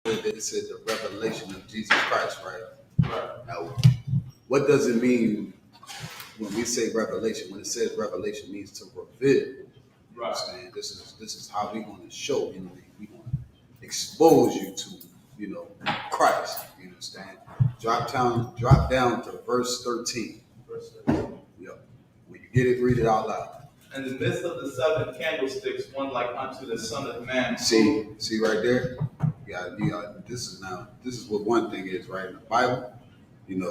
It said the revelation of Jesus Christ, right? Right. Now, what does it mean when we say revelation? When it says revelation, it means to reveal. You Right. understand? This is how we're going to show. We're going to expose you to, Christ. You understand? Drop down to verse 13. Verse 13. Yep. When you get it, read it out loud. In the midst of the 7 candlesticks, one like unto the Son of Man. See right there? Yeah, this is what one thing is, right? In the Bible, in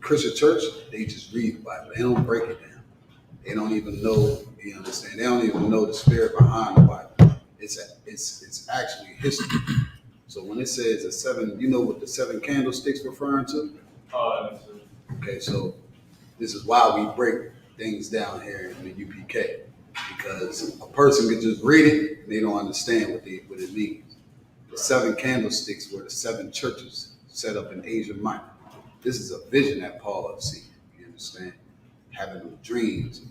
Christian church, they just read the Bible. They don't break it down. They don't even know, you understand? They don't even know the spirit behind the Bible. It's actually history. So when it says the 7, you know what the 7 candlesticks referring to? Okay, so this is why we break things down here in the UPK, because a person could just read it and they don't understand what it means. The 7 candlesticks were the 7 churches set up in Asia Minor. This is a vision that Paul had seen. You understand? Having them dreams.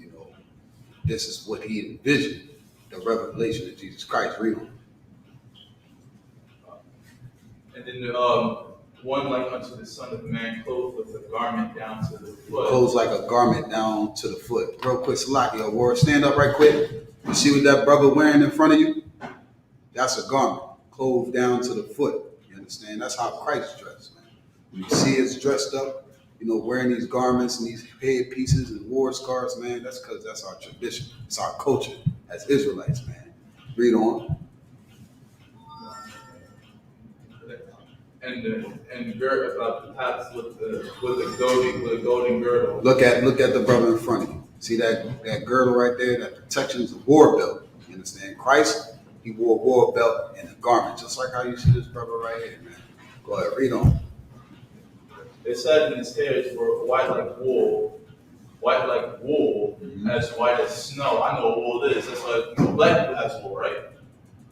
This is what he envisioned. The revelation of Jesus Christ. Read on. And then one like unto the Son of Man, clothed with a garment down to the foot. Clothes like a garment down to the foot. Real quick, Salaki, Ward, stand up right quick. You see what that brother wearing in front of you? That's a garment, clothed down to the foot. You understand? That's how Christ dressed, man. When you see us dressed up, wearing these garments and these head pieces and war scars, man, that's because that's our tradition. It's our culture as Israelites, man. Read on. And girt about the paps with a golden girdle. Look at the brother in front of you. See that girdle right there? That protection is a war belt. You understand? Christ, he wore a war belt and a garment, just like how you see this brother right here, man. Go ahead, read on. It said in his hairs were white like wool, Mm-hmm. as white as snow. I know what wool is. That's why black people has wool, right?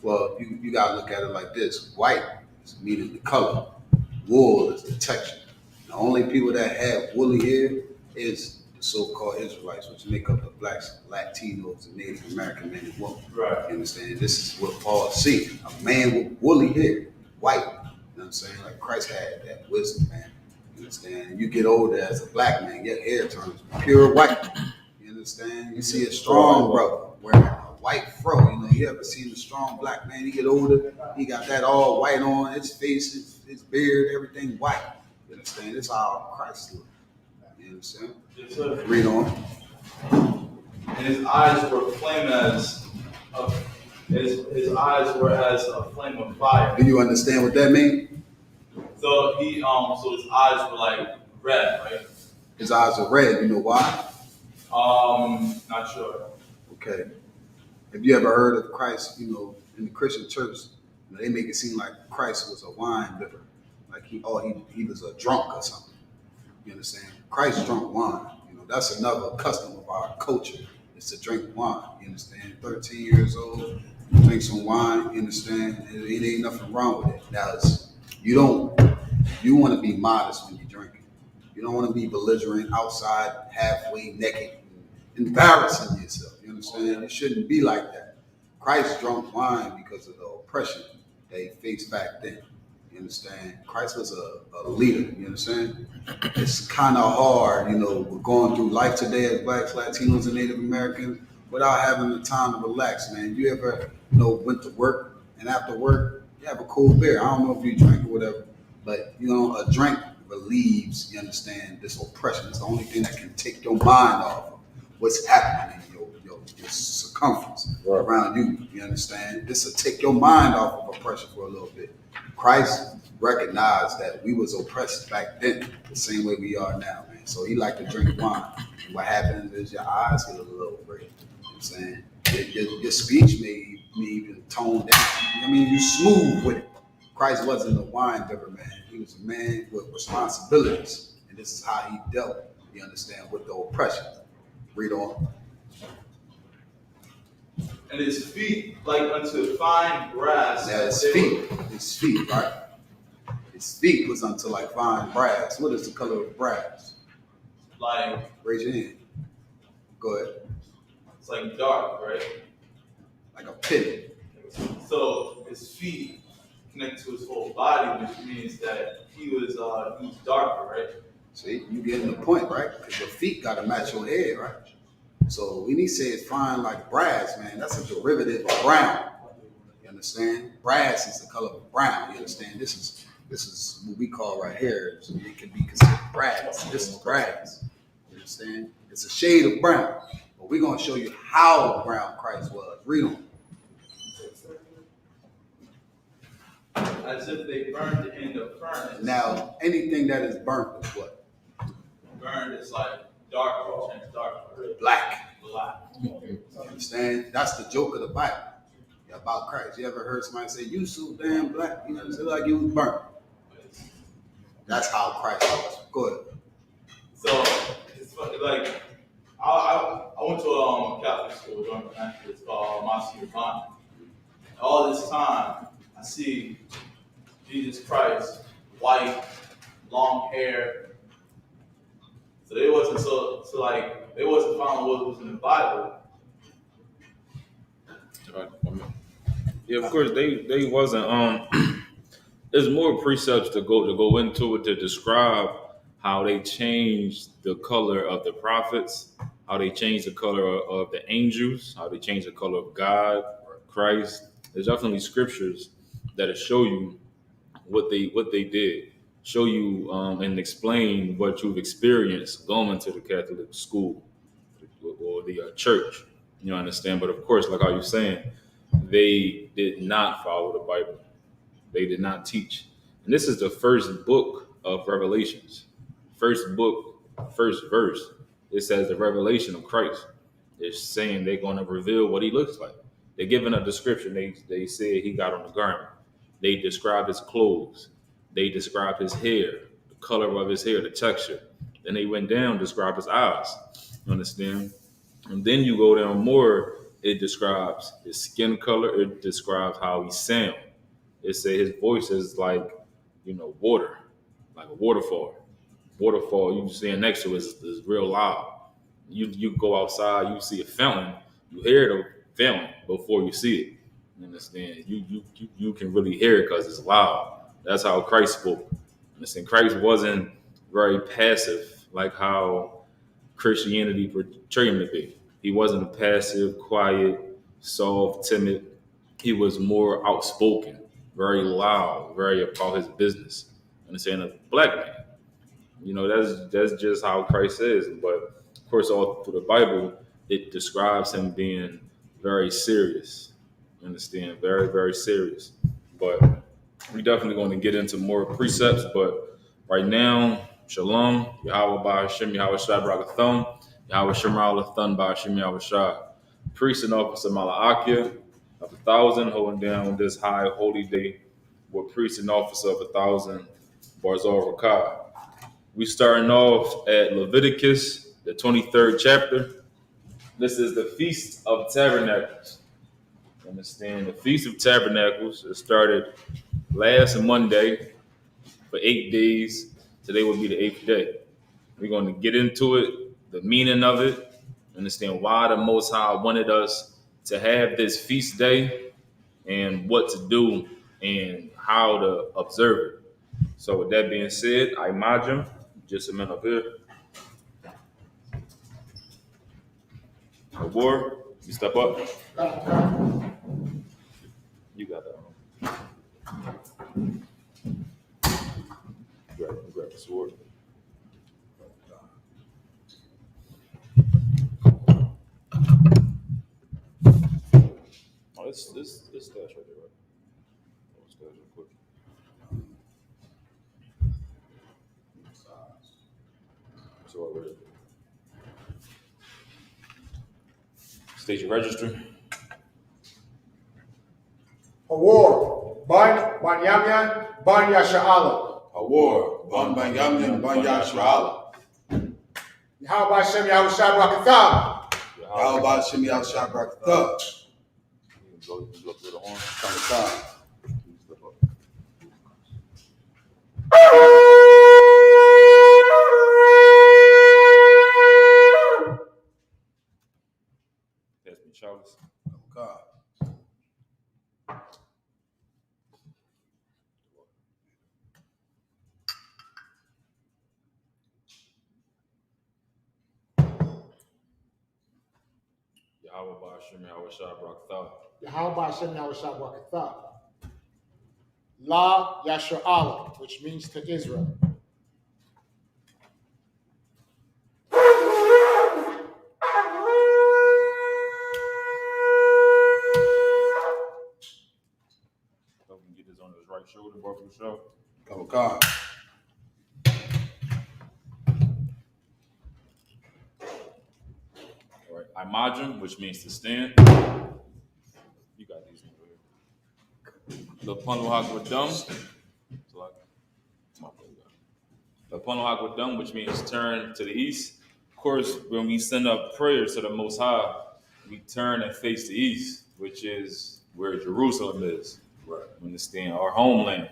Well, you gotta look at it like this. White is meaning the color. Wool is the texture. The only people that have woolly hair is the so-called Israelites, which make up the blacks, Latinos, and Native American men and women. Right. You understand? This is what Paul sees. A man with woolly hair, white. You know what I'm saying? Like Christ had that wisdom, man. You understand? You get older as a black man, your hair turns pure white. You understand? You see a strong brother wearing a white fro. You ever seen a strong black man? He get older, he got that all white on, his face, his beard, everything white. You understand? This is how Christ looked. You understand? Yes, sir. Read on. And his eyes were his eyes were as a flame of fire. Do you understand what that means? So so his eyes were like red, right? His eyes are red. You know why? Not sure. Okay. Have you ever heard of Christ, in the Christian church, they make it seem like Christ was a wine bibber. Like he was a drunk or something. You understand? Christ drunk wine. That's another custom of our culture, is to drink wine. You understand? 13 years old, drink some wine, you understand? It ain't nothing wrong with it. Now, you want to be modest when you drink it. You don't want to be belligerent outside, halfway naked, embarrassing yourself. You understand? It shouldn't be like that. Christ drunk wine because of the oppression that he faced back then. You understand? Christ was a leader. You understand? It's kind of hard, we're going through life today as blacks, Latinos, and Native Americans without having the time to relax, man. You ever, went to work, and after work, you have a cool beer. I don't know if you drink or whatever, but, a drink relieves, you understand, this oppression. It's the only thing that can take your mind off of what's happening in your circumference around you. You understand? This will take your mind off of oppression for a little bit. Christ recognized that we was oppressed back then the same way we are now, man. So he liked to drink wine. And what happens is your eyes get a little red. You know what I'm saying? Your speech may even tone down. You smooth with it. Christ wasn't a wine bibber, man. He was a man with responsibilities. And this is how he dealt, you understand, with the oppression. Read on. And his feet like unto fine brass. Now his feet, right? His feet was unto like fine brass. What is the color of brass? Like, raise your hand. Go ahead. It's like dark, right? Like a pit. So his feet connected to his whole body, which means that he was darker, right? See, you getting the point, right? Because your feet got to match your head, right? So when he says fine like brass, man, that's a derivative of brown. You understand? Brass is the color of brown. You understand? This is what we call right here. So it can be considered brass. This is brass. You understand? It's a shade of brown. But we're gonna show you how brown Christ was. Read on. As if they burned in the furnace. Now, anything that is burnt is what? Burned is like dark, dark, Black. black. You understand? That's the joke of the Bible about Christ. You ever heard somebody say, "You so damn black"? You know what I'm saying? Like you was burnt. That's how Christ was. Go ahead. So it's funny, like I went to a Catholic school during the country. It's called Isupk. All this time, I see Jesus Christ, white, long hair. So they wasn't like they wasn't following what was in the Bible. Yeah, of course they wasn't. There's more precepts to go into it to describe how they changed the color of the prophets, how they changed the color of the angels, how they changed the color of God, Christ. There's definitely scriptures that show you what they did, show you and explain what you've experienced going to the Catholic school or the church. You understand? But of course, like how you're saying, they did not follow the Bible. They did not teach. And this is the first book of Revelations. First book, first verse. It says the revelation of Christ. It's saying they're going to reveal what he looks like. They're giving a description. They said he got on the garment. They described his clothes. They described his hair, the color of his hair, the texture. Then they went down, described his eyes. You understand? And then you go down more, it describes his skin color. It describes how he sounds. It said his voice is like, water, like a waterfall. Waterfall you stand next to is real loud. You go outside, you see a fountain, you hear the fountain before you see it. You understand? You can really hear it because it's loud. That's how Christ spoke. Understand? Christ wasn't very passive like how Christianity portrayed him to be. He wasn't a passive, quiet, soft, timid. He was more outspoken, very loud, very about his business. Understand? A black man. That's just how Christ is. But of course, all through the Bible, it describes him being very serious. You understand? Very, very serious. But we're definitely going to get into more precepts. But right now, Shalom, Yahweh by Hashem, Yahweh Shai Barakathon, Yahweh Shemar Lathon by Hashem, Yahweh Shai. Priest and officer Malachiah of 1,000, holding down this high holy day with priest and officer of 1,000, Barzal Rakah. We starting off at Leviticus, the 23rd chapter. This is the Feast of Tabernacles. Understand? The Feast of Tabernacles, it started last Monday for 8 days. Today will be the 8th day. We're going to get into it, the meaning of it, understand why the Most High wanted us to have this feast day and what to do and how to observe it. So with that being said, I imagine just a minute up here. War, you step up. You got that. Grab the sword. Oh, this stash right there, right? Oh, stash real quick. So right there. State your register. Award, Ban Yamyan, Ban Yasha'ala. Award, Ban Yamyan, Ban Yasha'ala. Yahweh Hashem, Yahweh Shai Barakatah. How about Shemi Al Shabrak? Go through the horn. Pass me Charles. God. Yahweh Ba'ashem Yahweh Shah Brakatah. Yahweh Hashem Yahushua Barakatah. La Yasha'ala, which means to Israel. So we can get this on his right shoulder, Baruch Yashah. Couple cards. All right. Imagine, which means to stand. You got these over here. The Panu Hakwadam. The Panu Hakwadam, which means turn to the east. Of course, when we send up prayers to the Most High, we turn and face the east, which is where Jerusalem is. Right. Understand? Our homeland.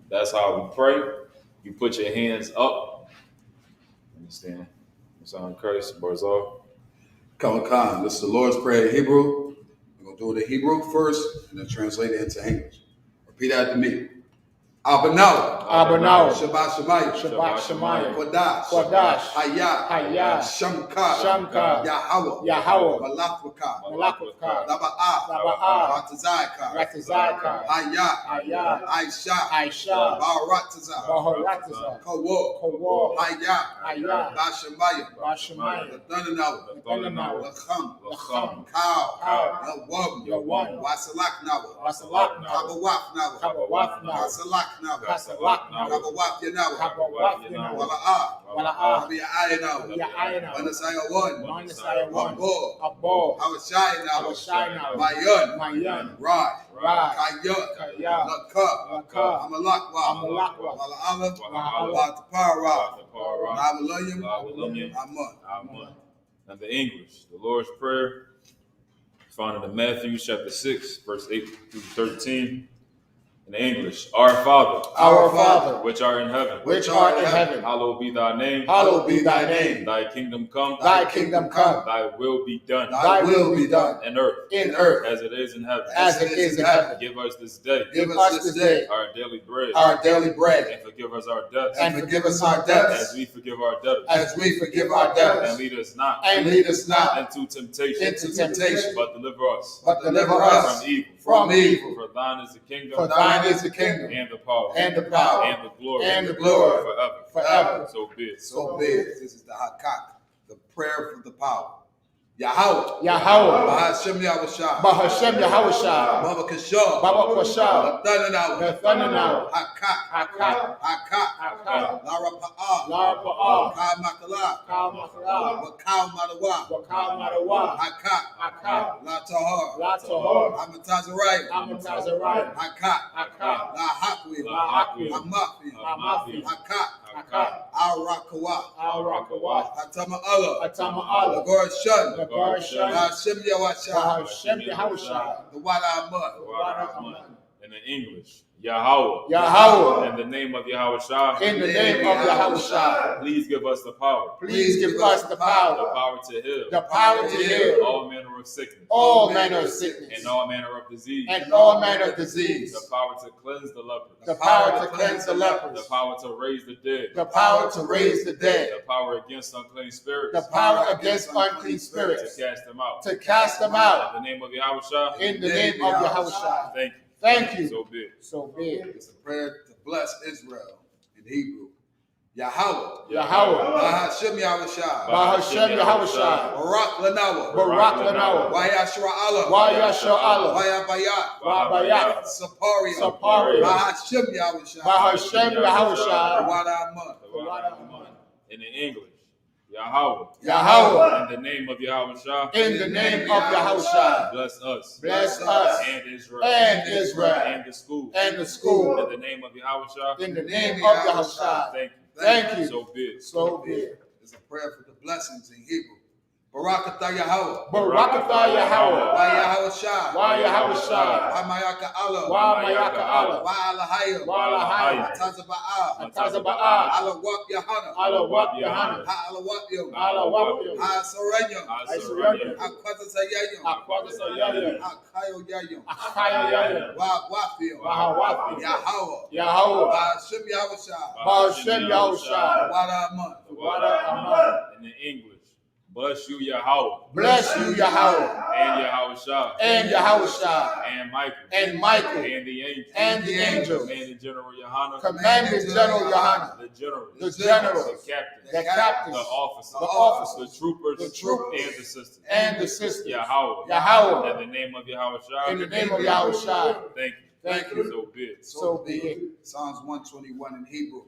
That's how we pray. You put your hands up. Understand? It's on Christ, Barzal. Couple cards. This is the Lord's Prayer in Hebrew. We're going to do it in Hebrew first and then translate it into English. Repeat after me. Abanawa. Abanawa. Shabbat Shemayim. Shabbat Shemayim. Kodash. Kodash. Hayah. Hayah. Shamka. Shamka. Yahweh. Yahweh. Malakwaka. Malakwaka. Laba'ah. Laba'ah. Ratazayaka. Ratazayaka. Hayah. Hayah. Aisha. Aisha. Baratazah. Baharatazah. Kawo. Kawo. Hayah. Hayah. Bashamayim. Bashamayim. Ladanawa. Ladanawa. Lacham. Lacham. Cow. Cow. Yawam. Yawan. Wasalaknawa. Wasalaknawa. Kabawafnawa. Kabawafnawa. Wasalaknawa. Kasalaknawa. Kabawafyanawa. Kabawafyanawa. Wala'ah. Wala'ah. Abiyayanawa. Ya'ayanawa. Manasaya one. Manasaya one. Abor. Abor. Hawashayanawa. Hawashayanawa. Mayan. Mayan. Rod. Rod. Kayut. Kayut. Lakab. Lakab. Amalakwa. Amalakwa. Wala'ala. Wala'ala. Watapara. Watapara. Nabalayim. Nabalayim. Amun. Amen. And the English, the Lord's Prayer, found in Matthew chapter 6, verse 8 through 13. In English, Our Father, Our Father, which art in heaven, which art in heaven, hallowed be thy name. hallowed be thy name. Thy kingdom come. Thy kingdom come. Thy will be done. Thy will be done in earth, in earth as it is in heaven. as it is in heaven. Give us this day Give us this day our daily bread, our daily bread, and forgive us our debts, and forgive us our debts as we forgive our debtors. as we forgive our And debtors. lead us not And lead us not into temptation, into temptation, but deliver us but deliver us from evil. from evil. For thine is the kingdom, For thine is the kingdom, and the power, and the power, and the glory, and the glory, forever. forever. So be it. So big. This is the Hakak, the prayer for the power. Yahweh. Yahweh. Bahashem Yahushua. Bahashem Yahushua. Baba Kashah. Baba Kashah. Nathanawa. Nathanawa. Hakak. Hakak. Hakak. Hakak. Lara Pa'ah. Lara Pa'ah. Ka Makala. Kal Makala. Wakal Madawa. Wakal Madawa. Hakak. Hakak. La Tahar. La Tahor. Amatazarayim. Amatazarayim. Hakak. Hakak. La Hakwi. La Hakwi. Amafi. Amafi. Hakak. Hakak. Al Rakawa. Al Rakawa. Hatama Allah. Atama Allah. Lagor Shun. Lagor Shun. Bahashem Yahushua. Bahashem Yahushua. The Wada Amud. In the English, Yahweh. Yahweh. In the name of Yahweh Shah, In the name of Yahushua. please give us the power. Please give us the The power. power to heal. The power to heal All manner of sickness. all manner of sickness And all manner of disease. and all manner of disease. The power to cleanse the lepers. The power to cleanse the The lepers. power to raise the dead. The power to raise the dead. The power against unclean spirits. The power against unclean To spirits. cast them out. To cast them out. In the name of Yahweh Shah, In the name of Yahushua. thank you. Thank you. So be it. So big. It's a prayer to bless Israel in Hebrew. Yahweh. Yahweh. Bahashem Yahushua. Bahashem Yahushua. Barak Lanawa. Barak Lanawa. Wayashra Allah. Wayashra Allah. Wayabayat. Wabayat. Saparia. Saparia. Bahashem Yahushua. Bahashem Yahushua. Wada Amud. In the English, Yahweh. Yahweh. In the name of Yahweh Shah, In the name of Yahushua. bless us. Bless us And Israel. and Israel And the school. and the school. In the name of Yahweh Shah, In the name of Yahushua. thank you. Thank you. So be it. So big. It's a prayer for the blessings in Hebrew. Barakatah Yahweh. Barakatah Yahweh. Wayahushua. Wayahushua. Wamayaka Allah. Wamayaka Allah. Wa'alahayim. Walahayim. Atazaba'ah. Atazaba'ah. Alawak Yahana. Alawak Yahana. Ha'alawapyum. Alawapyum. Ha'asarenyum. Asuranyum. Ha'kwatasayenyum. Akwadasayayim. Ha'kayoyayum. Akayayayim. Wa'wafyum. Wahawafyum. Yahweh. Yahweh. Bahashem Yahushua. Bahashem Yahushua. Wada Amud. Wada Aman. In the English, Bless you, Yahweh. Bless you, Yahweh. And Yahweh Shah. And Yahushua. And Michael. And Michael. And the angels. And the angels. Commanding General Yohana. Commanding General Yohana. The generals. The generals. The captains. The captains. The officers. The officers. The troopers. The troopers. And the sisters. And the sisters. Yahweh. Yahweh. In the name of Yahweh Shah. In the name of Yahushua. Thank you. Thank you. So be it. So be it. Psalms 121 in Hebrew.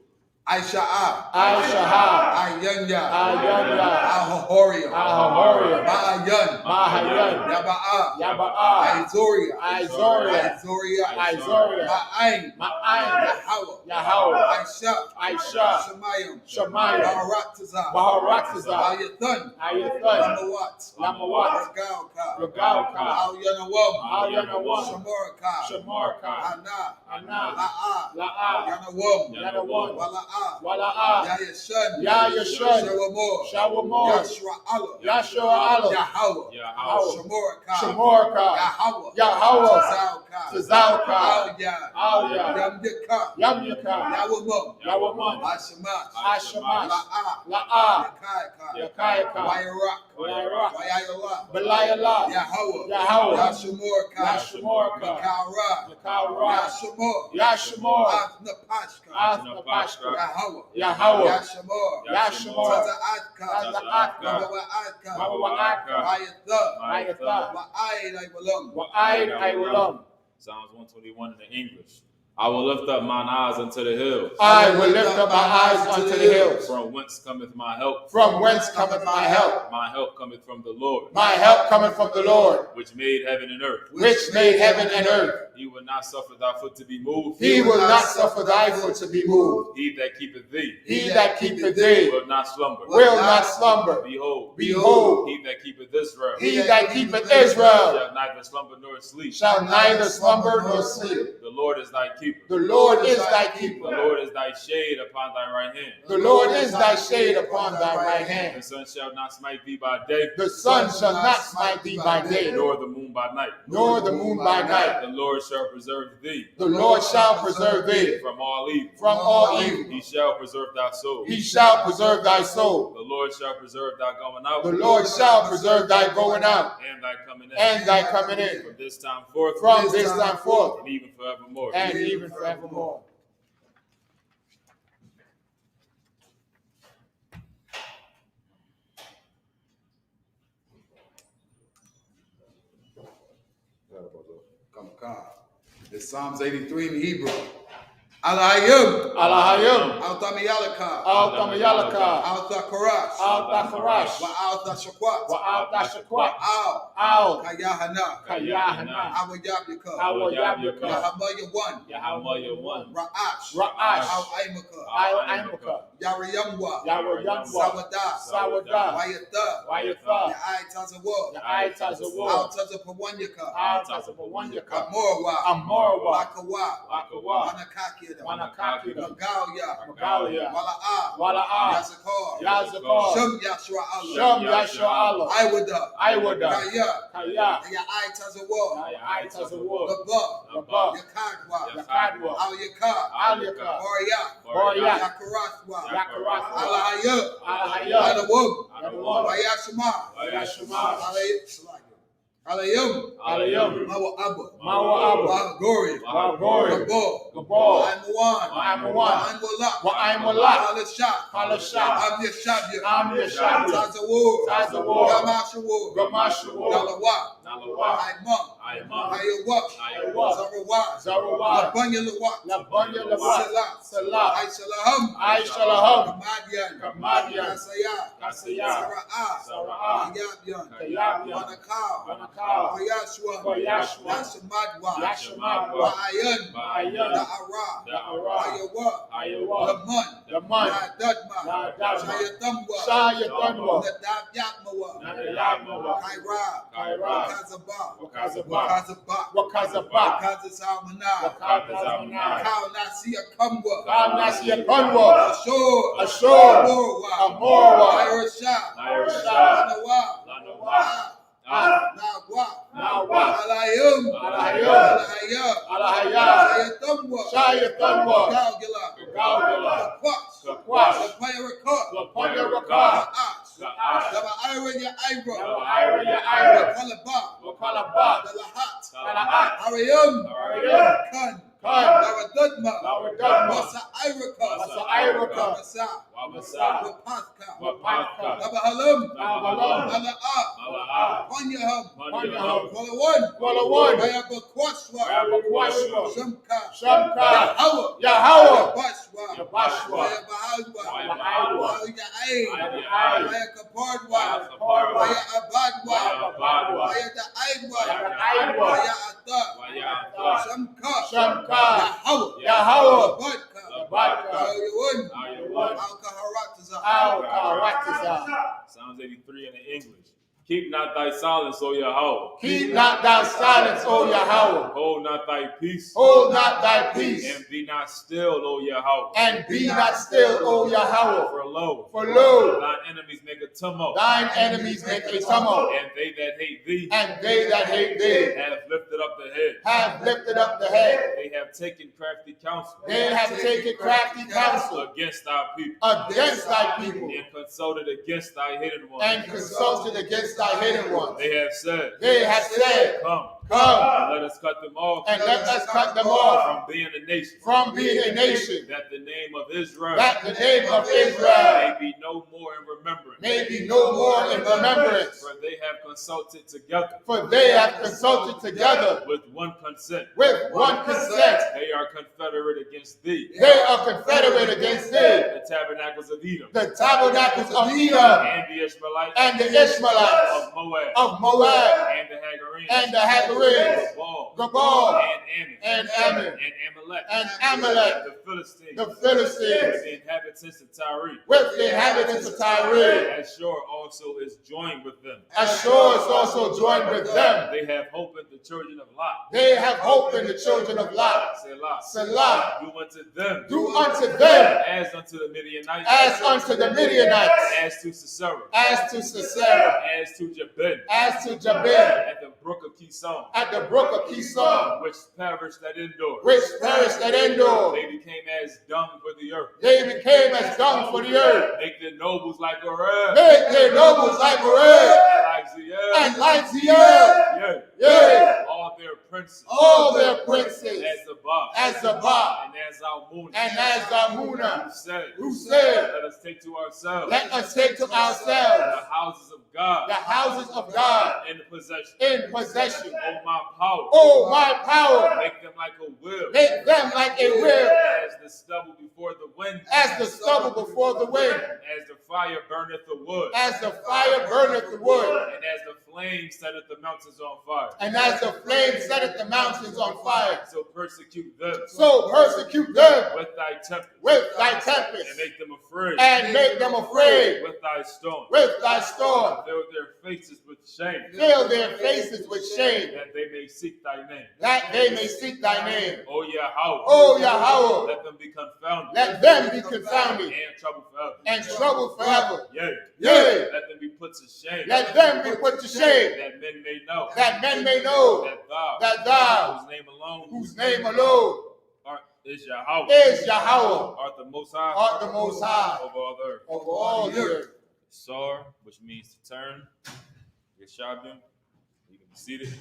Aisha'ah. Aisha'ah. Ayanya. Ayanya. Ahoria. Ahoria. Ma'ayan. Mahayan. Yaba'ah. Yaba'ah. Aizoria. Aizoria. Aizoria. Aizoria. Ma'ain. Ma'ayin. Yahweh. Yahweh. Aisha. Aisha. Shemayim. Shemayim. Baharatazah. Baharatazah. Ayathan. Ayathan. Lamawat. Lamawat. Regalka. Regalka. Al-Yanawam. Al-Yanawam. Shamarka. Shamarka. Ana. Ana. La'a. La'a. Yanawam. Yanawam. Wala'a. Wala'a. Yayashan. Yayashan. Shawamor. Shawamor. Yashra'ala. Yashua Allah. Yahweh. Yahweh. Shamorka. Shamorka. Yahweh. Yahweh. Tazalka. Tazalka. Al-Yan. Al-Yan. Yamdika. Yamyaka. Yawamam. Yawamam. Ashamash. Ashamash. La'a. La'a. Yakaika. Yakaika. Wayarak. Wayarak. Wayayala. Belayala. Yahweh. Yahweh. Yashamorka. Yashmorka. Yakara. Yakara. Yashamor. Yashmor. Athnapashka. Athnapashka. Yahweh. Yahweh. Yashamor. Yashmor. Taza'atka. Taza'atka. Mawa'atka. Mawa'atka. Wayatha. Ayatha. Wa'ayin Aywalam. Wa'ayin Aywalam. Psalms 121 in the English. I will lift up mine eyes unto the hills. I will lift up my eyes unto the hills. From whence cometh my help? From whence cometh my help? My help cometh from the Lord. My help cometh from the Lord, Which made heaven and earth. which made heaven and earth. He will not suffer thy foot to be moved. He will not suffer thy foot to be moved. He that keepeth thee He that keepeth thee will not slumber. will not slumber. Behold, Behold, he that keepeth Israel he that keepeth Israel shall neither slumber nor sleep. shall neither slumber nor sleep. The Lord is thy keeper. The Lord is thy The keeper. Lord is thy shade upon thy right hand. The Lord is thy shade upon thy right The hand. sun shall not smite thee by day, The sun shall not smite thee by day, nor the moon by night. nor the moon by night. The Lord shall preserve thee The Lord shall preserve thee from all evil. from all evil. He shall preserve thy soul. He shall preserve thy soul. The Lord shall preserve thy going out. The Lord shall preserve thy going out And thy coming in. and thy coming in From this time forth. from this time forth And even forevermore. and even forevermore. Come. It's Psalms 83 in Hebrew. Alahayim. Alahayim. Al-Tamiyalaka. Al-Tamayalaka. Al-Thakarash. Al-Takarash. Wa-Al-Thashakwat. Wa-al-Tashakwat. Wa-Al. Al. Kayahana. Kayahana. Awayabyaka. Awayabyaka. Yahamaya 1. Yahweh one. Ra'ash. Ra'ash. Al-Aimaka. Al-Aimaka. Yariyamwa. Yariyamwa. Sawadah. Sawadah. Wayatha. Wayatha. Ya'ai Tazawah. Ya'ai Tazawah. Al-Tazapawanyaka. Al-Tazapawanyaka. Amorwa. Amorwa. Wakawa. Wakawa. Manakakida. Manakakida. Magalia. Magalia. Wala'a. Wala'a. Yazakar. Yazakar. Shum Yashua Allah. Shum Yashua Allah. Iwada. Iwada. Kaya. Kaya. Ya'ai Tazawah. Ya'ai Tazawah. Gaba. Gaba. Yakadwa. Yakadwa. Al-Yakar. Al-Yakar. Boria. Boria. Yakarathwa. Yakarathwa. Alahaya. Alahaya. Alawum. Alawum. Wayashma. Wayashma. Alayum. Alayum. Mawa Abba. Mawa Abba. Wagori. Wagori. Gabor. Gabor. Wa'amuwan. Wa'amuwan. Wa'anwalak. Wa'anwalak. Halashah. Halashah. I'm Yeshabya. I'm Yeshabya. Tazawur. Tazawur. Gamashawur. Gamashawur. Nalawa. Nalawa. Aimam. Aimam. Ayawak. Ayawak. Zarawak. Zarawak. Labanyalawak. Labanyalawak. Salah. Salah. Aishalaham. Aishalaham. Kamadian. Kamadian. Kasaya. Kasaya. Sara'ah. Sara'ah. Kayabyan. Kayabyan. Manakaw. Manakaw. Koyashwa. Koyashwa. Yashamadwa. Yashamadwa. Ma'ayan. Ma'ayan. Da'ara. Da'ara. Ayawak. Ayawa. Laman. Laman. Nadadma. Nadadma. Shayatamwa. Shayatamwa. Nadabyakmawa. Nadayamawa. Kaira. Kaira. Wakazaba. Wakazaba. Wakazaba. Wakazaba. Wakazazamana. Wakazazamana. Kau Nasiya Kamwa. Kau Nasiya Kamwa. Ashur. Ashur. Amorwa. Amorwa. Irasha. Irasha. Lanawa. Lanawa. Nagwa. Nagwa. Alayum. Alayum. Alahaya. Alahaya. Shayatamwa. Shayatamwa. Galgala. Galgala. Kakwash. Kakwash. Lapaya Rakar. Lapanya Rakar. La'ash. La'ash. Laba Ira ya Ira. Ira ya Ira. Wakalaba. Wakalaba. Dalahat. Dalahat. Ariam. Ariam. Kan. Kan. Laradudma. Laradudma. Wasa Iraka. Wasa Iraka. Wasa. Wabasa. Wapathka. Wapathka. Labahalam. Labahalam. Mala'a. Mala'a. Panyaham. Panyaham. Walawan. Walawan. Wayabakwaswa. Wayabakwaswa. Shamka. Shamka. Yahawa. Yahawa. Yabashwa. Yabashwa. Wayabahadwa. Wayabahadwa. Wayaain. Wayaain. Wayakapadwa. Wayakapadwa. Wayabadwa. Wayabadwa. Wayadaaidwa. Wayadaaidwa. Wayata. Wayata. Shamka. Shamka. Yahawa. Yahawa. Badka. Badka. Ayawan. Ayawan. Alkaharatiza. Al-Karatiza. Psalms 83 in the English. Keep not thy silence, O Yahweh. Keep not thy silence, O Yahweh. Hold not thy peace. Hold not thy peace. And be not still, O Yahweh. And be not still, O Yahweh. For lo, For lo, thine enemies make a tumult. thine enemies make a tumult. And they that hate thee And they that hate thee have lifted up the head. have lifted up the head. They have taken crafty counsel They have taken crafty counsel against thy people. against thy people. And consulted against thy hidden ones. And consulted against thy hidden ones. They have said, They have said, come, come, and let us cut them off and let us cut them off from being a nation. from being a nation, That the name of Israel that the name of Israel may be no more in remembrance. may be no more in remembrance. For they have consulted together For they have consulted together with one consent. with one consent. They are confederate against thee. They are confederate against thee, The tabernacles of Edom the tabernacles of Edom and the Ishmaelites and the Ishmaelites of Moab of Moab and the Hagarenes and the Hagarenes, Gabal Gabal and Ammon and Ammon and Amalek and Amalek, the Philistines the Philistines, and the inhabitants of Tyre. with the inhabitants of Tyre. Ashur also is joined with them. Ashur is also joined with them. They have hope in the children of Lot. They have hope in the children of Lot. Selah. Salah, Do unto them do unto them as unto the Midianites, as unto the Midianites, as to Sisera, as to Sisera, as to Jabin, as to Jabin, at the brook of Kison, at the brook of Kison, which perished at Endor. which perished at Endor. They became as dung for the earth. They became as dung for the earth. Make their nobles like a ram, Make their nobles like a red, like Ziel, and like Ziel. yea, Yea, all their princes, all their princes, as the bar, as Zabah and as Almuna, and as Zamuna, who who said, said, let us take to ourselves let us take to the ourselves houses of God the houses of God in possession. in possession. Oh, my power, Oh, my power, make them like a will, make them like a will, as the stubble before the wind, as the stubble before the wind, as the fire burneth the wood, as the fire burneth the wood, and as the flame setteth the mountains on fire. and as the flame setteth the mountains on fire. So persecute them So persecute them with thy tempest, with thy and tempest, make them afraid and make them afraid with thy storm. with thy storm. Fill their faces with shame, Fill their faces with shame, that they may seek thy name. that they may seek thy name. O Yahweh, O Yahweh, let them be confounded let them be confounded and troubled forever. and troubled forever. Yea, Yea, let them be put to shame, let them be put to shame, that men may know that men may know that thou, that thou, whose name alone is Yahweh, is Yahweh, art the Most High, art the Most High over all the earth. over all the earth. Sar, which means to turn. Yeshabim, you can be seated.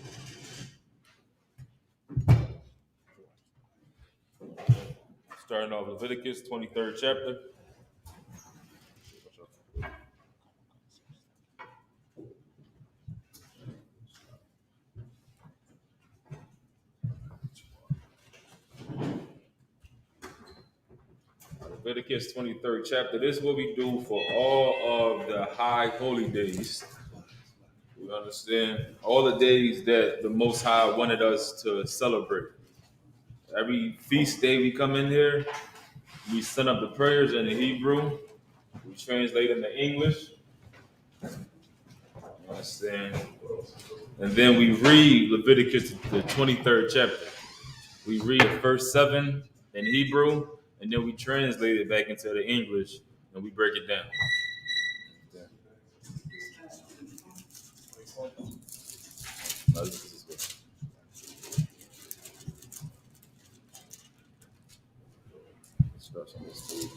Starting off Leviticus 23rd chapter. Leviticus 23rd chapter. This is what we do for all of the high holy days. We understand all the days that the Most High wanted us to celebrate. Every feast day we come in here, we send up the prayers in the Hebrew. We translate into English. You understand? And then we read Leviticus, the 23rd chapter. We read the first 7 in Hebrew, and then we translate it back into the English, and we break it down. Starts on this page.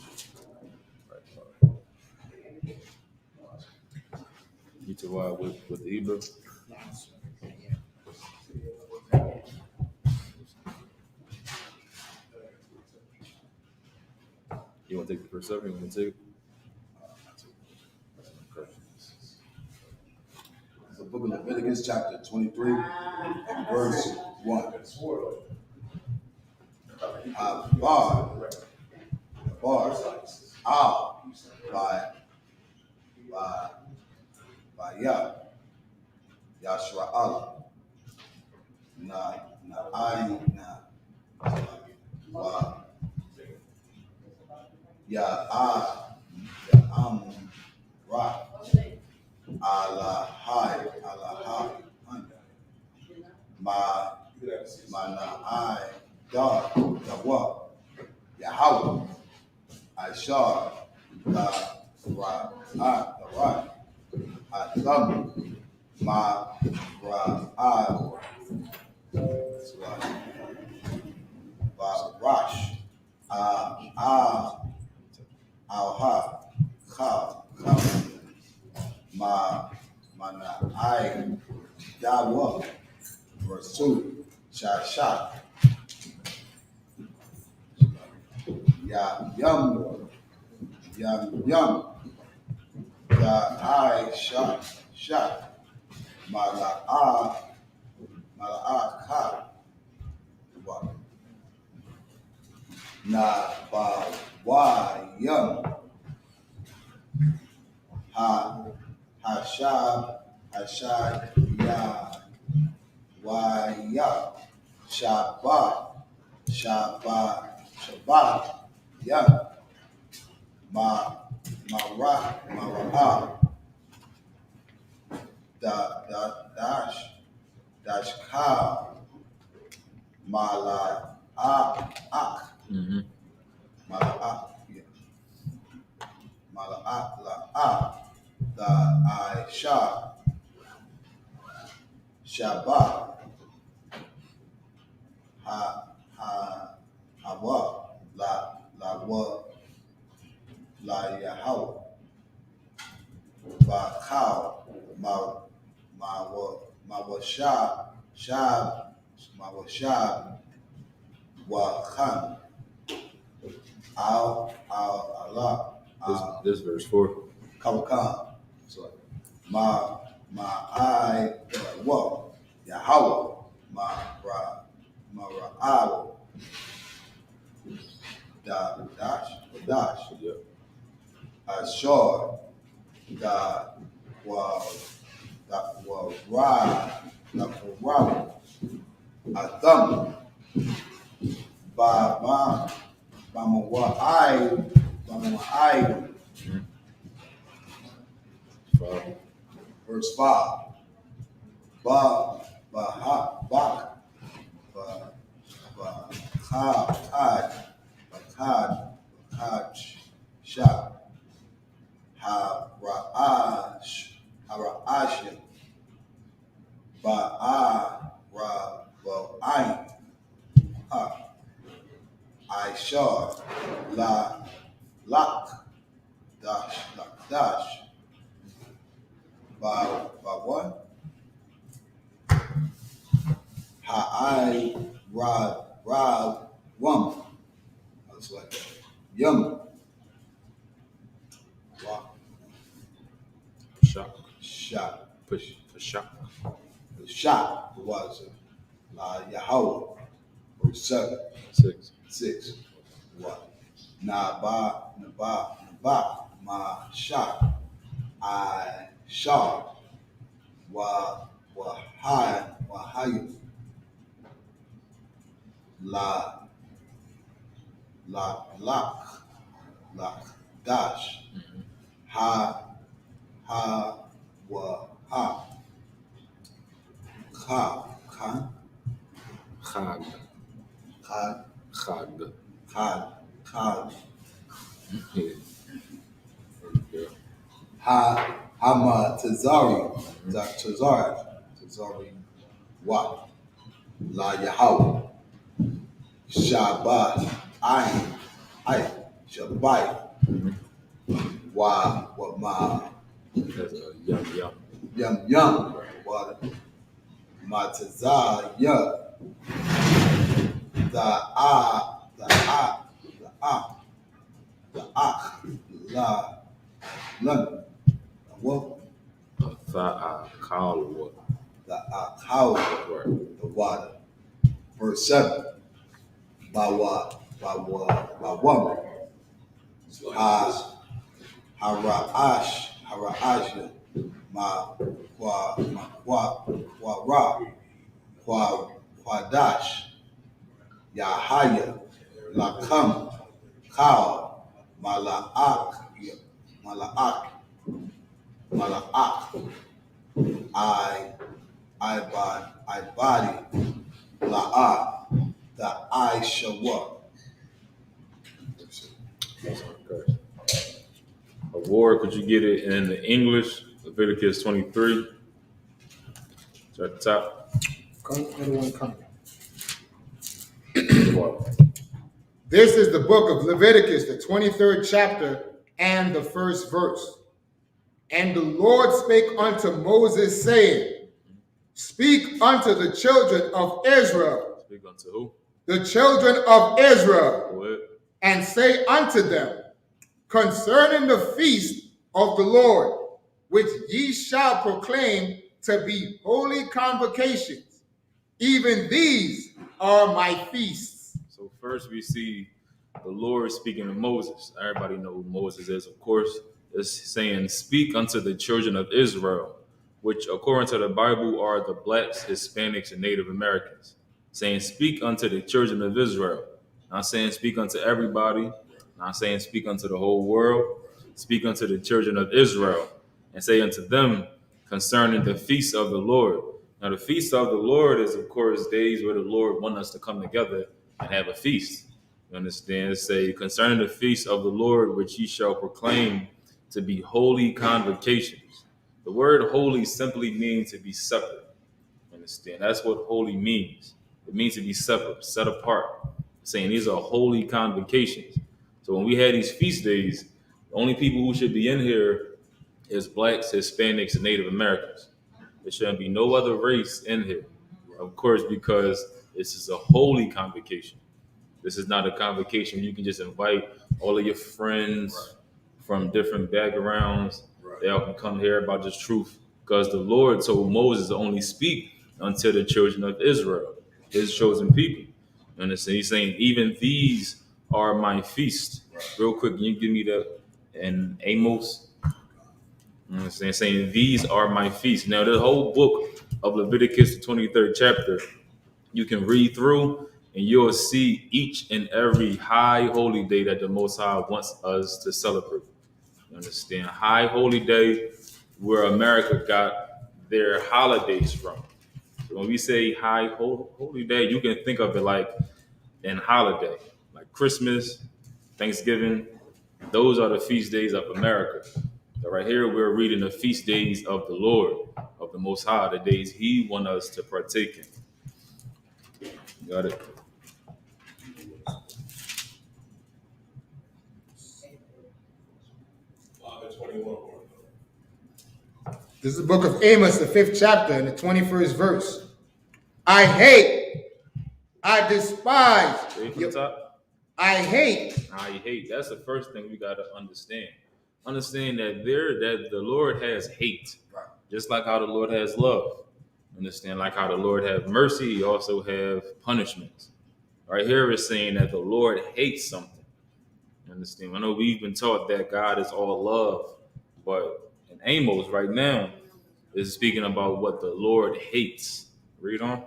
You to with the Hebrew? You want to take the first 7? You want to take it? Okay. The book of Leviticus, chapter 23, verse 1. Bar, out, by Yashra Allah, I, Ra, Allah, Hai, I, God, Yahweh, Yahweh, Ishar, La, Ra, Thumb, Ma, Ra, Rash, Alha, Kha, I, Dawa, verse 2, Shah, Yum, I, Shah, Mala'a, Ka, Na, Ba, Wa, Yum, Hashab, Ya, Wa, Ya, Shabbat, Ya, Mara'a, Dash, Ka, Mala'ak, Mm-hmm. Mala'ak, yeah. Mala'ak, the Aisha, Shabbat, Hawa, La Yahweh, Bakal, Mawashab, Wakhan, Allah, This verse 4. Kawakan. So, I, Yahweh, Ra'al, Dash, Yep. Ashar, the Ra, Atham, Bama, I, verse 5. Shah, Hara'ash, Ba'ai, Aishar, Lak, Dash, by what? Ha'ai, Wum. That's like that. Yum. Wow. Shock. Shot. Push for shock. The shot was Yahweh. Verse 7. 6. What? Naba, ma shot. I shot. Wahayu. Lak, dash. Wa, Khan, Chag. Khad, Chag. Yeah. Yeah. Hama Tazari, what? La Yahweh, Shabbat, I, Shabbat, wa ma, That's a yum. Yum Yum, water. Mataza Ya, La, Lun, what? Tha'akawa. The Akawa, Right. the water. Verse 7. Bawa, Hara'asha, Quadash, Yahaya, Lakam, Kal, Mala'ak, Ibadi, La'a, the Shawa. Okay. Award, could you get it in the English? Leviticus 23. It's at the top. Everyone come. Wow. This is the book of Leviticus, the 23rd chapter and the first verse. And the Lord spake unto Moses, saying, Speak unto the children of Israel, Speak unto who? the children of Israel, Go ahead. and say unto them, concerning the feast of the Lord, which ye shall proclaim to be holy convocations, even these are my feasts. So first we see the Lord speaking to Moses. Everybody know who Moses is, of course. It's saying, speak unto the children of Israel, which according to the Bible are the blacks, Hispanics, and Native Americans. Saying, speak unto the children of Israel. Not saying speak unto everybody. Not saying speak unto the whole world. Speak unto the children of Israel and say unto them concerning the feast of the Lord. Now, the feast of the Lord is, of course, days where the Lord wants us to come together and have a feast. You understand? Say, concerning the feast of the Lord, which ye shall proclaim to be holy convocations. The word holy simply means to be separate. You understand? That's what holy means. It means to be separate, set apart. Saying these are holy convocations. So when we have these feast days, the only people who should be in here is blacks, Hispanics, and Native Americans. There shouldn't be no other race in here. Of course, because this is a holy convocation. This is not a convocation you can just invite all of your friends from different backgrounds. They all can come here about this truth. Because the Lord told Moses to only speak unto the children of Israel, his chosen people. You understand? He's saying, even these are my feast. Real quick, can you give me that in Amos? You know what I'm saying these are my feasts. Now, the whole book of Leviticus, the 23rd chapter, you can read through and you'll see each and every high holy day that the Most High wants us to celebrate. You understand? High holy day, where America got their holidays from. So when we say high holy day, you can think of it like an holiday, like Christmas, Thanksgiving. Those are the feast days of America. So right here, we're reading the feast days of the Lord, of the Most High, the days He wants us to partake in. Got it? This is the book of Amos, the 5th chapter and the 21st verse. I hate, I despise. Read from the top. I hate. I hate. That's the first thing we got to understand. Understand that the Lord has hate, just like how the Lord has love. Understand, like how the Lord has mercy, He also have punishments. Right here, it's saying that the Lord hates something. Understand? I know we've been taught that God is all love, but in Amos right now is speaking about what the Lord hates. Read on.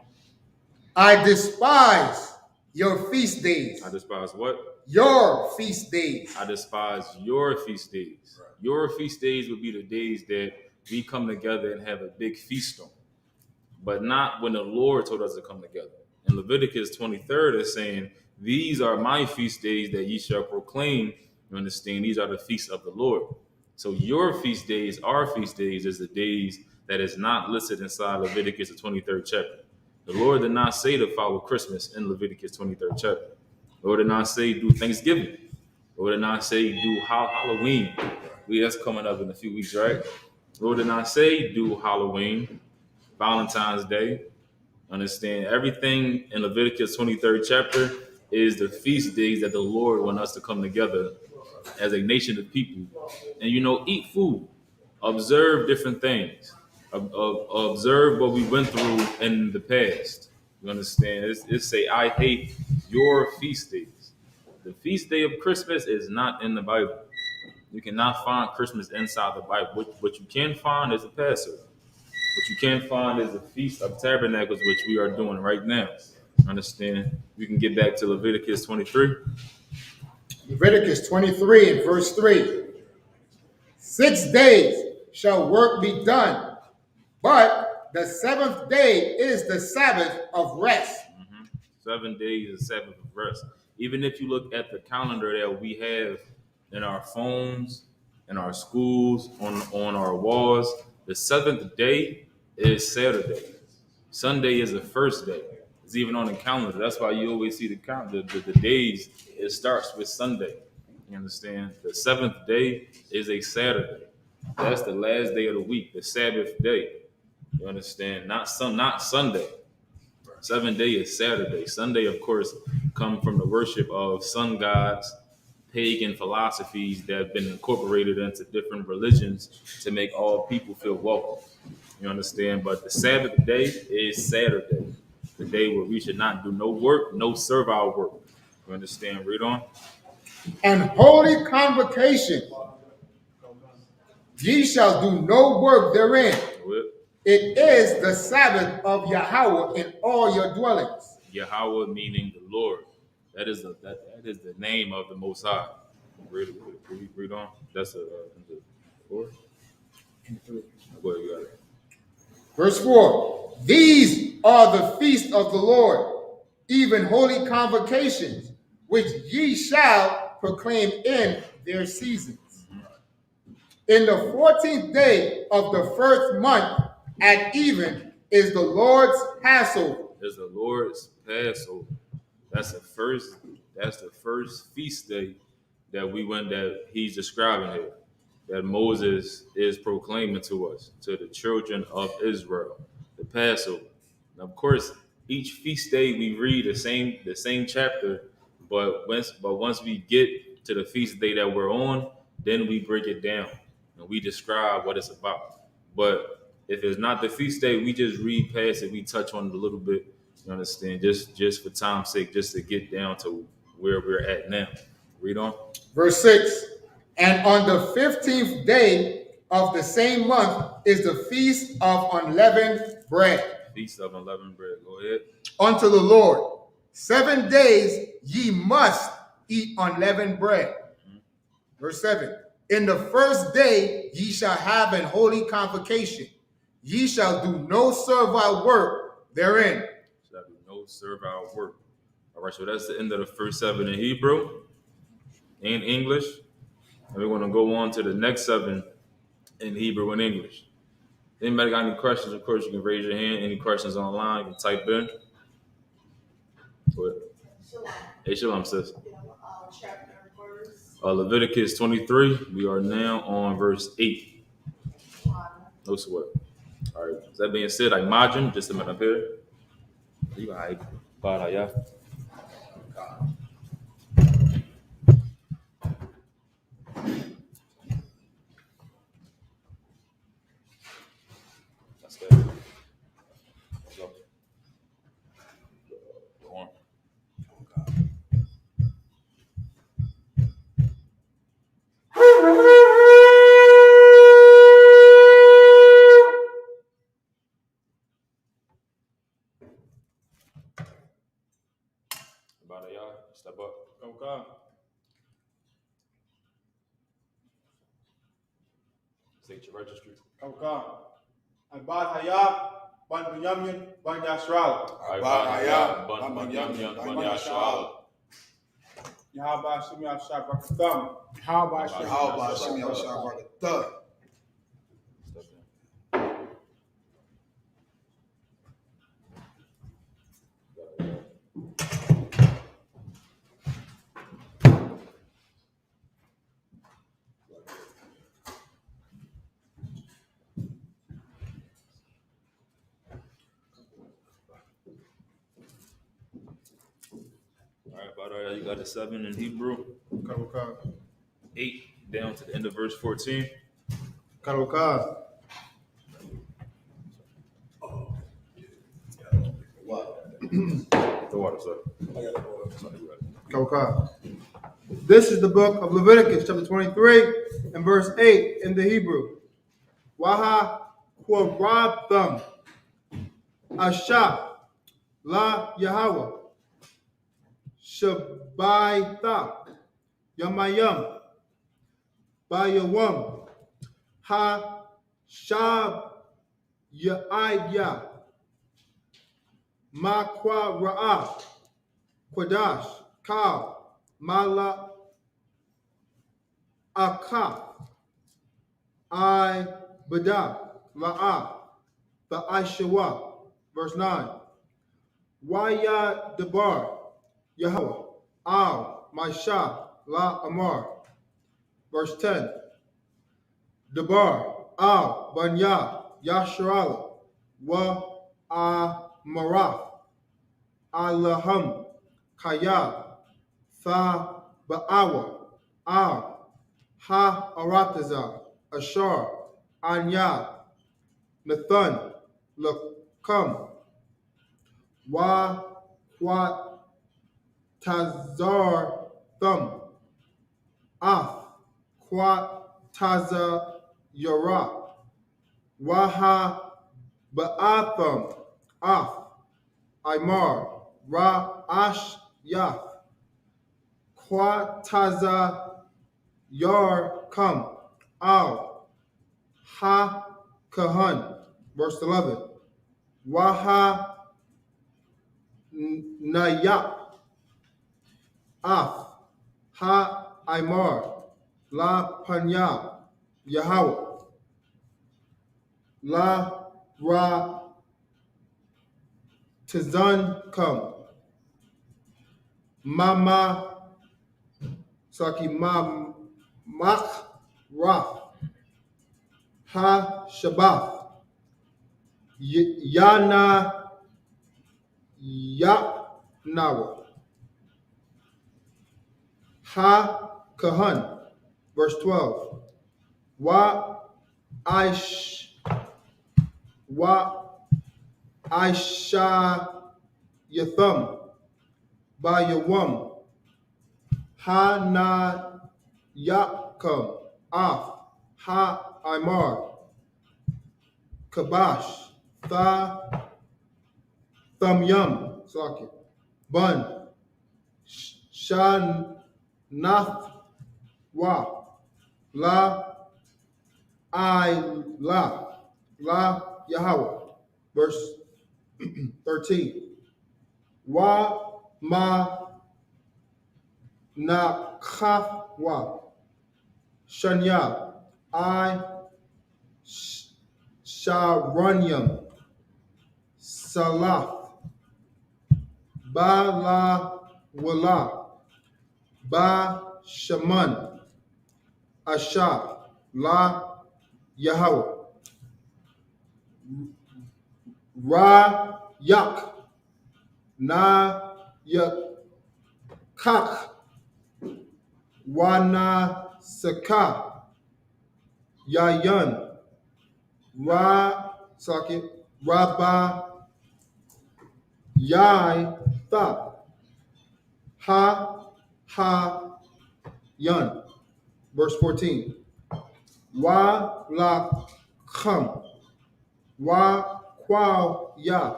I despise your feast days. I despise what? Your feast days. I despise your feast days. Your feast days would be the days that we come together and have a big feast on, but not when the Lord told us to come together. In Leviticus 23rd is saying, these are my feast days that ye shall proclaim. You understand? These are the feasts of the Lord. So your feast days, our feast days, is the days that is not listed inside Leviticus the 23rd chapter. The Lord did not say to follow Christmas in Leviticus 23rd chapter. The Lord did not say do Thanksgiving. The Lord did not say do Halloween. That's coming up in a few weeks, right? Lord did not say do Halloween, Valentine's Day. Understand everything in Leviticus 23rd chapter is the feast days that the Lord want us to come together as a nation of people and eat food, observe different things, observe what we went through in the past. You understand? It's say I hate your feast days. The feast day of Christmas is not in the Bible. You cannot find Christmas inside the Bible. What you can find is the Passover. What you can find is the Feast of Tabernacles, which we are doing right now. Understand? We can get back to Leviticus 23. Leviticus 23 and verse 3. 6 days shall work be done, but the seventh day is the Sabbath of rest. 7 days is Sabbath of rest. Even if you look at the calendar that we have in our phones, in our schools, on our walls, the seventh day is Saturday. Sunday is the first day. It's even on the calendar. That's why you always see the calendar. The days, it starts with Sunday. You understand? The seventh day is a Saturday. That's the last day of the week, the Sabbath day. You understand? Not Sunday. 7th day is Saturday. Sunday, of course, come from the worship of sun gods, pagan philosophies that have been incorporated into different religions to make all people feel welcome. You understand? But the Sabbath day is Saturday, the day where we should not do no work, no servile work. You understand? Read on. And holy convocation, ye shall do no work therein. It is the Sabbath of Yahweh in all your dwellings. Yahweh meaning the Lord. That is the name of the Most High. Read on. That's a the 4. Go ahead, you got it. Verse 4. These are the feasts of the Lord, even holy convocations, which ye shall proclaim in their seasons. In the 14th day of the first month at even is the Lord's Passover. Is the Lord's Passover. That's the first feast day that he's describing here, that Moses is proclaiming to us, to the children of Israel, the Passover. And of course, each feast day we read the same chapter, but once we get to the feast day that we're on, then we break it down and we describe what it's about. But if it's not the feast day, we just read past it, we touch on it a little bit. You understand? Just for time's sake, just to get down to where we're at now. Read on. Verse 6. And on the 15th day of the same month is the feast of unleavened bread. Feast of unleavened bread. Go ahead. Unto the Lord. 7 days ye must eat unleavened bread. Verse 7. In the first day ye shall have an holy convocation. Ye shall do no servile work therein. Shall do no servile work. All right, so that's the end of the first 7 in Hebrew and English. And we're going to go on to the next 7 in Hebrew and English. Anybody got any questions? Of course, you can raise your hand. Any questions online, you can type in. Go ahead. Hey, shalom, sis. Leviticus 23. We are now on verse 8. No sweat. All right. With that being said, I imagine just a minute up here. You all right? Bye, yeah. That's good. Go. Go on. Bye, y'all. Step up. Okay. State your registry. Okay. Abad Hayab, Ban Bunyamin, Ban Yashral. Ban Bunyamin, Ban Yashral. Yahaba Shimi Ashab Rakatham. Yahaba Shimi How about Shimmy Al-Shah Thug? Step in. You got the 7 in Hebrew, Karaka. 8 down to the end of verse 14. Karaka. What? The water, sir. Karaka. This is the book of Leviticus, chapter 23, and verse 8 in the Hebrew. Waha Kwaratham Asha La Yahweh Shabaitha Yamayam Bayawam Ha Shab Yaidya Makwa Ra'ah Quadash Ka Mala Akaf I Bada La'ah the Aishawa. Verse 9. Waya Debar Yahweh Al Maisha La Amar. Verse 10. Debar Al Banya Yasharala Wa Amarath Allahum Kaya Tha Ba'awa Al Ha Arataza Ashar Anya Nathan Lakam Wa Wat Tazar Thum Af Kwat Taza Yara Waha Ba'atham Af Imar Ra Ash Yath Kwat Taza Yar Kam Al Ha Kahan. Verse 11. Waha Nayak Af Ha Imar La Panya Yahweh La Ra Tizan Kam Mama Saki Ma Mach Raf Ha Shabbath Yana Yapnawa Ha Kahan. Verse 12. Wa Aish Wa Aisha Yatham Ba Yawam Ha Na Yakam Af Ha Imar Kabash Tha Thum Yum Socket Bun Shan Nath Wa La I La Yahweh. Verse 13. Wa Ma Na Kaf Wa Shanya I Sharanyam Salath Ba La Wala Ba Shaman Asha La Yahweh Ra Yak Na Yakak Wana Saka Yayan Ra Socket Rabba Yai Tha Ha Yun. Verse 14. Wa La Kham Wa Kwa Ya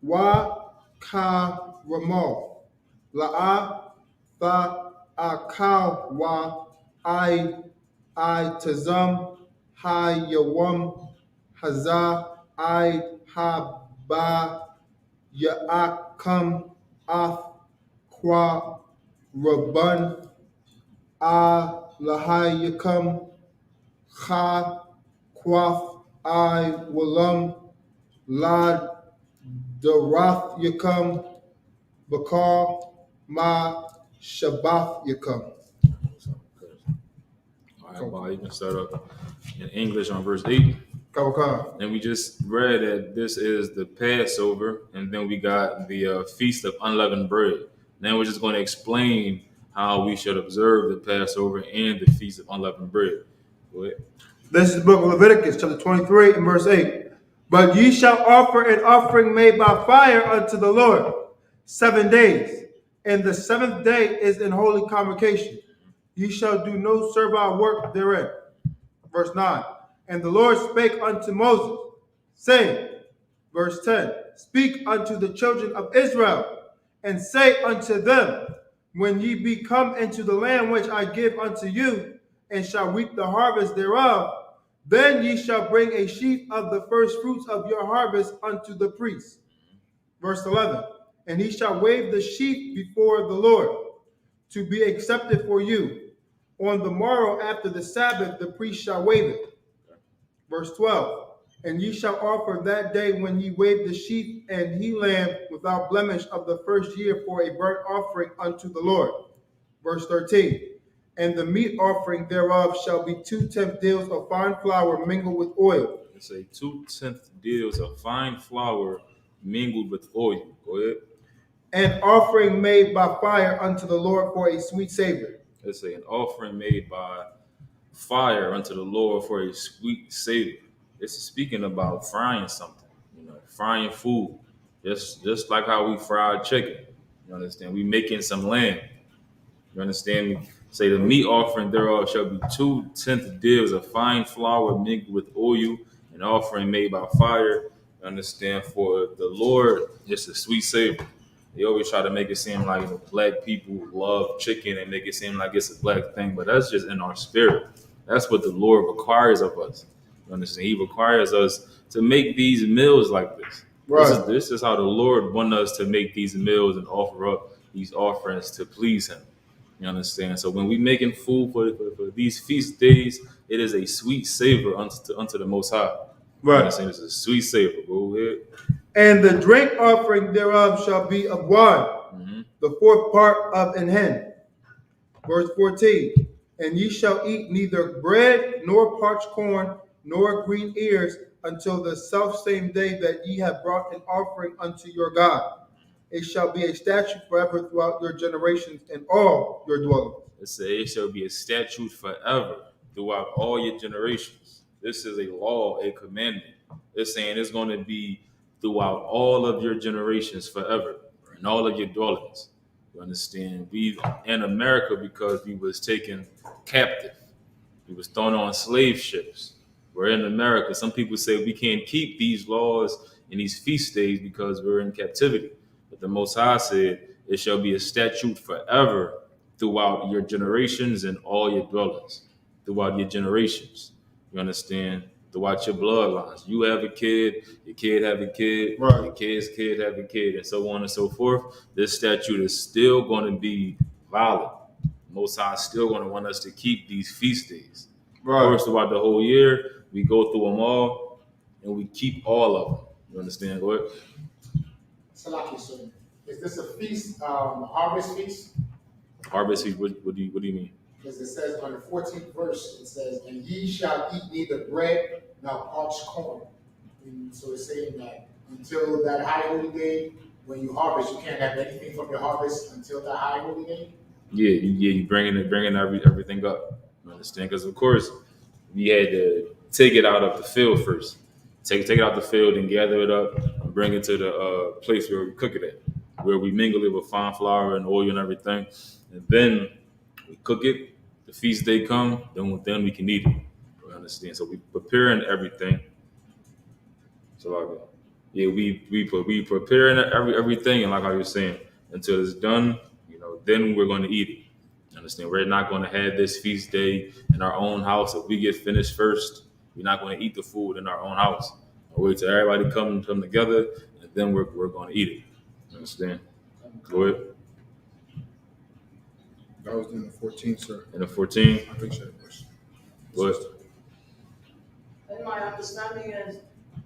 Wa Ka Ramal La'a Tha Akaw Wa I Tazam Ha Yawam Haza I Ha Ba Ya'akam Af Kwa Rabban A Lahayakam Ha Kwaf I Walam Lad Darath Yakam Bakar Ma Shabbath Yakam. All right, Bob, you can start up in English on verse 8. Kawaka. And we just read that this is the Passover, and then we got the Feast of Unleavened Bread. Now we're just going to explain how we should observe the Passover and the Feast of Unleavened Bread. Go ahead. This is the book of Leviticus, chapter 23, and verse 8. But ye shall offer an offering made by fire unto the Lord 7 days, and the 7th day is an holy convocation. Ye shall do no servile work therein. Verse 9. And the Lord spake unto Moses, saying, verse 10, speak unto the children of Israel, and say unto them, when ye be come into the land which I give unto you, and shall reap the harvest thereof, then ye shall bring a sheaf of the first fruits of your harvest unto the priest. Verse 11, and he shall wave the sheaf before the Lord, to be accepted for you. On the morrow after the Sabbath, the priest shall wave it. Verse 12, and ye shall offer that day when ye wave the sheaf and he lamb without blemish of the first year for a burnt offering unto the Lord. Verse 13, and the meat offering thereof shall be 2/10 deals of fine flour mingled with oil. It's a 2/10 deals of fine flour mingled with oil. Go ahead. An offering made by fire unto the Lord for a sweet savor. Let's say an offering made by fire unto the Lord for a sweet savor. It's speaking about frying something, frying food, just like how we fried chicken. You understand? We making some lamb. You understand me? Say the meat offering thereof shall be 2/10 deals of fine flour mingled with oil, an offering made by fire. You understand? For the Lord, it's a sweet savor. They always try to make it seem like black people love chicken and make it seem like it's a black thing, but that's just in our spirit. That's what the Lord requires of us. You understand? He requires us to make these meals like this. Right. This is how the Lord wants us to make these meals and offer up these offerings to please Him. You understand? So when we making food for these feast days, it is a sweet savor unto the Most High. You Right. understand? It's a sweet savor. Go ahead. And the drink offering thereof shall be of wine, the 4th part of an hin. Verse 14, and ye shall eat neither bread, nor parched corn, nor green ears, until the selfsame day that ye have brought an offering unto your God. It shall be a statute forever throughout your generations in all your dwellings. It shall be a statute forever throughout all your generations. This is a law, a commandment. It's saying it's going to be throughout all of your generations forever in all of your dwellings. You understand? We in America, because we was taken captive. We was thrown on slave ships. We're in America. Some people say we can't keep these laws and these feast days because we're in captivity. But the Most High said, it shall be a statute forever throughout your generations and all your dwellings. Throughout your generations. You understand? Throughout your bloodlines. You have a kid, your kid have a kid, Right. your kid's kid have a kid, and so on and so forth. This statute is still going to be valid. Most High is still going to want us to keep these feast days. Right. Of course, throughout the whole year, we go through them all, and we keep all of them. You understand? Go ahead. Salaki, so is this a feast, harvest feast? Harvest feast. What do you mean? Because it says on the 14th verse, it says, and ye shall eat neither bread nor parched corn. And so it's saying that until that high holy day, when you harvest, you can't have anything from your harvest until that high holy day. You bringing everything up. You understand? Because of course, we had to take it out of the field first. Take it out the field and gather it up and bring it to the place where we cook it at, where we mingle it with fine flour and oil and everything, and then we cook it. The feast day come, then we can eat it. You understand? So we preparing everything. So like, we preparing everything, and like how you're saying, until it's done, then we're going to eat it. You understand? We're not going to have this feast day in our own house. If we get finished first, we're not going to eat the food in our own house. I'll wait till everybody come together, and then we're going to eat it. You understand? Go ahead. That was in the 14th, sir. And the 14. I appreciate it. Go ahead. And my understanding is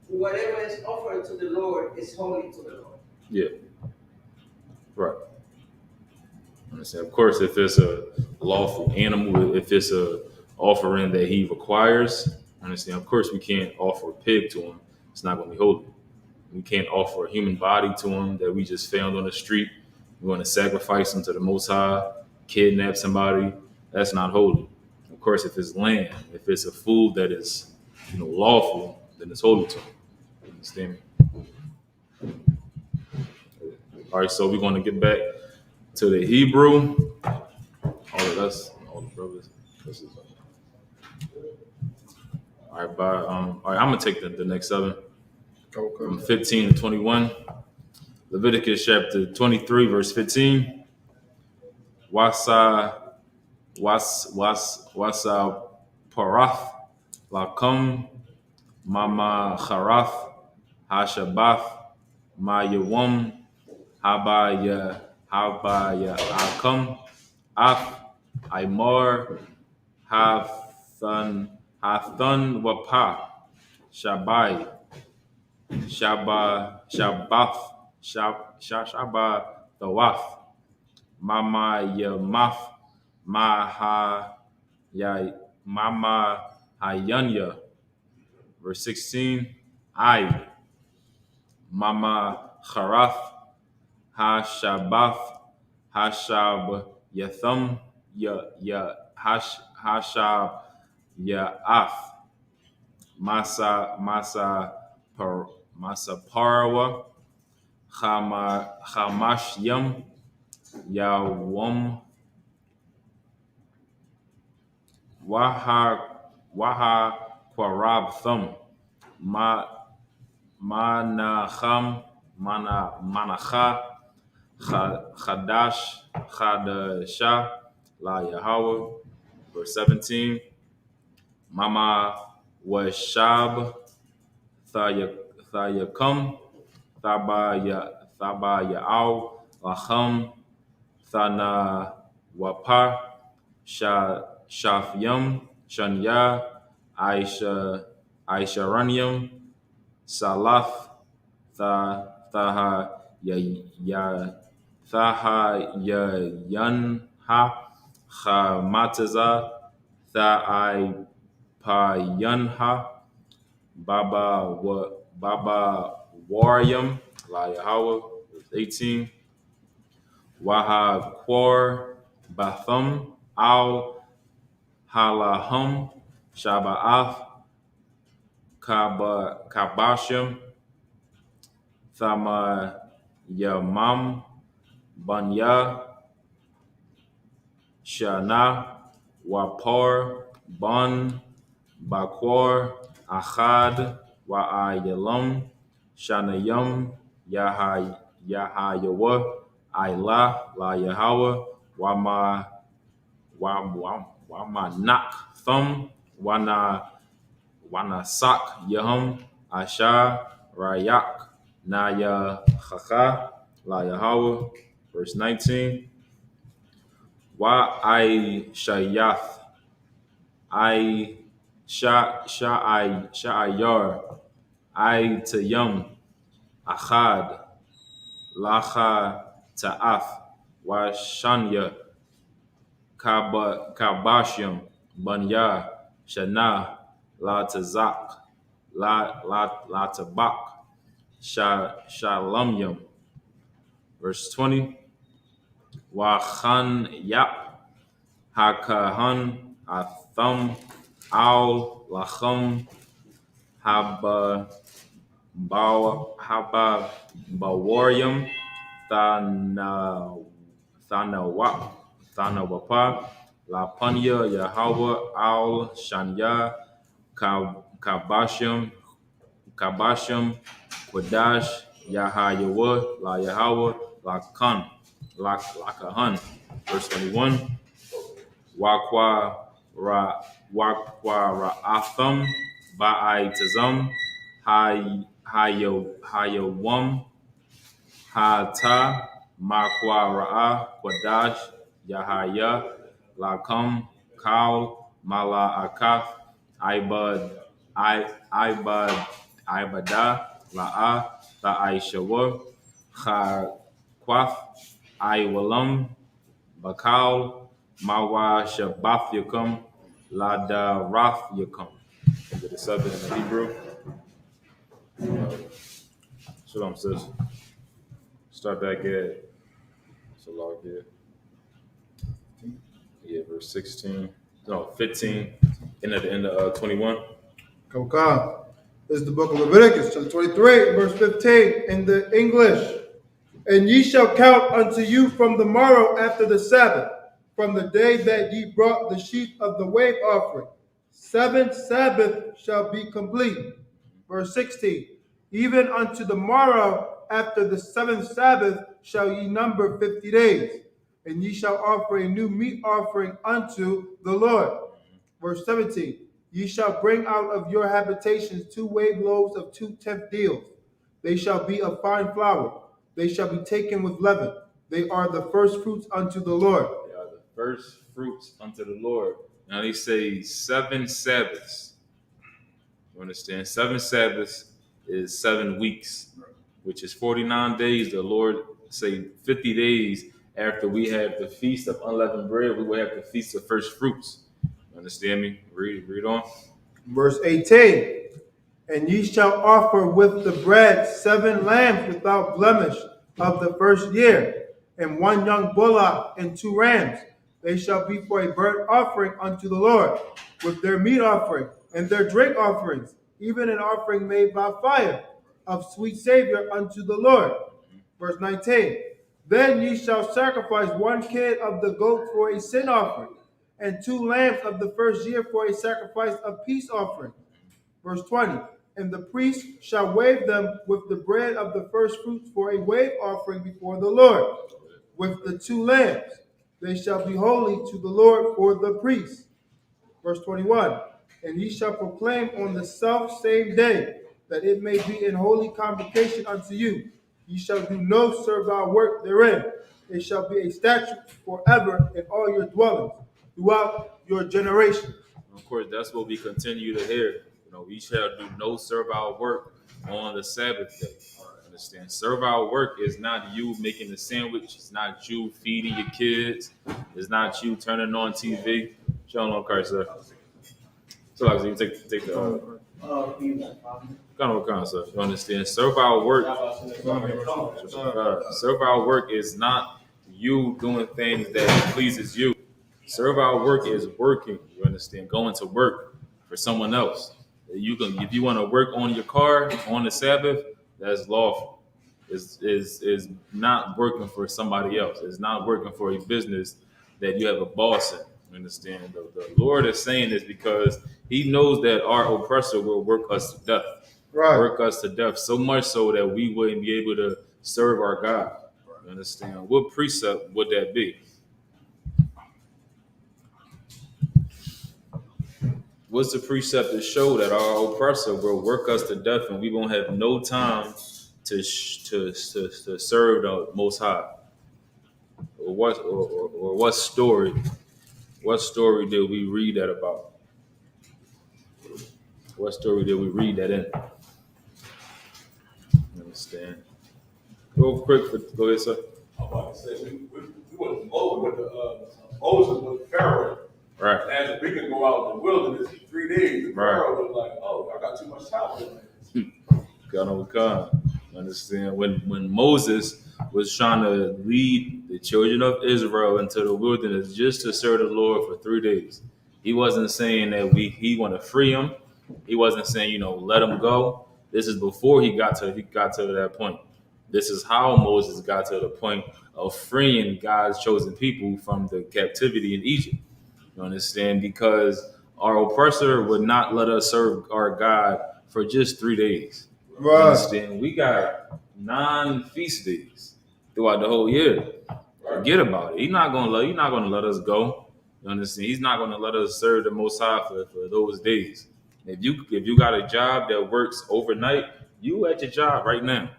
whatever is offered to the Lord is holy to the Lord. Yeah. Right. Understand? Of course, if it's a lawful animal, if it's a offering that he requires, understand? Of course, we can't offer a pig to him. It's not going to be holy. We can't offer a human body to him that we just found on the street. You want to sacrifice unto the Most High, kidnap somebody, that's not holy. Of course, if it's land, if it's a food that is, lawful, then it's holy to him. You understand me? All right, so we're going to get back to the Hebrew. All of us, all the brothers. This is, all right, all right, I'm gonna take the next 7 from 15 to 21. Leviticus chapter 23, verse 15. Wasa parath lakum mama charath hashabath ma yawam habaya akam af imor hathan wapa shabai Shabba Tawaf Mama Yamaf Mama Hayanya. Verse 16. I Mama Harath Hashabath Hashab Yatham Hashab Ya'af Masa Parwa Hamashyam Yawam Waha Kwarab Thum Manacham Manacha Chadasha La Yahweh. Verse 17. Mama Washab Thayakam Thaba Ya'aw Lacham Thana Wapa Shafyam Shanya Aisharanyam Salaf Thaha Yanha Chamataza Thai Payanha Baba Waryam La Yahweh. 18. Waha Quar Bathum Al Halahum Shaba'af Kabashim Thama Yamam Banya Shana Wapor Ban Bakwar Achad Wa'ayalam Shanayam Yahayawa Ayla La Yahweh Wama Nak Thum Wana Sak Yahum Asha Rayak Naya Chacha La Yahweh. Verse 19. Wa I Shayath I Sha'ayar I Tayum Achad Lacha Ta'af Wa Shanya Kabashim Banya Shana La Tazak La Tabak Shalamyam. Verse 20. Wa Khan Yap Hakahan Atham Al Lacham Haba Bawaryam Thanawapa La Panya Yahweh Al Shanya Kabashim Quadash Yahayawa La Yahweh Lakahan. Verse 21. Wakwa Ra'atham Ba'ai Tazam Hayawam Hata Makwa Ra'a Quadash Yahaya Lakam Kal Mala Akaf Ibada La'a Ta'aishawa Kwath Iwalam Bakal Mawa Shabath Yakum Lada Rath Yakum. Look the 7 in the Hebrew. Shalom, sis. Start back at to log here. Yeah, verse 16. No, 15. And at the end of 21. Come. This is the book of Leviticus, chapter 23, verse 15, in the English. And ye shall count unto you from the morrow after the Sabbath, from the day that ye brought the sheaf of the wave offering. 7 Sabbaths shall be complete. Verse 16, even unto the morrow after the 7th Sabbath shall ye number 50 days, and ye shall offer a new meat offering unto the Lord. Verse 17, ye shall bring out of your habitations 2 wave loaves of 2/10 deals. They shall be of fine flour. They shall be taken with leaven. They are the first fruits unto the Lord. They are the first fruits unto the Lord. Now they say 7 Sabbaths. You understand? 7 Sabbaths is 7 weeks, which is 49 days. The Lord say 50 days after we have the feast of unleavened bread, we will have the feast of first fruits. You understand me? Read on. Verse 18, and ye shall offer with the bread 7 lambs without blemish of the first year, and 1 young bullock and 2 rams. They shall be for a burnt offering unto the Lord, with their meat offering and their drink offerings, even an offering made by fire of sweet savor unto the Lord. Verse 19, then ye shall sacrifice 1 kid of the goat for a sin offering, and 2 lambs of the first year for a sacrifice of peace offering. Verse 20, and the priest shall wave them with the bread of the first fruits for a wave offering before the Lord, with the 2 lambs. They shall be holy to the Lord for the priest. Verse 21, and ye shall proclaim on the self same day, that it may be in holy convocation unto you. Ye shall do no servile work therein. It shall be a statute forever in all your dwellings, throughout your generations. Of course, that's what we continue to hear. You know, we shall do no servile work on the Sabbath day. Understand? Servile work is not you making a sandwich. It's not you feeding your kids. It's not you turning on TV. Shalom, Christ, sir. So, like, you take the kind of concept. You understand? Servile work. Servile work is not you doing things that pleases you. Servile work is working. You understand? Going to work for someone else. You can, if you want to work on your car on the Sabbath, that's lawful. Is not working for somebody else. It's not working for a business that you have a boss in. You understand? The Lord is saying this because He knows that our oppressor will work us to death. Right. Work us to death, so much so that we wouldn't be able to serve our God. You understand? What precept would that be? What's the precept to show that our oppressor will work us to death and we won't have no time to serve the Most High? Or what story? What story did we read that about? What story did we read that in? You understand? Real quick, go ahead, sir. I'm about to say we went over with Moses with Pharaoh. Right. As we can go out in the wilderness in 3 days, and Right. Pharaoh was like, "Oh, I got too much time." God on God. Understand? When Moses was trying to lead the children of Israel into the wilderness just to serve the Lord for 3 days, he wasn't saying that he want to free them. He wasn't saying, let them go. This is before he got to that point. This is how Moses got to the point of freeing God's chosen people from the captivity in Egypt. You understand? Because our oppressor would not let us serve our God for just 3 days. You Right. understand? We got 9 feast days throughout the whole year. Forget about it. You're not gonna let us go. You understand? He's not gonna let us serve the Most High for those days. If you got a job that works overnight, you at your job right now.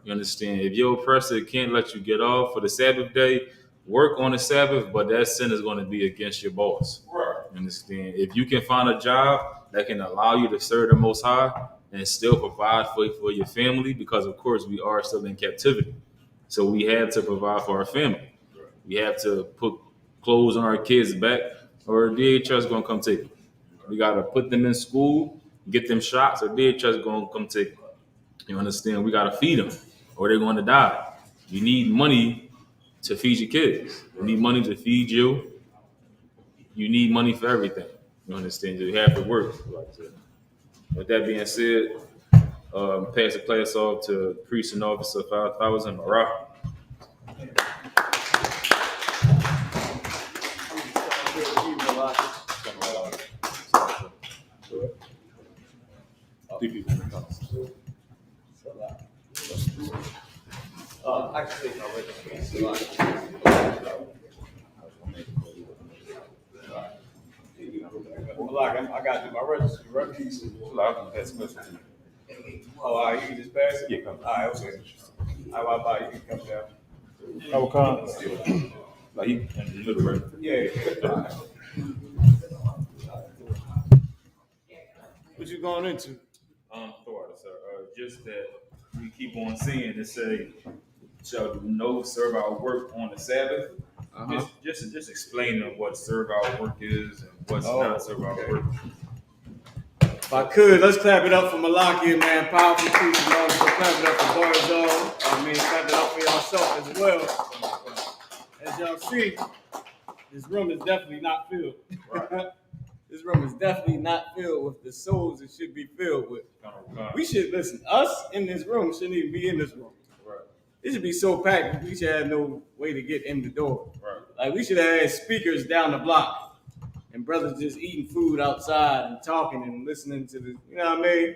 You understand? If your oppressor can't let you get off for the Sabbath day, work on the Sabbath, but that sin is going to be against your boss. Right. You understand? If you can find a job that can allow you to serve the Most High and still provide for your family, because of course we are still in captivity. So we have to provide for our family. We have to put clothes on our kids' back, or DHS is going to come take them. We got to put them in school, get them shots, or DHS is going to come take them. You understand? We got to feed them, or they're going to die. You need money to feed your kids. You need money to feed you. You need money for everything. You understand? You have to work. With that being said, pass the class off to Priest and Officer 5000 Marah. I can take my registry. Like I got to do my registry, right? Oh, all right, you can just pass it? Yeah, come. All right, okay. How about you can come down? I will come. Like you in the middle, right? Yeah. What you going into? Thought, sir. Just that we keep on seeing it say, shall do no servile work on the Sabbath. Just explaining what servile work is and what's not servile work. If I could, let's clap it up for Malachi, man. Powerful preaching, man. So clap it up for Barzal. I mean, clap it up for yourself as well. As y'all see, this room is definitely not filled. Right. This room is definitely not filled with the souls it should be filled with. We should, listen, us in this room shouldn't even be in this room. Right. It should be so packed, we should have no way to get in the door. Right. Like, we should have had speakers down the block and brothers just eating food outside and talking and listening to the, you know what I mean?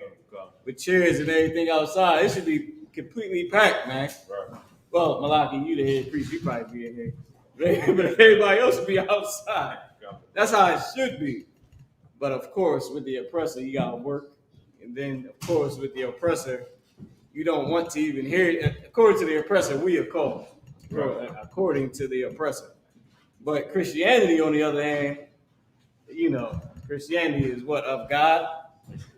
With chairs and everything outside. It should be completely packed, man. Right. Well, Malachi, you the head priest, you probably be in here. But everybody else should be outside. That's how it should be. But of course, with the oppressor, you gotta work. And then, of course, with the oppressor, you don't want to even hear it. According to the oppressor, we are called. Right. According to the oppressor. But Christianity, on the other hand, you know, Christianity is what? Of God?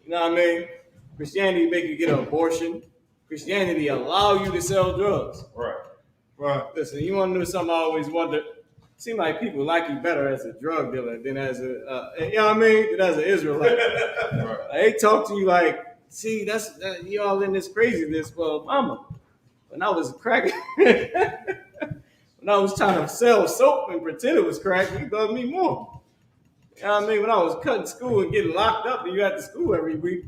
You know what I mean? Christianity make you get an abortion. Christianity allow you to sell drugs. Right. Right. Listen, you want to know something I always wondered? It seems like people like you better as a drug dealer than as a, you know what I mean? Than as an Israelite. Right. They talk to you like, see, that's you all in this craziness. Well, mama, when I was cracking, when I was trying to sell soap and pretend it was crack, you loved me more. You know what I mean? When I was cutting school and getting locked up and you had to school every week,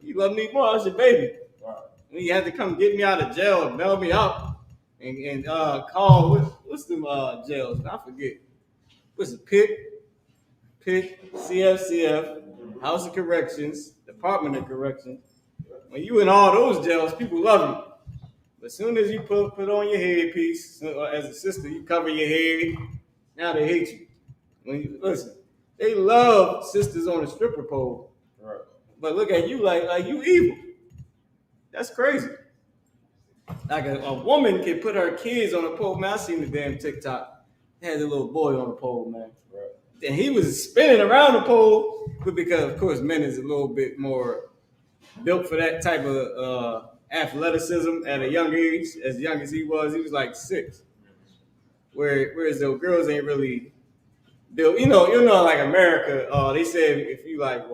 you loved me more. I was your baby. Right. When you had to come get me out of jail and bail me out. And call what's them jails? I forget. What's it? PIC, CFCF, House of Corrections, Department of Corrections. When you in all those jails, people love you. But as soon as you put on your headpiece, as a sister, you cover your head. Now they hate you. When you listen, they love sisters on a stripper pole. Right. But look at you like you evil. That's crazy. Like a woman can put her kids on a pole. Man, I seen the damn TikTok. They had a little boy on the pole, man. Right. And he was spinning around the pole, but because, of course, men is a little bit more built for that type of athleticism at a young age. As young as he was like 6. Whereas the girls ain't really built. You know, like America, they say if you like,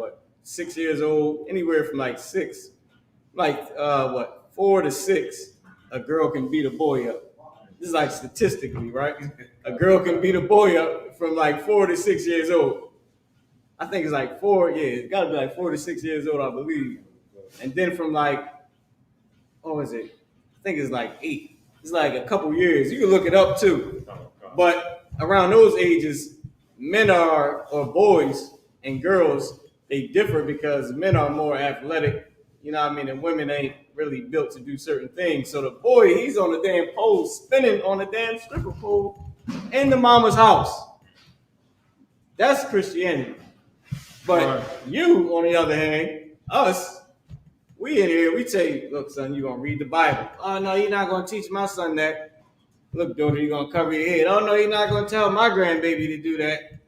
6 years old, anywhere from like 6, 4 to 6, a girl can beat a boy up. This is like statistically, right? A girl can beat a boy up from like 4 to 6 years old. I think it's like 4, it's gotta be like 4 to 6 years old, I believe. And then from like, what was it? I think it's like 8. It's like a couple years. You can look it up too. But around those ages, men or boys and girls, they differ because men are more athletic, you know what I mean, and women ain't really built to do certain things. So the boy, he's on the damn pole, spinning on the damn stripper pole in the mama's house. That's Christianity. But you, on the other hand, us, we in here, we tell you, look, son, you're going to read the Bible. Oh, no, you're not going to teach my son that. Look, daughter, you're going to cover your head. Oh, no, you're not going to tell my grandbaby to do that.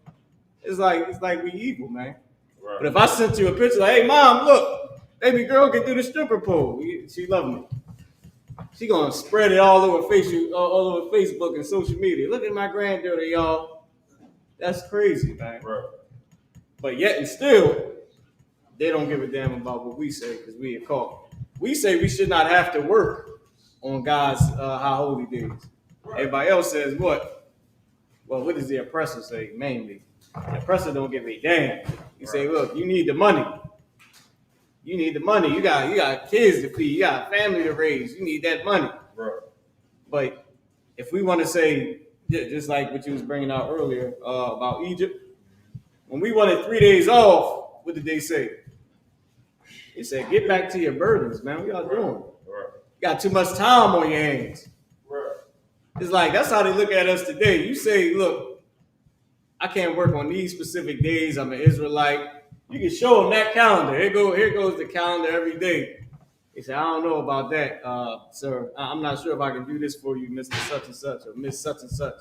It's like we evil, man. Right. But if I sent you a picture like, hey, mom, look, baby girl can do the stripper pole. She love me. She gonna spread it all over Facebook and social media. Look at my granddaughter, y'all. That's crazy, man. Right. But yet and still, they don't give a damn about what we say because we are called. We say we should not have to work on God's high holy days. Everybody else says what? Well, what does the oppressor say mainly? The oppressor don't give a damn. You say, look, you need the money. You need the money. You got kids to feed. You got a family to raise. You need that money. Right. But if we want to say, just like what you was bringing out earlier about Egypt, when we wanted 3 days off, what did they say? They said, get back to your burdens, man. What y'all doing? Right. You got too much time on your hands. Right. It's like, that's how they look at us today. You say, look, I can't work on these specific days. I'm an Israelite. You can show them that calendar. Here goes the calendar every day. They say, I don't know about that, sir. I'm not sure if I can do this for you, Mr. Such and Such or Miss Such and Such.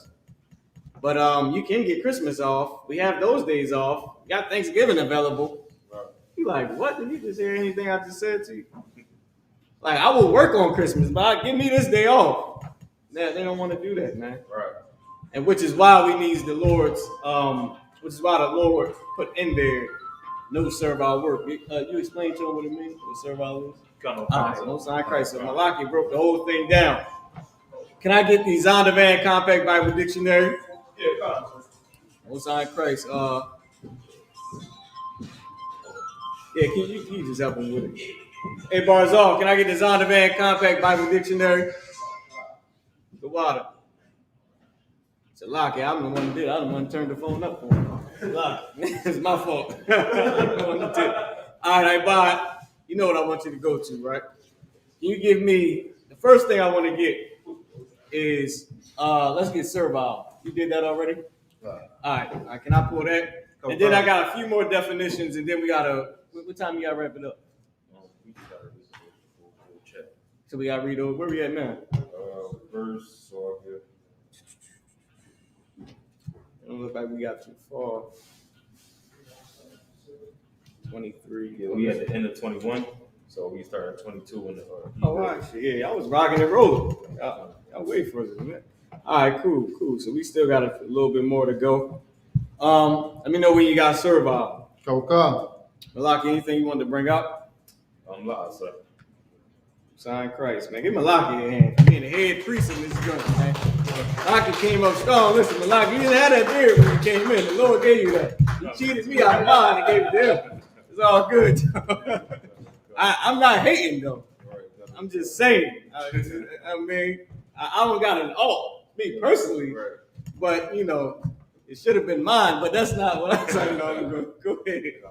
But you can get Christmas off. We have those days off. You got Thanksgiving available. Right. You like, what? Did you just hear anything I just said to you? Like, I will work on Christmas, but give me this day off. They don't want to do that, man. Right. And which is why we need the Lord's, which is why the Lord put in there no servile work. You explain to him what it means, what servile is? Come on. All right, no sign of Christ. So Malachi broke the whole thing down. Can I get the Zondervan Compact Bible Dictionary? Yeah, come on. No sign of Christ. Yeah, can you just help him with it? Hey, Barzal, can I get the Zondervan Compact Bible Dictionary? The water. It's a lock. Yeah, I'm the one who did it. I'm the one who turned the phone up for him. It's my fault. All right, bye. You know what I want you to go to, right? Can you give me the first thing I want to get is let's get servile. You did that already? All right. Can I pull that? And then I got a few more definitions, and then we gotta. What time you gotta wrap it up? We just gotta check. So we gotta read over. Where we at now? Verse or here. It don't look like we got too far. 23. Yeah, we at the end of 21, so we started at 22 in the. Oh, actually, yeah, I was rocking and rolling. Y'all wait for it, man. All right, cool. So we still got a little bit more to go. Let me know when you guys servile. Okay. Malaki, anything you wanted to bring up? I'm lost, sir. Sign Christ, man. Give Malaki a hand for being the head priest in this joint, man. Malaki came up strong. Listen, Malaki, you didn't have that beard when you came in. The Lord gave you that. You cheated me out of mine and gave it to him. It's all good. I'm not hating, though. I'm just saying. I mean, I don't got an alt, me personally. But, you know, it should have been mine, but that's not what I'm saying. No, go ahead. Need a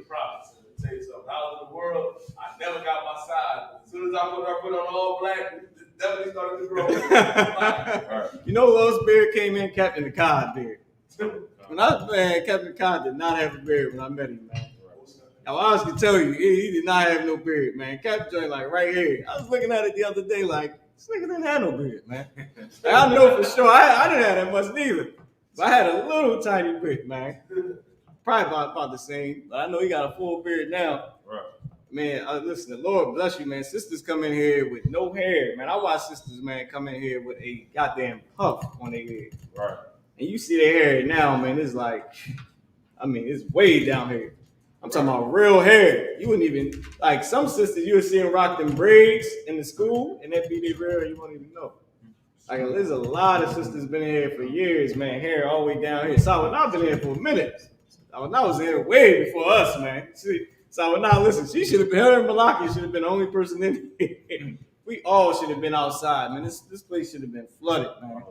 promise. Tell you something. Out in the world, I never got my side. As soon as I put on all black, the devil started to grow. You know who else beard came in? Captain the Cod beard. When I was man, Captain Cod did not have a beard when I met him, man. Now, I honestly tell you, he did not have no beard, man. Captain joint like right here. I was looking at it the other day, like this nigga didn't have no beard, man. I know for sure. I didn't have that much neither. But I had a little tiny beard, man. Probably about the same, but I know he got a full beard now. Right. Man, listen, the Lord bless you, man. Sisters come in here with no hair, man. I watch sisters, man, come in here with a goddamn puff on their head. Right. And you see their hair now, man, it's like, I mean, it's way down here. I'm talking about real hair. You wouldn't even, like some sisters, you would see them rock them braids in the school, and that be their hair, you won't even know. Like, there's a lot of sisters been in here for years, man, hair all the way down here. So I've been here for a minute. I was here way before us, man. So now listen, she should have been, her and Malaki should have been the only person in here. We all should have been outside, man. This place should have been flooded, man.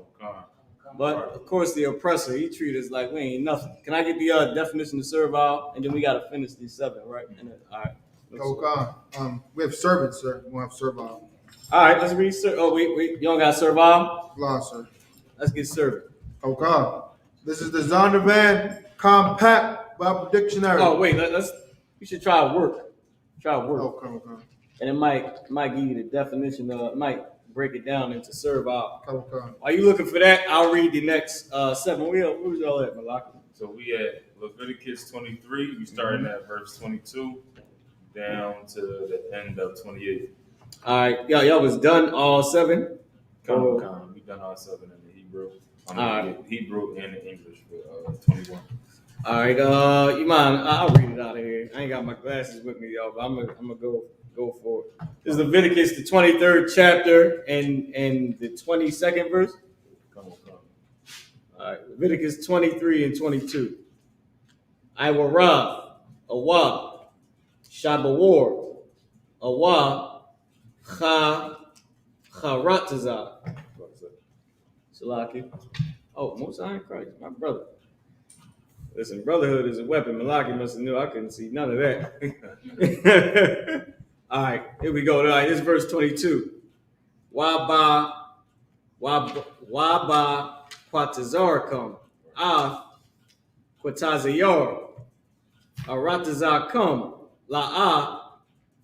But of course, the oppressor, he treated us like we ain't nothing. Can I get the definition of servile, and then we gotta finish these 7, right? And then, all right. Okay. We have servants, sir. We don't have servile. All right, let's read. You don't got servile? Law, sir. Let's get servant. Okay. This is the Zondervan Compact Bible Dictionary. Oh wait, we should try work. Okay. And it might give you the definition of, it might break it down into servile. Okay. While you looking for that, I'll read the next 7. Where was y'all at, Malaki? So we at Leviticus 23. We started at verse 22 down to the end of 28. All right, y'all was done all 7. Come. We done all 7 in the Hebrew. Hebrew and the English for 21. All right, you mind? I'll read it out of here. I ain't got my glasses with me, y'all, but I'm gonna go Go for it. This is Leviticus, the 23rd chapter, and the 22nd verse. Come on. All right, Leviticus 23 and 22. Iwarav, Awa, Shabawar, Awa, Charatazah. Salaki. Oh, Most High in Christ, my brother. Listen, brotherhood is a weapon. Malaki must have knew I couldn't see none of that. All right, here we go. All right, this is verse 22. Waba Quatazarkum. Quatazayar. Aratazakum. La'a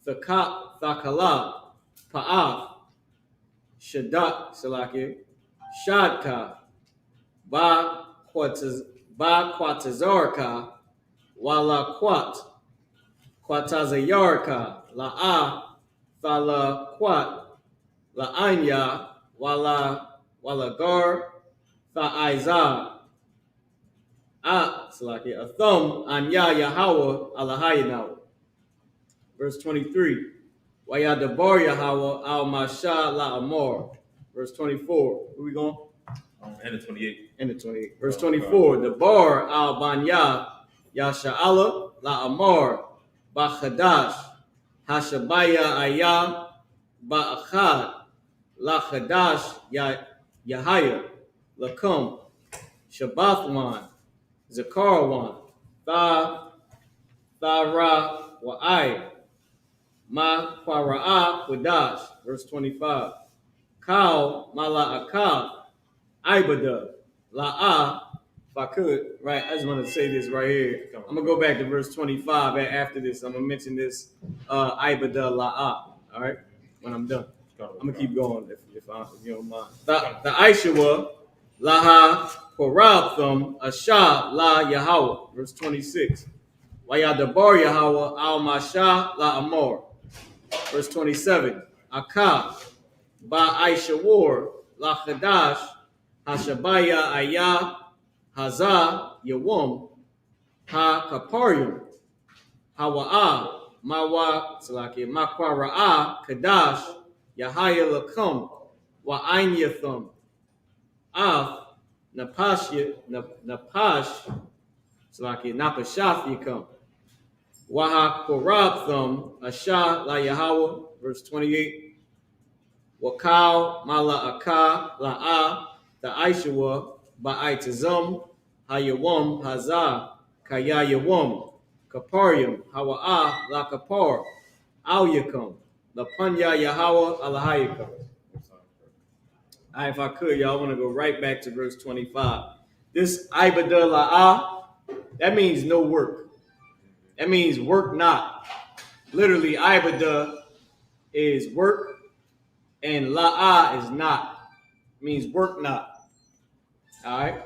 Thakala. Pa'af. Shadak Salaki. Shadka. Ba Quatazarka. Wala Quatazayarka. La'a Thala Quat. La'anya wala gar fa'aiza Salaki a thumb anya Yahweh alahayinaw. Verse 23. Wayadabar Yahweh al masha la amor. Verse 24. Where we going? And the 28. And the 28. Verse 24. The bar al banya yasha'ala la amor ba'chadash hashabaya ayah ba'achad La Chadash Yahaya Lakum Shabbathwan Zakarwan Thara Wa'ai Ma Kwara'a Qudash. Verse 25. Kal Mala'akah Ibada La'a. If I could, right, I just want to say this right here. I'm going to go back to verse 25. After this, I'm going to mention this Ibada La'a. All right, when I'm done. I'm gonna keep going if you don't mind. The Aishawa Laha Korabthum Asha La Yahweh. Verse 26. Wayadabar Yahweh Al Masha La Amor. Verse 27. Akah Ba Aishawar La Chadash Hashabaya Ayah Haza Yawum Ha Kaparium Hawa'a Mawa Salaki Makwara'a Kadash Yahaya Lakum Wa'ain Yathum Af Napash Salaki Napashaf Yakum Waha Korabthum Asha La Yahweh. Verse 28. Wakal Mala Aka La'a the Aishawa Ba'aitazum Hayawum Hazah Kaya Yawum Kaparium Hawa'a La Kapar Al Yakum La Panya Yahweh Alahayakum. All right, if I could, y'all want to go right back to verse 25. This Ibada La'ah, that means no work. That means work not. Literally, Ibada is work, and La'ah is not. It means work not. All right?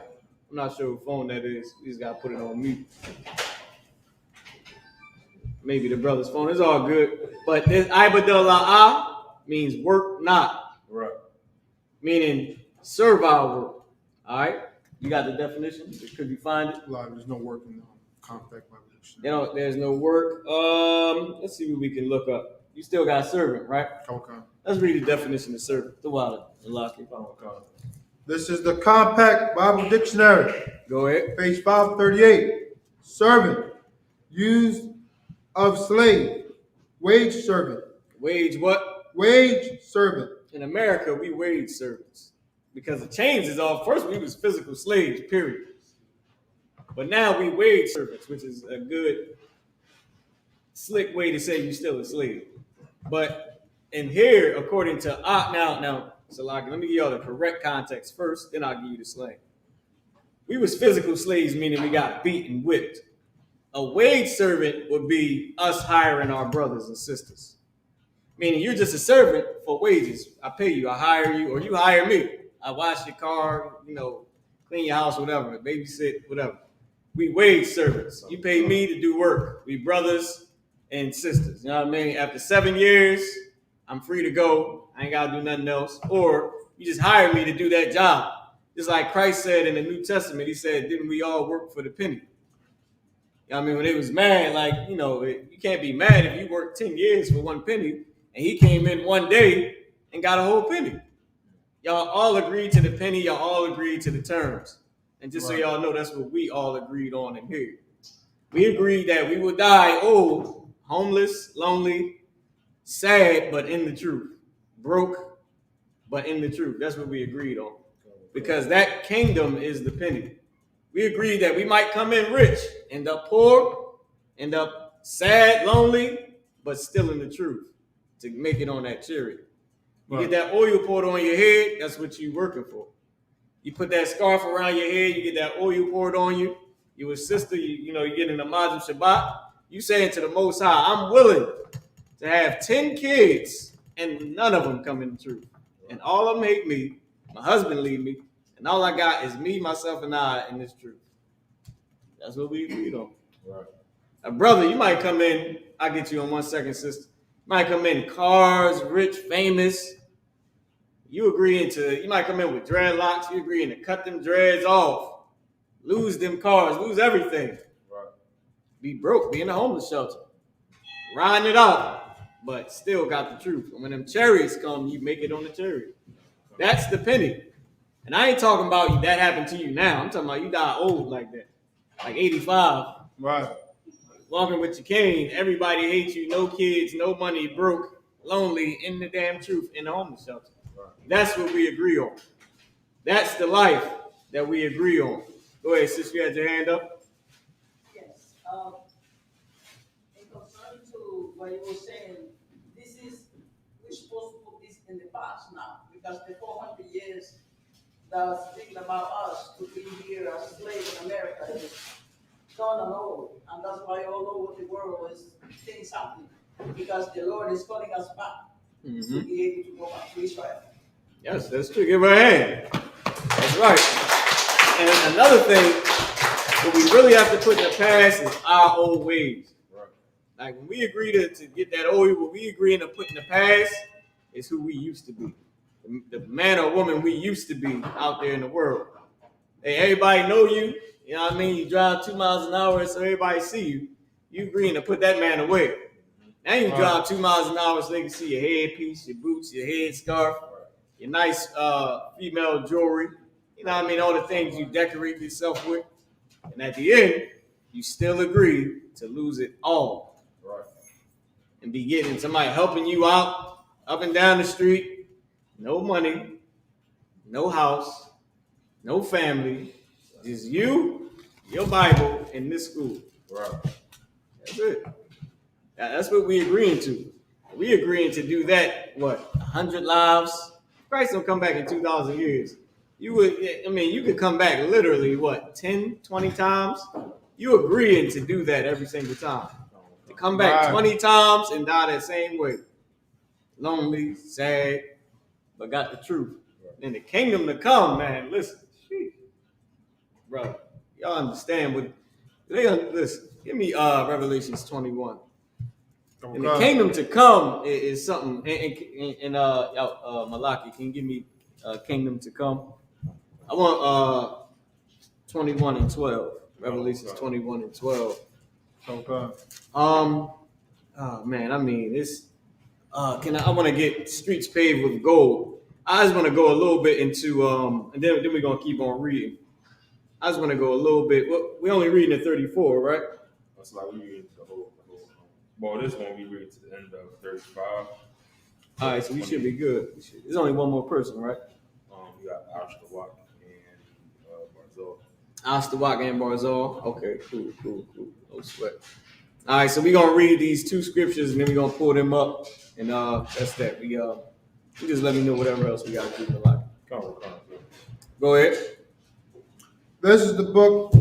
I'm not sure what phone that is. We just got to put it on mute. Maybe the brother's phone. It's all good. But this Ibada La'ah means work not. Right. Meaning servile work. All right? You got the definition? Could you find it? There's no work in the compact Bible dictionary. You know, there's no work. Let's see what we can look up. You still got servant, right? Okay. Let's read the definition of servant. The water. This is the compact Bible dictionary, Go ahead. page 538. Servant, used of slave, wage servant, Wage what? wage servant. In America, we wage servants. Because the chains is off. First, we was physical slaves, period. But now we wage servants, which is a good, slick way to say you're still a slave. But in here, according to now, Salaki, let me give y'all the correct context first, then I'll give you the slang. We was physical slaves, meaning we got beat and whipped. A wage servant would be us hiring our brothers and sisters. Meaning you're just a servant for wages. I pay you, I hire you, or you hire me. I wash your car, clean your house, whatever, babysit, whatever. We wage servants. You pay me to do work. We brothers and sisters. You know what I mean? After 7 years, I'm free to go. I ain't got to do nothing else. Or you just hire me to do that job. Just like Christ said in the New Testament, he said, didn't we all work for the penny? I mean, when they was mad, like, you know, you can't be mad if you worked 10 years for 1 penny and he came in one day and got a whole penny. Y'all all agreed to the penny. Y'all all agreed to the terms. And just so y'all know, that's what we all agreed on in here. We agreed that we would die old, homeless, lonely, sad, but in the truth. Broke, but in the truth. That's what we agreed on. Because that kingdom is the penny. We agreed that we might come in rich, end up poor, end up sad, lonely, but still in the truth to make it on that chariot. You get that oil poured on your head, that's what you're working for. You put that scarf around your head, you get that oil poured on you. You a sister, you know, you get in the Majim Shabbat. You saying to the Most High, I'm willing to have 10 kids and none of them come in the truth. And all of them hate me, my husband leave me, and all I got is me, myself, and I in this truth. That's what we agreed on. Right. A brother, you might come in, I'll get you on 1 second, sister. You might come in cars, rich, famous. You might come in with dreadlocks. You agreeing to cut them dreads off, lose them cars, lose everything. Right. Be broke, be in a homeless shelter, riding it out, but still got the truth. And when them chariots come, you make it on the chariot. That's the penny. And I ain't talking about that happened to you now. I'm talking about you die old like that, like 85. Right. Walking with your cane, everybody hates you, no kids, no money, broke, lonely, in the damn truth, in the homeless shelter. Right. That's what we agree on. That's the life that we agree on. Go ahead, sis, you had your hand up. Yes. In concern to what you were saying, we're supposed to put this in the past now, because the 400 years that was thinking about us to be here as slaves in America is gone and old. And that's why all over the world is saying something, because the Lord is calling us back to be able to go back to Israel. Yes, that's true. Give her a hand. That's right. And another thing that we really have to put in the past is our old ways. Right. Like when we agree to get that oil, what we agree to put in the past is who we used to be. The man or woman we used to be out there in the world. Hey, everybody know you. You know what I mean? You drive 2 miles an hour so everybody see you. You agreeing to put that man away. Now you drive 2 miles an hour so they can see your headpiece, your boots, your head scarf, your nice female jewelry. You know what I mean? All the things you decorate yourself with. And at the end, you still agree to lose it all. Right. And be getting somebody helping you out, up and down the street. No money, no house, no family. Just you, your Bible, and this school. Right. That's it. That's what we agreeing to. We agreeing to do that, 100 lives? Christ don't come back in 2,000 years. You could come back literally, 10, 20 times? You agreeing to do that every single time. To come back 20 times and die that same way. Lonely, sad, but got the truth. And the kingdom to come, man, listen. Bro, y'all understand what listen, give me Revelations 21. And the kingdom to come is something. And Malaki, can you give me kingdom to come? I want 21 and 12. Revelations 21 and 12. Okay. Oh man, I mean it's I want to get streets paved with gold. I just want to go a little bit into and then we're gonna keep on reading. I just want to go a little bit. We only reading at 34, right? That's like we read the whole. Well, this one we read to the end of 35. All right, so we should be good. There's only one more person, right? We got Isupk and Barzal. Isupk and Barzal. Okay, cool. No sweat. All right, so we're gonna read these two scriptures and then we're gonna pull them up, and that's that. We just let me know whatever else we gotta do for life. Go ahead. This is the book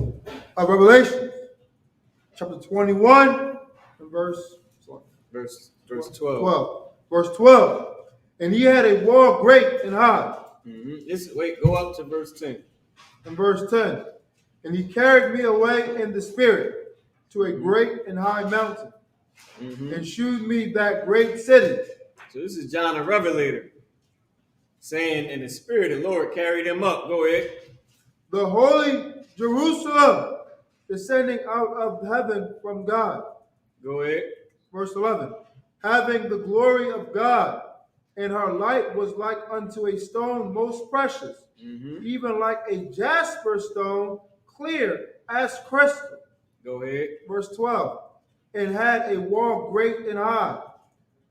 of Revelation, chapter 21, and verse 12. Verse 12. And he had a wall great and high. Go up to verse 10. And verse 10. And he carried me away in the spirit to a great and high mountain, and shewed me that great city. So this is John the Revelator saying in the spirit the Lord carried him up. Go ahead. The holy Jerusalem, descending out of heaven from God. Go ahead. Verse 11. Having the glory of God, and her light was like unto a stone most precious, even like a jasper stone, clear as crystal. Go ahead. Verse 12. And had a wall great and high,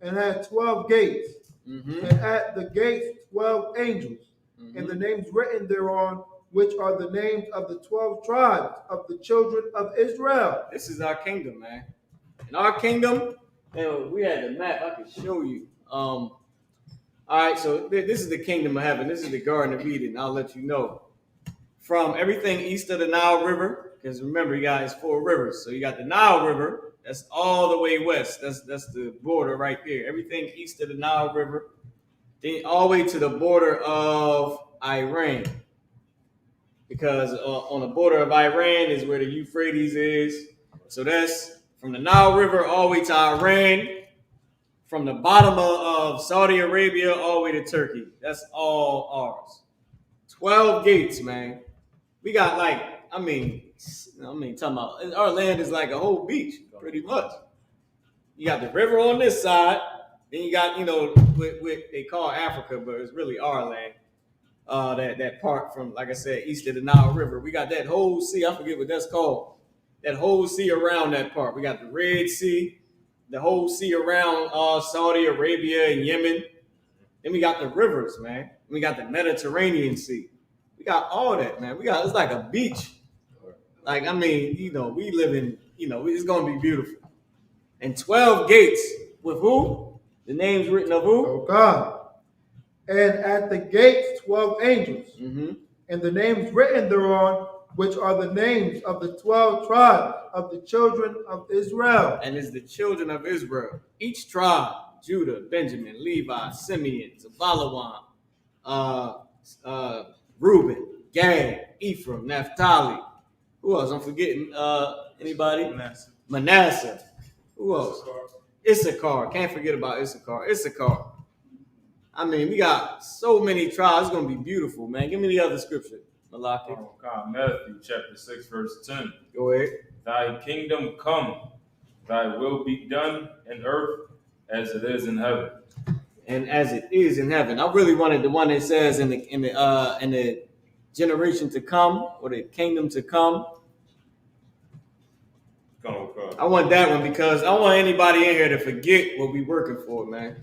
and had 12 gates, and at the gates 12 angels, and the names written thereon, which are the names of the 12 tribes of the children of Israel. This is our kingdom, man. In our kingdom, and we had the map. I can show you. All right, so this is the kingdom of heaven. This is the Garden of Eden. I'll let you know. From everything east of the Nile River, because remember, you got 4 rivers. So you got the Nile River. That's all the way west. That's the border right there. Everything east of the Nile River, then all the way to the border of Iran. Because on the border of Iran is where the Euphrates is. So that's from the Nile River all the way to Iran. From the bottom of Saudi Arabia all the way to Turkey. That's all ours. 12 gates, man. We got talking about our land is like a whole beach, pretty much. You got the river on this side, then you got, what they call Africa, but it's really our land. That part from, like I said, east of the Nile River. We got that whole sea, I forget what that's called. That whole sea around that part. We got the Red Sea, the whole sea around Saudi Arabia and Yemen. Then we got the rivers, man. We got the Mediterranean Sea. We got all that, man. It's like a beach. We live in, it's going to be beautiful. And 12 gates with who? The names written of who? Oh, God. And at the gates 12 angels, and the names written thereon, which are the names of the 12 tribes of the children of Israel. And it's the children of Israel. Each tribe, Judah, Benjamin, Levi, Simeon, Zabalawan, Reuben, Gad, Ephraim, Naphtali. Who else? I'm forgetting. Anybody? Manasseh. Who else? Issachar. Can't forget about Issachar. We got so many tribes. It's going to be beautiful, man. Give me the other scripture, Malaki. Oh, God. Matthew chapter 6, verse 10. Go ahead. Thy kingdom come, thy will be done in earth as it is in heaven. And as it is in heaven. I really wanted the one that says in the generation to come, or the kingdom to come. I want that one because I don't want anybody in here to forget what we're working for, man.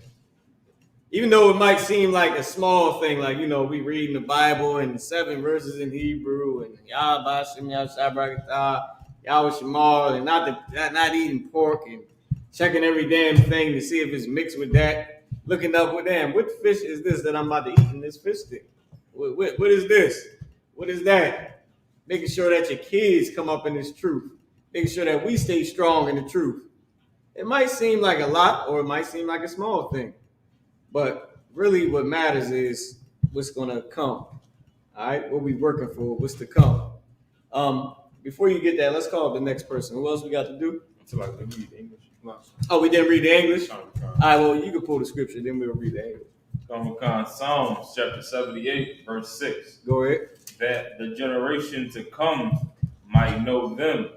Even though it might seem like a small thing, like, we reading the Bible and 7 verses in Hebrew and Yahweh Shem Yahshabrakatah, Yahweh Shemal, and not eating pork and checking every damn thing to see if it's mixed with that. Looking up with damn, what fish is this that I'm about to eat in this fish stick? What is this? What is that? Making sure that your kids come up in this truth. Making sure that we stay strong in the truth. It might seem like a lot, or it might seem like a small thing. But really what matters is what's going to come. All right? What we working for, what's to come. Before you get that, let's call up the next person. Who else we got to do? Oh, we didn't read the English? All right, well, you can pull the scripture, then we'll read the English. Psalms chapter 78, verse 6. Go ahead. That the generation to come might know them,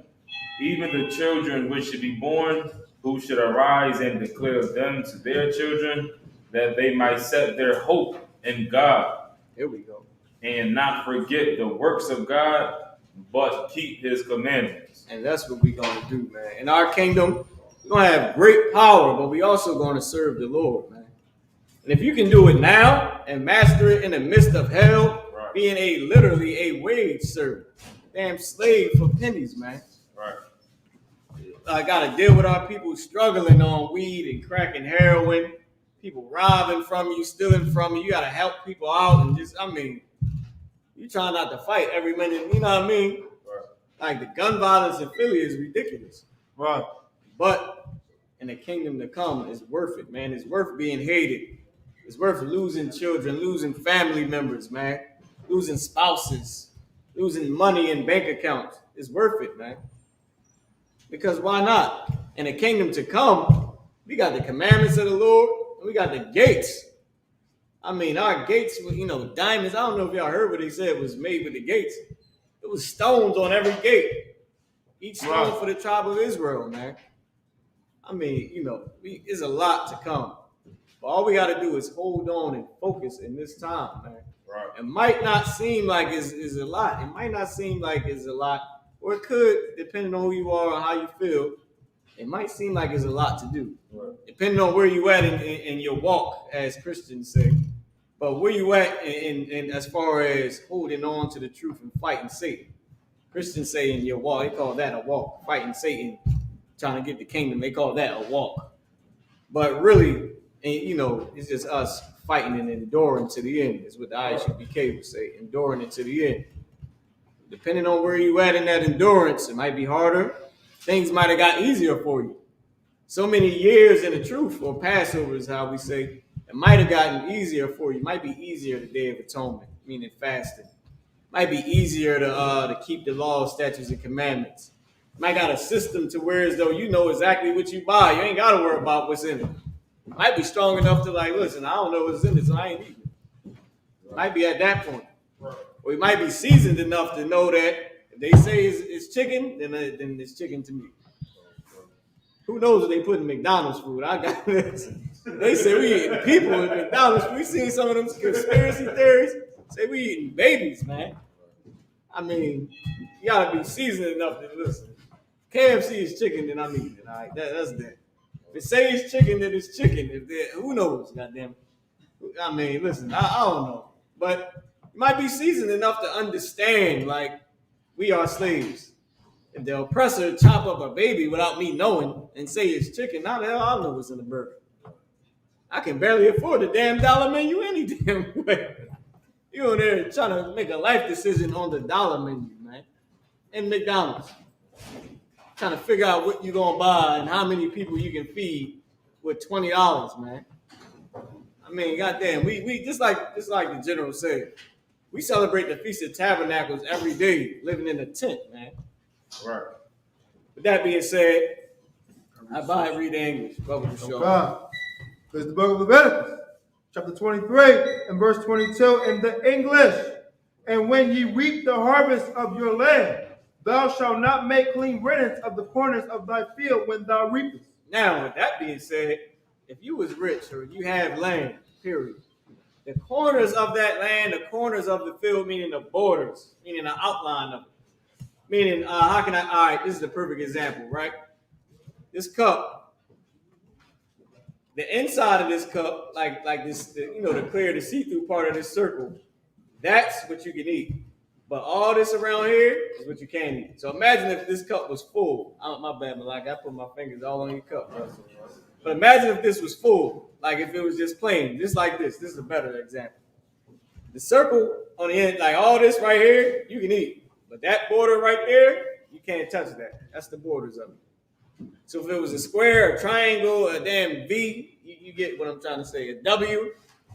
even the children which should be born, who should arise and declare them to their children, that they might set their hope in God. Here we go. And not forget the works of God, but keep his commandments. And that's what we're going to do, man. In our kingdom, we're going to have great power, but we also going to serve the Lord, man. And if you can do it now and master it in the midst of hell, right, being literally a wage servant, damn slave for pennies, man. Right. I got to deal with our people struggling on weed and crack and heroin, people robbing from you, stealing from you. You got to help people out and you try not to fight every minute. You know what I mean? Right. Like the gun violence in Philly is ridiculous. Right. But in the kingdom to come, it's worth it, man. It's worth being hated. It's worth losing children, losing family members, man. Losing spouses, losing money in bank accounts. It's worth it, man. Because why not? In the kingdom to come, we got the commandments of the Lord, and we got the gates. Our gates with, diamonds. I don't know if y'all heard what he said was made with the gates. It was stones on every gate. Each stone for the tribe of Israel, man. I mean, it's a lot to come. But all we got to do is hold on and focus in this time, man. Right. It might not seem like it's a lot. It might not seem like it's a lot. Or it could, depending on who you are and how you feel. It might seem like it's a lot to do. Right. Depending on where you at in your walk, as Christians say. But where you at in as far as holding on to the truth and fighting Satan. Christians say in your walk, they call that a walk. Fighting Satan, trying to get the kingdom, they call that a walk. But really, it's just us fighting and enduring to the end. Is what the Isupk would say, enduring it to the end. Depending on where you at in that endurance, it might be harder. Things might have got easier for you. So many years in the truth, or Passover is how we say, it might have gotten easier for you. It might be easier the Day of Atonement, meaning fasting. It might be easier to keep the law, statutes, and commandments. You might got a system to where as though you know exactly what you buy. You ain't got to worry about what's in it. It might be strong enough to listen, I don't know what's in it, so I ain't eating it. It might be at that point. Or you might be seasoned enough to know that if they say it's chicken, then it's chicken to me. Who knows what they put in McDonald's food? I got this. They say we eating people in McDonald's. We seen some of them conspiracy theories. Say we eating babies, man. I mean, you gotta be seasoned enough to listen. KFC is chicken, then I'm eating it. All right, that's that. If it say it's chicken, then it's chicken. Who knows? Goddamn. I mean, listen, I don't know, but you might be seasoned enough to understand, we are slaves. If the oppressor chop up a baby without me knowing and say it's chicken, how the hell I'll know what's in the burger? I can barely afford the damn dollar menu any damn way. You in there trying to make a life decision on the dollar menu, man. In McDonald's. Trying to figure out what you're going to buy and how many people you can feed with $20, man. I mean, goddamn, we just like the general said, we celebrate the Feast of Tabernacles every day, living in a tent, man. Right. With that being said, I read the English. Welcome to the show. There's the book of Leviticus, chapter 23 and verse 22 in the English. And when ye reap the harvest of your land, thou shalt not make clean riddance of the corners of thy field when thou reapest. Now, with that being said, if you was rich or you have land, period, the corners of that land, the corners of the field, meaning the borders, meaning the outline of it. Meaning, all right, this is the perfect example, right? This cup, the inside of this cup, like this, the clear, the see-through part of this circle, that's what you can eat. But all this around here is what you can't eat. So imagine if this cup was full. My bad, Malak, I put my fingers all on your cup. Bro. But imagine if this was full, like if it was just plain, just like this. This is a better example. The circle on the end, like all this right here, you can eat. But that border right there, you can't touch that. That's the borders of it. So if it was a square, a triangle, a damn V, you get what I'm trying to say. A W, you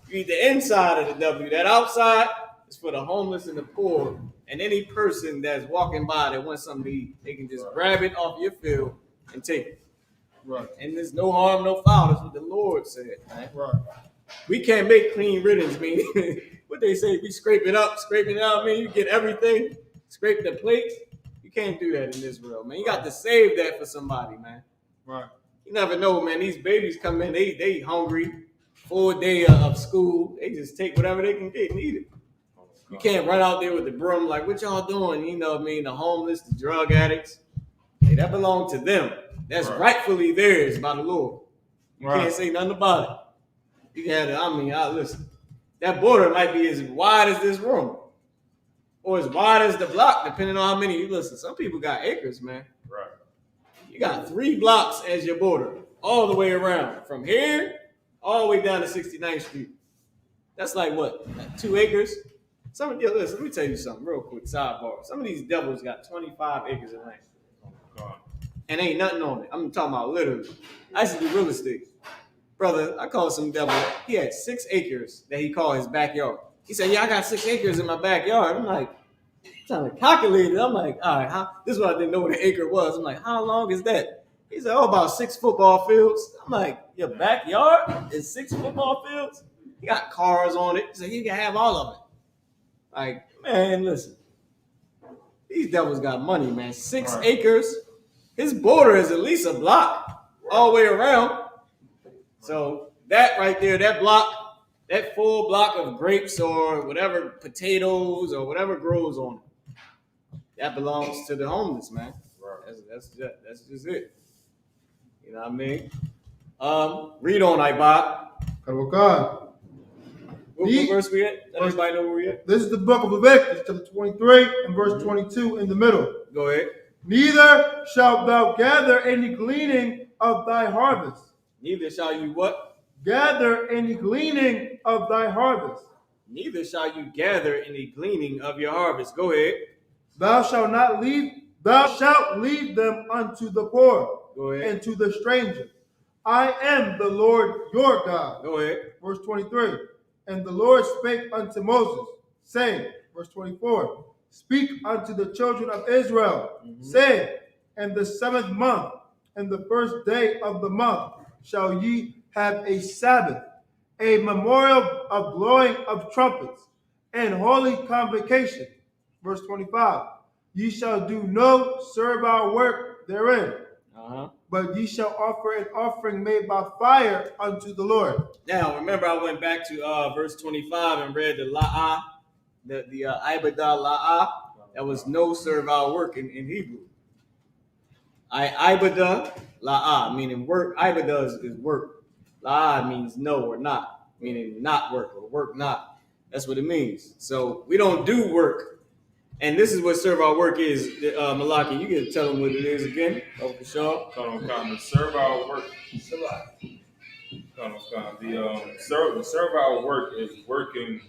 eat the inside of the W. That outside is for the homeless and the poor. And any person that's walking by that wants something to eat, they can just grab it off your field and take it. Right. And there's no harm, no foul. That's what the Lord said. Right. We can't make clean riddance, meaning what they say, we scrape it up, scraping it out, you get everything. Scrape the plates. You can't do that in Israel, man. You got to save that for somebody, man. Right. You never know, man. These babies come in, they hungry. Full day of school. They just take whatever they can get and eat it. You can't run out there with the broom like, what y'all doing? You know what I mean? The homeless, the drug addicts. Hey, that belongs to them. That's rightfully theirs by the Lord. You can't say nothing about it. You gotta, listen. That border might be as wide as this room. Or as wide as the block, depending on how many you listen. Some people got acres, man. Right. You got 3 blocks as your border, all the way around. From here, all the way down to 69th Street. That's like what? 2 acres? Listen, let me tell you something real quick, sidebar. Some of these devils got 25 acres of land. Oh, and ain't nothing on it. I'm talking about literally. I used to do real estate. Brother, I called some devil. He had 6 acres that he called his backyard. He said, yeah, I got 6 acres in my backyard. I'm like, trying to calculate it. I'm like, all right, this is what I didn't know what an acre was. I'm like, how long is that? He said, about 6 football fields. I'm like, your backyard is 6 football fields? You got cars on it. He said, you can have all of it. Like, man, listen. These devils got money, man. 6 Right. acres. His border is at least a block all the way around. So that right there, that block, that full block of grapes or whatever, potatoes or whatever grows on it, that belongs to the homeless, man. Right. That's just it. You know what I mean? Read on, Ibad. Karawakan. What verse we at? Let everybody know where we at. This is the book of Leviticus, chapter 23 and verse 22 in the middle. Go ahead. Neither shalt thou gather any gleaning of thy harvest. Neither shall you what? Gather any gleaning of thy harvest. Neither shall you gather any gleaning of your harvest. Go ahead. Thou shalt leave them unto the poor Go ahead. and to the stranger. I am the Lord your God. Go ahead. Verse 23. And the Lord spake unto Moses, saying, verse 24, speak unto the children of Israel, saying, in the 7th month, and the first day of the month, shall ye have a Sabbath, a memorial of blowing of trumpets, and holy convocation. Verse 25, ye shall do no servile work therein, but ye shall offer an offering made by fire unto the Lord. Now, remember, I went back to verse 25 and read the la'ah, the ibadah la'ah. That was no servile work in Hebrew. Ibadah la'ah, meaning work. Ibadah is work. La'ah means no or not, meaning not work or work not. That's what it means. So we don't do work. And this is what servile work is. Malaki, you get to tell them what it is again. Oh, for sure. The servile work. The servile work is working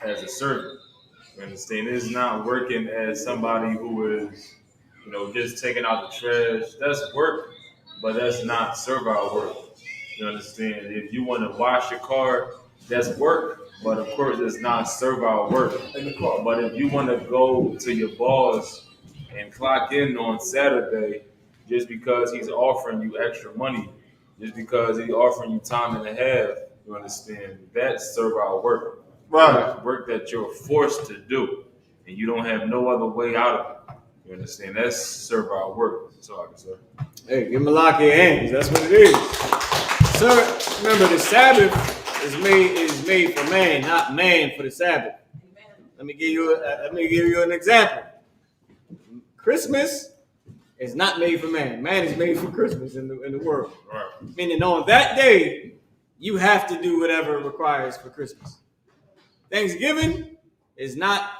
as a servant. You understand? It is not working as somebody who is, just taking out the trash. That's work, but that's not servile work. You understand? If you want to wash your car, that's work, but of course it's not servile work. But if you want to go to your boss and clock in on Saturday just because he's offering you extra money, just because he's offering you time and a half, you understand? That's servile work. Right. That's work that you're forced to do, and you don't have no other way out of it. You understand? That's servile work. That's all I can say. Hey, give Malaki a hand. That's what it is. Sir, remember the Sabbath is made for man, not man for the Sabbath. Let me give you an example. Christmas is not made for man. Man is made for Christmas in the world. Right. Meaning on that day, you have to do whatever it requires for Christmas. Thanksgiving is not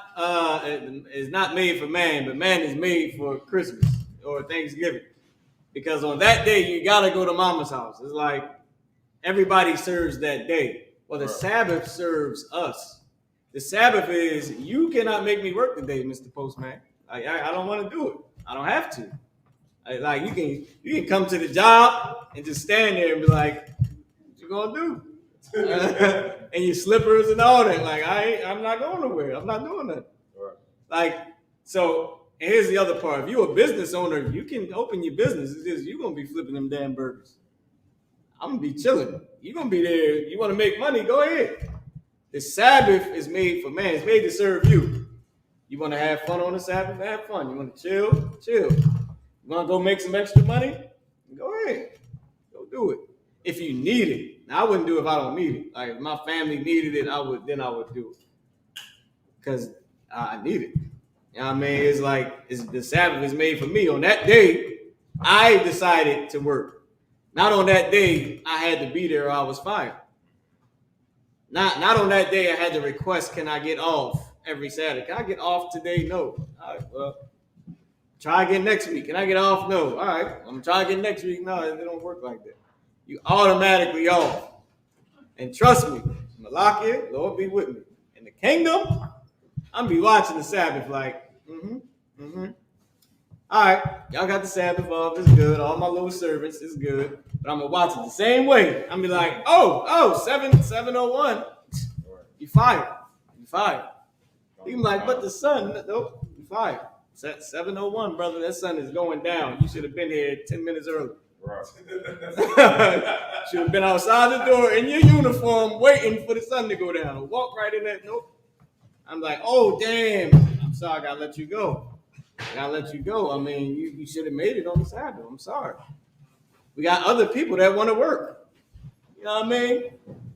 made for man, but man is made for Christmas or Thanksgiving. Because on that day, you got to go to mama's house. It's like everybody serves that day. Well, the Sabbath serves us. The Sabbath is, you cannot make me work today, Mr. Postman. I don't want to do it. I don't have to. You can come to the job and just stand there and be like, what you gonna do? And your slippers and all that. Like, I'm not going nowhere. I'm not doing that. Right. And here's the other part. If you're a business owner, you can open your business. It's just, you're going to be flipping them damn burgers. I'm going to be chilling. You're going to be there. You want to make money, go ahead. The Sabbath is made for man. It's made to serve you. You want to have fun on the Sabbath? Have fun. You want to chill? Chill. You want to go make some extra money? Go ahead. Go do it. If you need it. Now, I wouldn't do it if I don't need it. Like, if my family needed it, I would do it. Because I need it. You know what I mean? It's like the Sabbath is made for me. On that day, I decided to work. Not on that day, I had to be there or I was fired. Not on that day, I had to request, can I get off every Saturday? Can I get off today? No. All right, well, try again next week. Can I get off? No. All right, I'm going to try again next week. No, it don't work like that. You automatically off. And trust me, Malachi, Lord be with me. In the kingdom, I'm be watching the Sabbath like, All right, y'all got the Sabbath off. It's good. All my little servants is good. But I'm going to watch it the same way. I'm be like, 701. You fired. You fired. He be like, but the sun, nope, you fired. 701, brother. That sun is going down. You should have been here 10 minutes early. Right. Should have been outside the door in your uniform waiting for the sun to go down. Walk right in that. Nope. I'm like, oh, damn. I'm sorry, I got to let you go. I gotta let you go. I mean, you should have made it on the Sabbath. I'm sorry. We got other people that want to work. You know what I mean?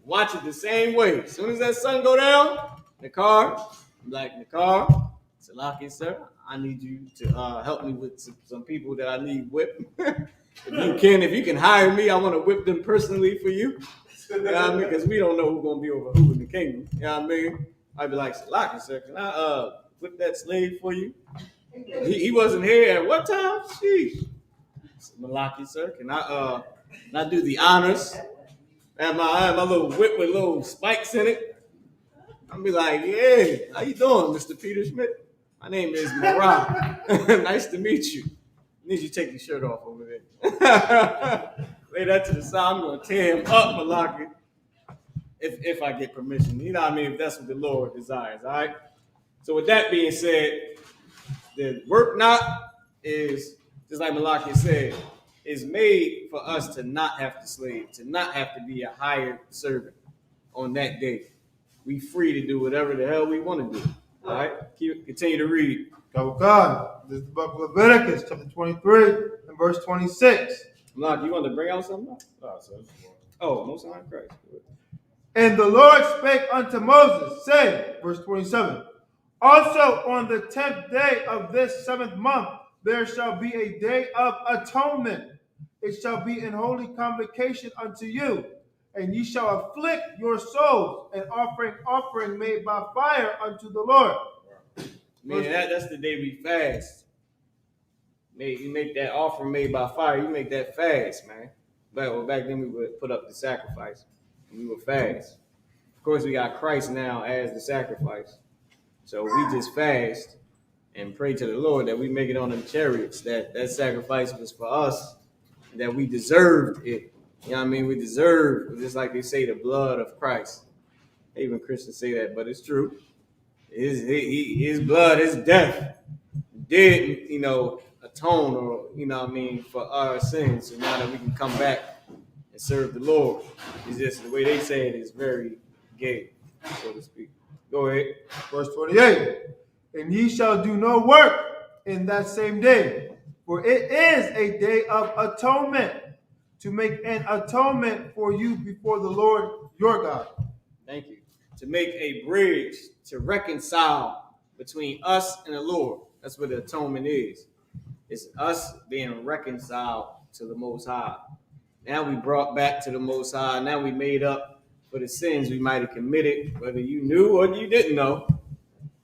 Watch it the same way. As soon as that sun go down, Nakar, I'm like, Nakar, Salaki, sir, I need you to help me with some people that I need whipped. If you can hire me, I want to whip them personally for you. You know what I mean? Because we don't know who's going to be over who in the kingdom. You know what I mean? I'd be like, Salaki, sir, can I whip that slave for you? He wasn't here at what time? Sheesh. Malaki, sir, can I do the honors? I have my little whip with little spikes in it. I'll be like, yeah, how you doing, Mr. Peter Schmidt? My name is Marah. Nice to meet you. I need you to take your shirt off over there. Lay that to the side. I'm going to tear him up, Malaki, if I get permission. You know what I mean? If that's what the Lord desires, all right? So with that being said, the work not is, just like Malaki said, is made for us to not have to slave, to not have to be a hired servant on that day. We free to do whatever the hell we want to do. All right? Continue to read. God. This is the book of Leviticus, chapter 23, and verse 26. Malaki, you want to bring out something? Oh, Most High Christ. And the Lord spake unto Moses, saying, verse 27, also on the 10th day of this 7th month, there shall be a day of atonement. It shall be an holy convocation unto you, and ye shall afflict your souls, and offering made by fire unto the Lord. Man, that's the day we fast. You make that offering made by fire, you make that fast, man. Back then we would put up the sacrifice, and we would fast. Of course, we got Christ now as the sacrifice. So we just fast and pray to the Lord that we make it on the chariots, that sacrifice was for us, that we deserved it. You know what I mean? We deserve, just like they say, the blood of Christ. Even Christians say that, but it's true. His blood, his death did, atone, or, what I mean, for our sins. So now that we can come back and serve the Lord, it's just the way they say it is very gay, so to speak. Go ahead. Verse 28, and ye shall do no work in that same day, for it is a day of atonement, to make an atonement for you before the Lord your God. Thank you. To make a bridge, to reconcile between us and the Lord. That's what the atonement is. It's us being reconciled to the Most High. Now we brought back to the Most High. Now we made up for the sins we might have committed, whether you knew or you didn't know.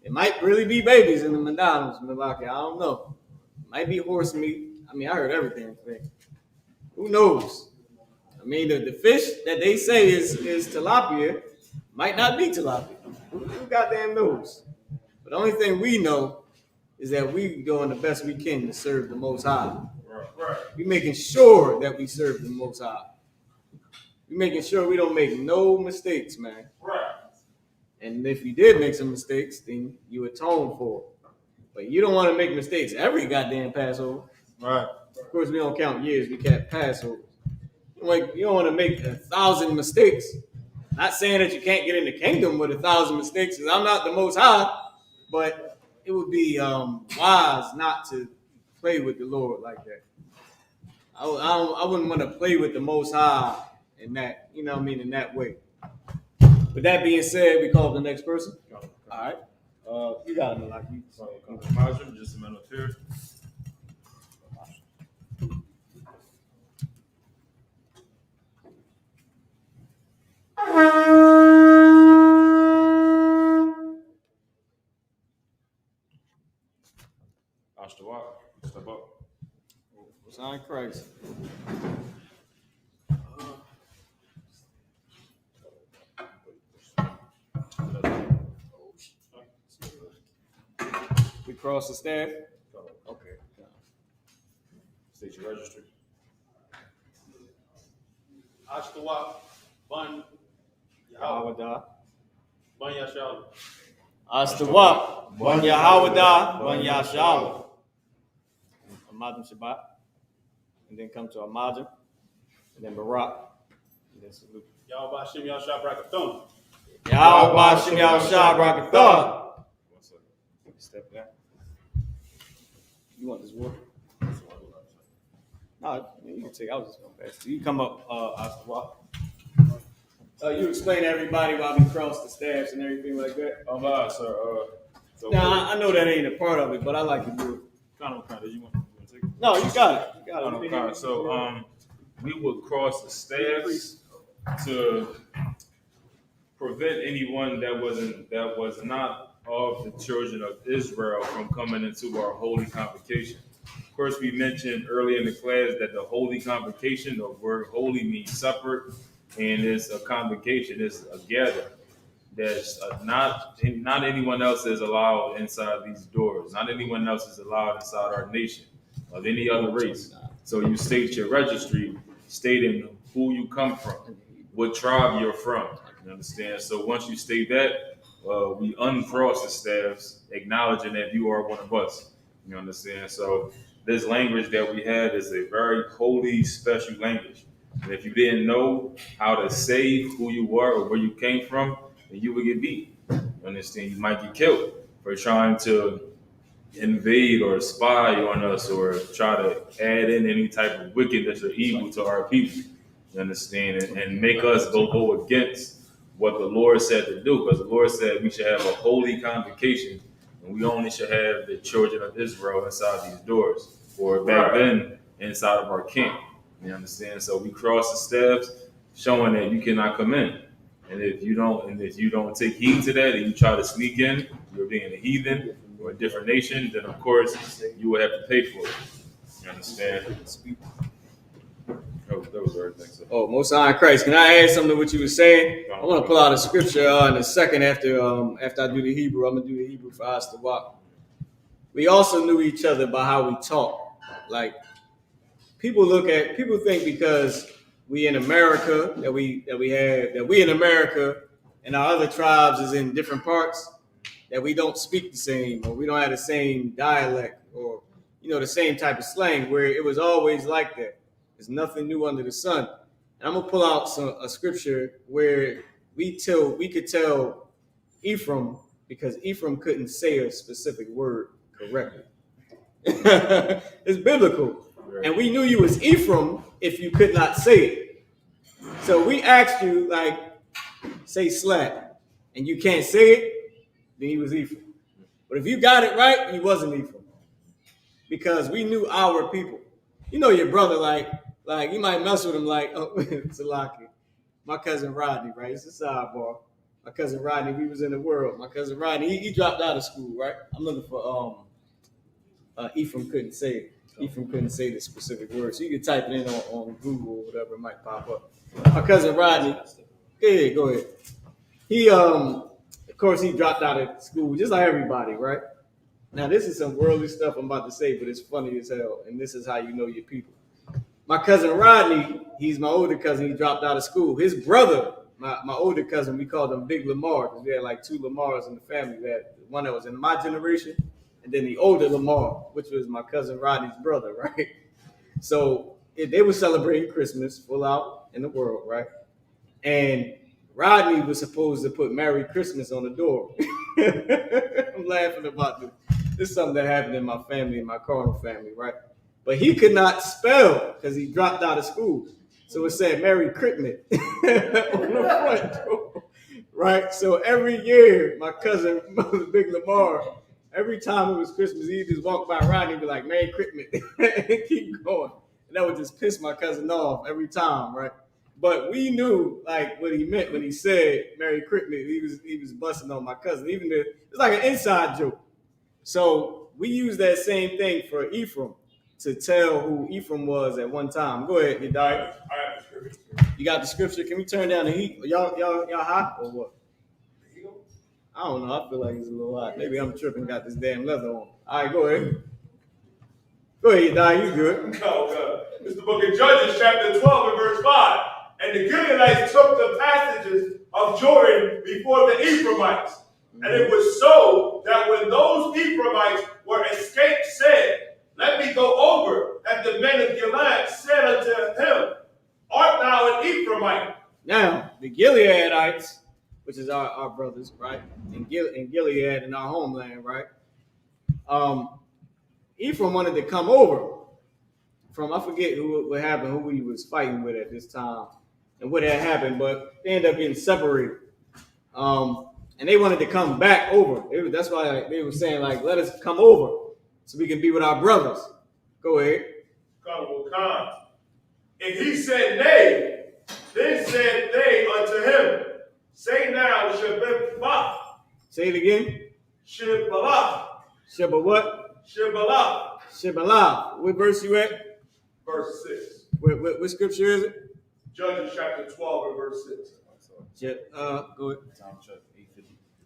It might really be babies in the McDonald's, Milwaukee. I don't know. It might be horse meat. I mean, I heard everything today. Who knows? I mean, the fish that they say is tilapia might not be tilapia. Who goddamn knows? But the only thing we know is that we doing the best we can to serve the Most High. Right. We making sure that we serve the Most High. We making sure we don't make no mistakes, man. Right. And if you did make some mistakes, then you atone for it. But you don't want to make mistakes every goddamn Passover. Right. Of course, we don't count years. We count Passover. You don't want to make 1,000 mistakes. Not saying that you can't get in the kingdom with 1,000 mistakes, because I'm not the Most High. But it would be wise not to play with the Lord like that. I wouldn't want to play with the Most High in that, in that way. With that being said, we call the next person. All right. You got him, like you. Imagine just a minute here. Ashtawak, step up. Sign Christ. We cross the staff. Okay. State your registry. Ashtawak, Bun, Yahawadah. Bun Yashal. Astawak. Ban Yahawadah. Ban Yashal. Amadim Shabbat. And then come to Amadim. And then Barak. And then salute. Y'all Bashim Yashal Brakathon. Yahweh Shem Yahushua Barakathon. One second. Step back. You want this water? No, you can take. I was just gonna pass it. You come up, Isupk. You explain to everybody why we cross the staffs and everything like that. Sir. Now I know that ain't a part of it, but I like to do it. Did you want to take it? No, you got it. You got it. Okay, so we would cross the staffs to prevent anyone that was not of the children of Israel from coming into our holy convocation. Of course, we mentioned earlier in the class that the holy convocation, the word holy means separate, and it's a convocation, it's a gathering. That's not anyone else is allowed inside these doors. Not anyone else is allowed inside our nation of any other race. So you state your registry, stating who you come from, what tribe you're from. You understand? So once you state that, we uncross the staffs, acknowledging that you are one of us. You understand? So this language that we had is a very holy, special language. And if you didn't know how to say who you were or where you came from, then you would get beat. You understand? You might get killed for trying to invade or spy on us or try to add in any type of wickedness or evil to our people. You understand? And make us go against what the Lord said to do. Because the Lord said we should have a holy convocation and we only should have the children of Israel inside these doors, or back then inside of our camp. You understand? So we cross the steps, showing that you cannot come in. And if you don't take heed to that and you try to sneak in, you're being a heathen or a different nation, then of course you will have to pay for it. You understand? That was everything. So. Oh, Most High in Christ. Can I add something to what you were saying? I want to pull out a scripture in a second after I do the Hebrew. I'm gonna do the Hebrew for us to walk. We also knew each other by how we talk. Like people think because we in America that we in America and our other tribes is in different parts, that we don't speak the same or we don't have the same dialect or the same type of slang, where it was always like that. There's nothing new under the sun. And I'm gonna pull out a scripture where we could tell Ephraim, because Ephraim couldn't say a specific word correctly. It's biblical. And we knew you was Ephraim if you could not say it. So we asked you, like, say slap, and you can't say it, then he was Ephraim. But if you got it right, he wasn't Ephraim. Because we knew our people. You know your brother, like you might mess with him like, oh, Salaki. My cousin Rodney, right? It's a sidebar. My cousin Rodney, we was in the world. My cousin Rodney, he dropped out of school, right? I'm looking for Ephraim couldn't say it. Ephraim couldn't say the specific word. So you can type it in on Google or whatever, it might pop up. My cousin Rodney, yeah, go ahead. He of course he dropped out of school, just like everybody, right? Now this is some worldly stuff I'm about to say, but it's funny as hell, and this is how you know your people. My cousin Rodney, he's my older cousin, he dropped out of school. His brother, my older cousin, we called him Big Lamar, because we had like two Lamars in the family. We had one that was in my generation, and then the older Lamar, which was my cousin Rodney's brother, right? So they were celebrating Christmas full out in the world, right? And Rodney was supposed to put Merry Christmas on the door. I'm laughing about this. This is something that happened in my family, in my carnal family, right? But he could not spell because he dropped out of school. So it said Merry Christmas on the front door, right? So every year, my cousin, Big Lamar, every time it was Christmas, he'd just walk by Rodney and be like, Merry Christmas, and keep going. And that would just piss my cousin off every time, right? But we knew like what he meant when he said Merry Christmas. He was busting on my cousin. It's like an inside joke. So we use that same thing for Ephraim to tell who Ephraim was at one time. Go ahead, Yedai. I have the scripture. You got the scripture. Can we turn down the heat? Y'all hot or what? I don't know. I feel like it's a little hot. Maybe I'm tripping. Got this damn leather on. All right, go ahead. Go ahead, Yedai. You good? No. It's the book of Judges, chapter 12 and verse 5. And the Gileadites took the passages of Jordan before the Ephraimites. And it was so that when those Ephraimites were escaped, said, Let me go over. And the men of Gilead said unto him, Art thou an Ephraimite? Now, the Gileadites, which is our brothers, right? In Gilead, in our homeland, right? Ephraim wanted to come over from, I forget what happened, who he was fighting with at this time, and what had happened, but they ended up getting separated. And they wanted to come back over. That's why they were saying, like, let us come over so we can be with our brothers. Go ahead. Khan. And he said, nay. Then said they unto him, say now, Shebah. Say it again. Shebah. Sheba what? Shebah. Shebalah. What verse you at? Verse 6. What scripture is it? Judges chapter 12 and verse 6. Go ahead.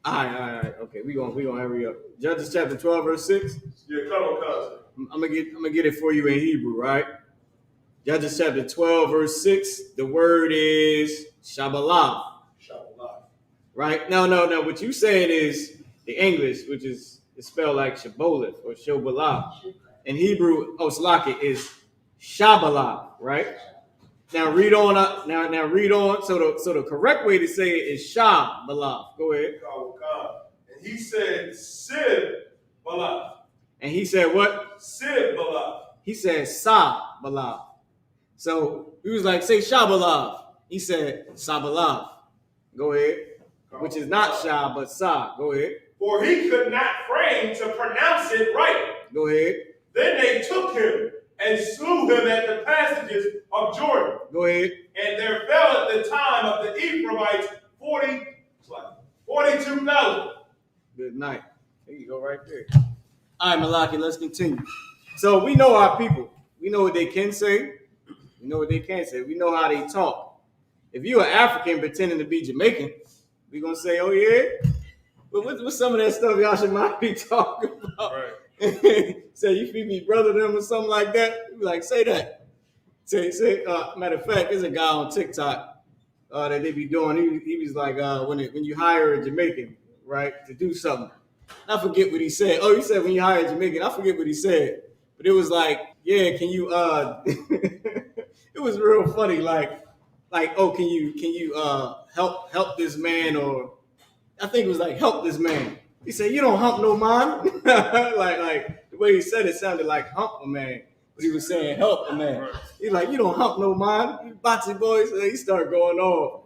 All right. Okay, we gonna hurry up. Judges chapter 12, verse 6. Yeah, come on, cousin. I'm gonna get it for you in Hebrew, right? Judges chapter 12, verse 6. The word is Shabalah. Shabalah. Right? No. What you saying is the English, which is spelled like Shaboleth or Shobalah. In Hebrew, Oslaki is Shabalah, right? Now read on. Now read on. So the correct way to say it is Shabalah. Go ahead. And he said Sib-Balah. And he said what? Sib-Balah. He said Sa-Balah. So he was like, say Shabalah. He said Sabalah. Go ahead. Which is not Shah, but Sa. Go ahead. For he could not frame to pronounce it right. Go ahead. Then they took him and slew him at the passages of Jordan. Go ahead. And there fell at the time of the Ephraimites 42,000. Good night. There you go, right there. All right, Malaki, let's continue. So we know our people. We know what they can say. We know what they can't say. We know how they talk. If you're an African pretending to be Jamaican, we're going to say, oh, yeah? But what's some of that stuff y'all should might be talking about? Right. Say, you feed me brother them or something like that? You be like, say that. Say. Matter of fact, there's a guy on TikTok that they be doing. He was like, when you hire a Jamaican, right, to do something. I forget what he said. Oh, he said when you hire a Jamaican. I forget what he said. But it was like, yeah, can you it was real funny, like, oh, can you help this man, or I think it was like help this man. He said, you don't hump no man. like the way he said it sounded like hump a man. But he was saying help a man. He's like, you don't hump no man. You botsy boys. And he started going on.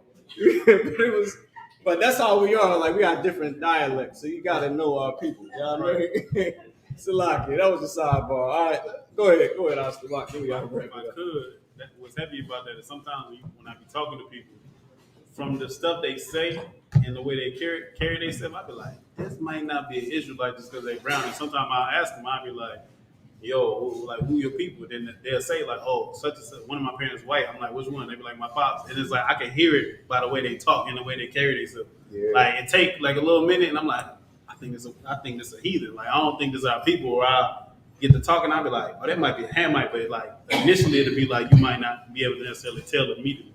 But that's how we are. Like, we got different dialects. So you got to know our people. You know what I mean? Salaki, that was a sidebar. All right, go ahead, Astabak. If I could, what's heavy about that is sometimes when I be talking to people, from the stuff they say and the way they carry themselves, I be like, this might not be an Israelite just because they brown. And sometimes I'll ask them, I'll be like, yo, like, who your people? Then they'll say, like, oh, such and such. One of my parents white. I'm like, which one? They be like, my pops. And it's like, I can hear it by the way they talk and the way they carry themselves. Yeah. Like, it take like a little minute, and I'm like, I think this a heathen. Like, I don't think this is our people. Or I get to talking, I'll be like, oh, that might be a Hamite. But like, initially, it'll be like, you might not be able to necessarily tell immediately.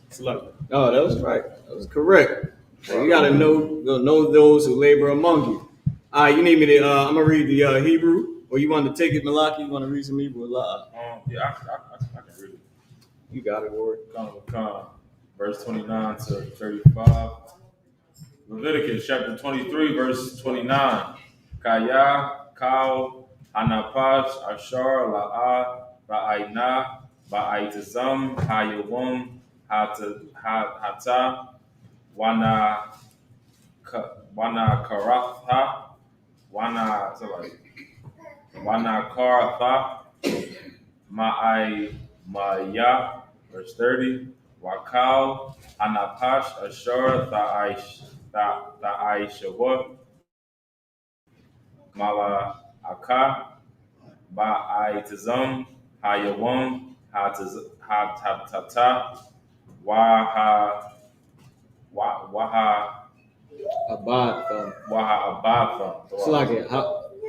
It's like, oh, that was right. That was correct. So you gotta know those who labor among you. All right, you need me to? I'm gonna read the Hebrew. Or you want to take it, Malaki? You want to read some Hebrew? Yeah, I can read it. You got it, Ward. Come. Verse 29 to 35. Leviticus chapter 23, verse 29. Kaya, Kau, Hanapash, Ashar, La'a, Ba'aina, Ba'aitazam, Hayawum, Hata, Wana Karatha, Wana Karatha, Ma'ai Maya, verse 30. Wakal, Anapash, Ashur, Ta'aishawa, Mala Aka, Ba'aitazam, Hayawam, Hatata, Waha Abatha. It's like it.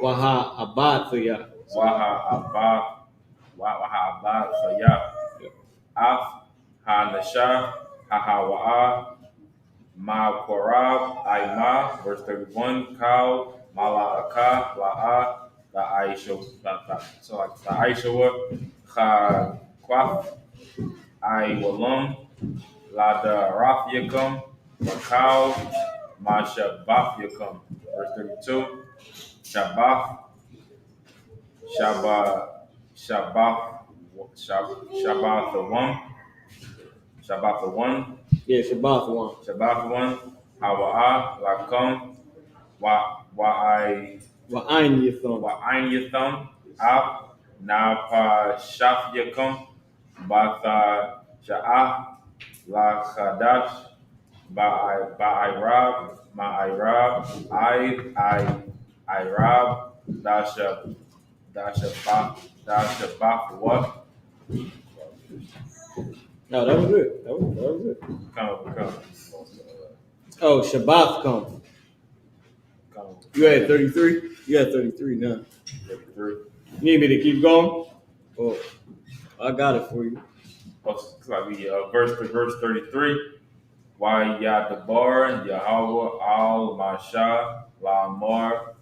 Waha Abatha. Waha Abatha. Af Ha-Nasha, Ha-Hawa'a, Ma-Korab, Aima, verse 31, Kau, Mala'aka, La'a, La'aisha, so like La'aishawa, Ha-Kwaf, Ai-Walam, Lada-Raf-Yakam, Makau, Ma-Shabaf-Yakam, verse 32, Shabaf, Shabbat the one, Yeah, Shabbat one. Shabbat one, Hawa'a, Lakum, Wa'ai Wa'ain Yithon. Yatham, Ab, Napa Shaf Yakum, Batha Sha'ah, La Khadash, Ba'irab, Ma'irab, Irab, Dasha what? No, that was it. That was it. Come. Oh, Shabbat come. You had 33? You had 33 now. You need me to keep going? Oh, I got it for you. Verse 33. Why Yadabar, Yahweh al Masha, Lamar,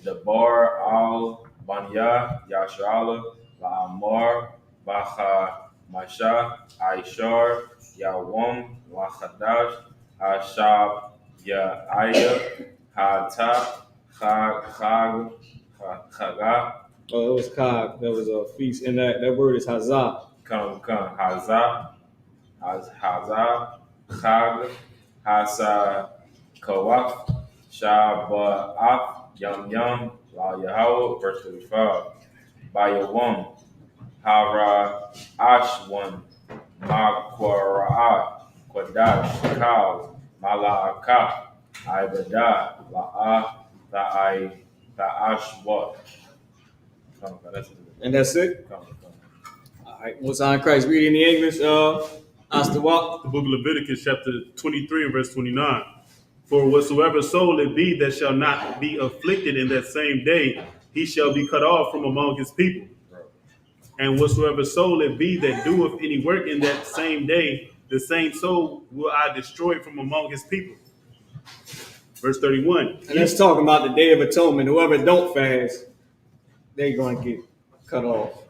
Dabar al Banya, Yashala, Lamar, Baha Masha, Aishar, Yawam, Wachadash, Ashab, Ya'aya, Hata, Chaga. Oh, it was Kag. That was a feast. And that word is Hazah. Come, Hazah, Chag, Hasa, Kawaf, Shabbat, Yum, La Yahweh, verse 35. Bayawam, Hara, Ashwan, Makwara, Kwadash, Kal, Malaka, Ibada, La'a, Ta'ashwat. And that's it? Come. All right. Most High in Christ. Read in the English. Astawak. The book of Leviticus, chapter 23 and verse 29. For whatsoever soul it be that shall not be afflicted in that same day, he shall be cut off from among his people. And whatsoever soul it be that doeth any work in that same day, the same soul will I destroy from among his people. Verse 31. And let's talk about the Day of Atonement. Whoever don't fast, they're going to get cut off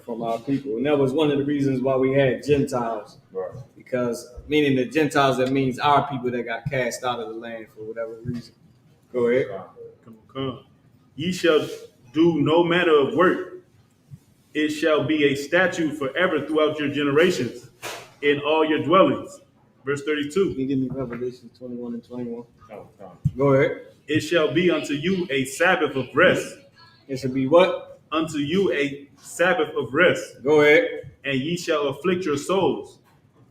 from our people. And that was one of the reasons why we had Gentiles. Right. Because meaning the Gentiles, that means our people that got cast out of the land for whatever reason. Go ahead. Come. Ye shall do no manner of work. It shall be a statute forever throughout your generations in all your dwellings. Verse 32. Can you give me Revelation 21 and 21? Come. Go ahead. It shall be unto you a Sabbath of rest. It should be what? Unto you a Sabbath of rest. Go ahead. And ye shall afflict your souls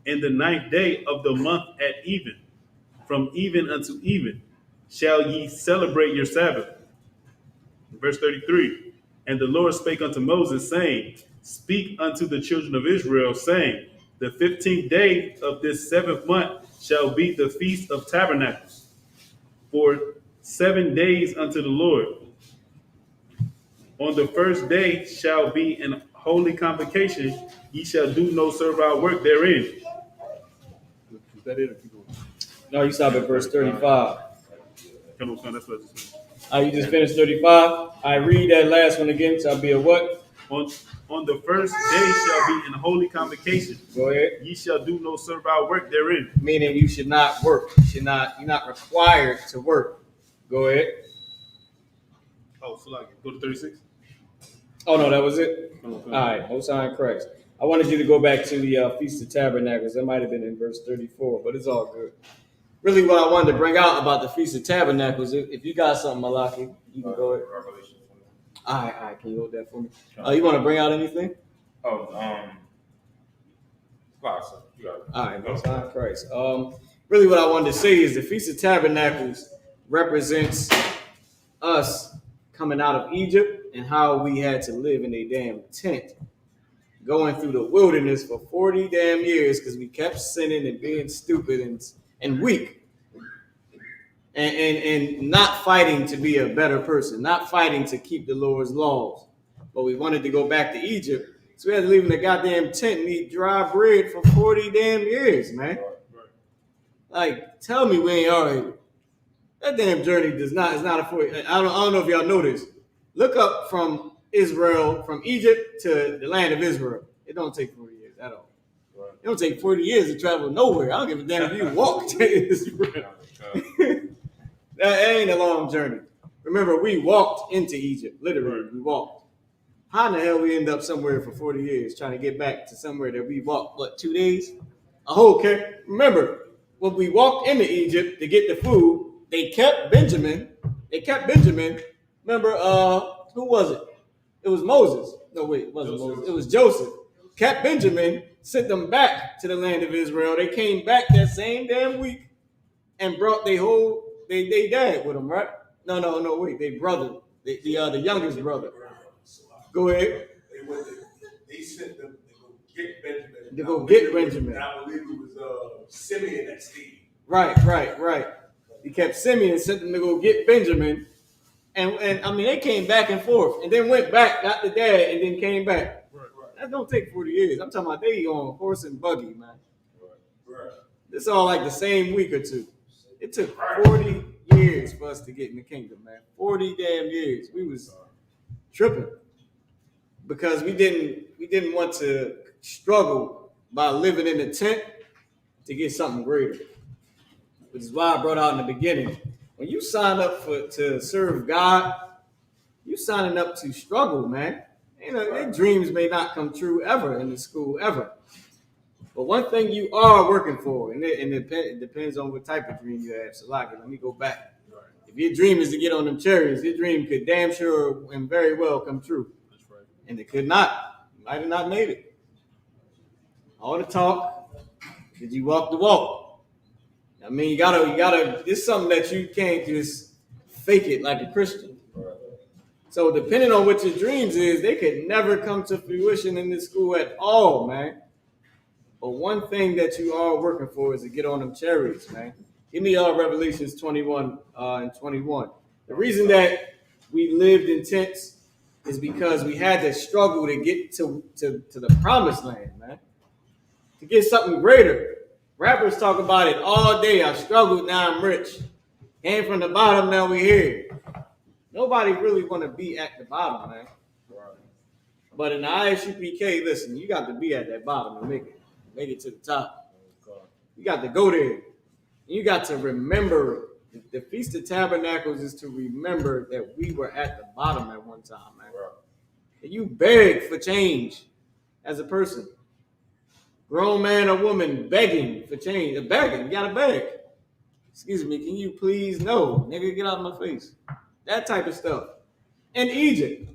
in the 9th day of the month at even. From even unto even shall ye celebrate your Sabbath. Verse 33. And the Lord spake unto Moses, saying, Speak unto the children of Israel, saying, The 15th day of this 7th month shall be the feast of tabernacles, for 7 days unto the Lord. On the first day shall be an holy convocation. Ye shall do no servile work therein. Is that it? No, you stop at verse 35. Come on, that's what it's saying. You just finished 35. I read that last one again. Shall be a what? On the first day shall be an holy convocation. Go ahead. Ye shall do no servile work therein. Meaning you should not work. You're not required to work. Go ahead. Oh, so like go to 36. Oh no, that was it. All right, Most High in Christ. I wanted you to go back to the Feast of Tabernacles. That might have been in verse 34, but it's all good. Really, what I wanted to bring out about the Feast of Tabernacles, if you got something, Malaki, you can go ahead. All right, can you hold that for me? You want to bring out anything? You got it. All right, Most High in Christ. Really, what I wanted to say is the Feast of Tabernacles represents us coming out of Egypt and how we had to live in a damn tent, going through the wilderness for 40 damn years because we kept sinning and being stupid and weak, and not fighting to be a better person, not fighting to keep the Lord's laws, but we wanted to go back to Egypt, so we had to live in a goddamn tent and eat dry bread for 40 damn years, man. Like, tell me we ain't already. That damn journey is not a 40. I don't know if y'all know this. Look up from Israel, from Egypt to the land of Israel. It don't take 40 years at all. It don't take 40 years to travel nowhere. I don't give a damn if you walk to Israel. That ain't a long journey. Remember, we walked into Egypt. Literally, we walked. How in the hell we end up somewhere for 40 years trying to get back to somewhere that we walked, what, 2 days? A whole camp. Remember, when we walked into Egypt to get the food, they kept Benjamin. Remember, who was it? It was Moses. No, wait, it wasn't Moses. It was Joseph. Kept Benjamin, sent them back to the land of Israel. They came back that same damn week and brought they dad with them, right? No, wait, they brother, the youngest brother. Go ahead. They sent them to go get Benjamin. To go get Benjamin. And I believe it was Simeon that stayed. Right. He kept Simeon, sent them to go get Benjamin. And I mean, they came back and forth and then went back, got the dad, and then came back. Right. That don't take 40 years. I'm talking about they on horse and buggy, man. Right. It's all like the same week or two. It took 40 years for us to get in the kingdom, man. 40 damn years. We was tripping because we didn't want to struggle by living in a tent to get something greater. Which is why I brought out in the beginning. When you sign up to serve God, you signing up to struggle, man. You know, their dreams may not come true ever in the school, ever. But one thing you are working for, and it depends on what type of dream you have. So, like, let me go back. If your dream is to get on them chariots, your dream could damn sure and very well come true. That's right. And it could not. You might have not made it. All the talk, did you walk the walk? I mean, you gotta. It's something that you can't just fake it like a Christian. So depending on what your dreams is, they could never come to fruition in this school at all, man. But one thing that you are working for is to get on them chariots, man. Give me Revelations 21 and 21. The reason that we lived in tents is because we had to struggle to get to the promised land, man. To get something greater. Rappers talk about it all day. I struggled, now I'm rich. Came from the bottom, now we here. Nobody really want to be at the bottom, man. But in the Isupk, listen, you got to be at that bottom and make it to the top. You got to go there. You got to remember. The Feast of Tabernacles is to remember that we were at the bottom at one time, man. And you beg for change as a person. Grown man or woman begging for change. Begging, you gotta beg. Excuse me, can you please? No, nigga, get out of my face. That type of stuff. In Egypt,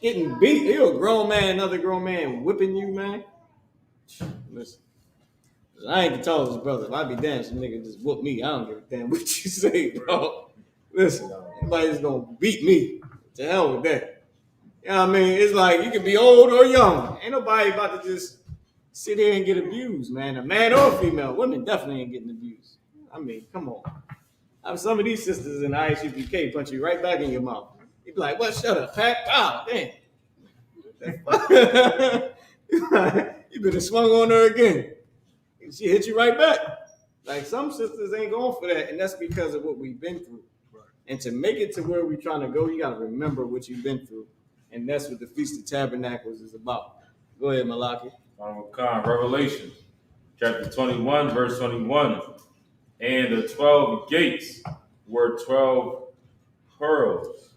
getting beat. You're a grown man, another grown man whipping you, man. Listen, I ain't the tallest brother. If I be damn, some nigga just whoop me. I don't give a damn what you say, bro. Listen, anybody's gonna beat me. To hell with that. You know what I mean? It's like you can be old or young. Ain't nobody about to just sit there and get abused, man. A man or a female. Women definitely ain't getting abused. I mean, come on. Some of these sisters in the Isupk punch you right back in your mouth. You be like, what? Shut up, Pat. Wow, damn. You better swung on her again. She hit you right back. Like, some sisters ain't going for that, and that's because of what we've been through. Right. And to make it to where we're trying to go, you got to remember what you've been through. And that's what the Feast of Tabernacles is about. Go ahead, Malaki. Revelation chapter 21, verse 21. And the 12 gates were 12 pearls.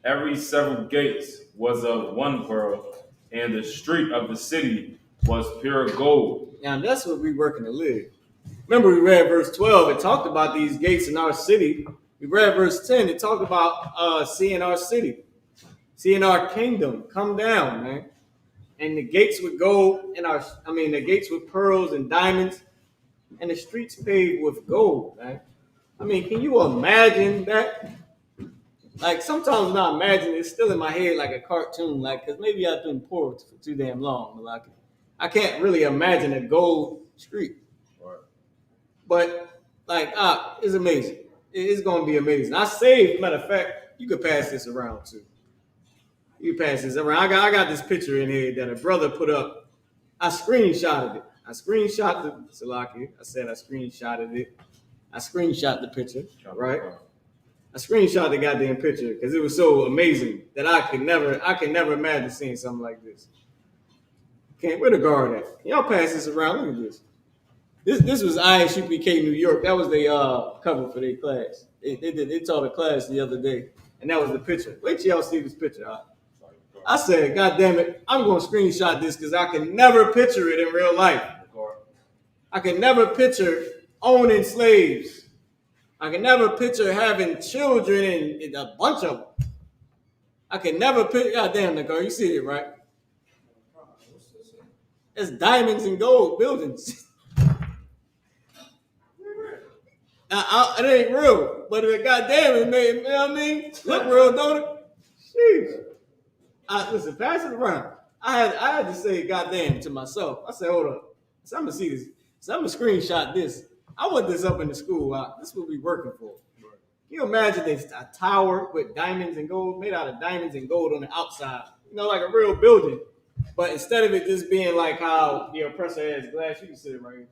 Every 7 gates was of 1 pearl, and the street of the city was pure gold. Now that's what we're working to live. Remember, we read verse 12. It talked about these gates in our city. We read verse 10. It talked about seeing our city, seeing our kingdom come down, man. And the gates with gold, the gates with pearls and diamonds, and the streets paved with gold, man. I mean, can you imagine that? Like, sometimes when I imagine it, it's still in my head like a cartoon, like, because maybe I've been poor for too damn long. Like, I can't really imagine a gold street. Right. But, like, it's amazing. It's going to be amazing. I saved, matter of fact, you could pass this around, too. You pass this around. I got this picture in here that a brother put up. I screenshotted it. I screenshot it. I screenshot the picture, right? I screenshot the goddamn picture because it was so amazing that I can never imagine seeing something like this. Where the guard at? Y'all pass this around. Look at this. This was Isupk New York. That was the cover for their class. They taught a class the other day, and that was the picture. Wait till y'all see this picture. I said, God damn it, I'm gonna screenshot this because I can never picture it in real life. I can never picture owning slaves. I can never picture having children and a bunch of them. I can never picture. God damn, Nicole, you see it right? It's diamonds and gold buildings. It ain't real, but goddamn, it made, you know what I mean? Look real, don't it? Sheesh. Listen, pass it around. I had to say goddamn to myself. I said, hold up. So I'm gonna see this. So I'm gonna screenshot this. I want this up in the school. This will be working for. Can you imagine this? A tower with diamonds and gold, made out of diamonds and gold on the outside. You know, like a real building. But instead of it just being like how the oppressor has glass, you can sit it right here.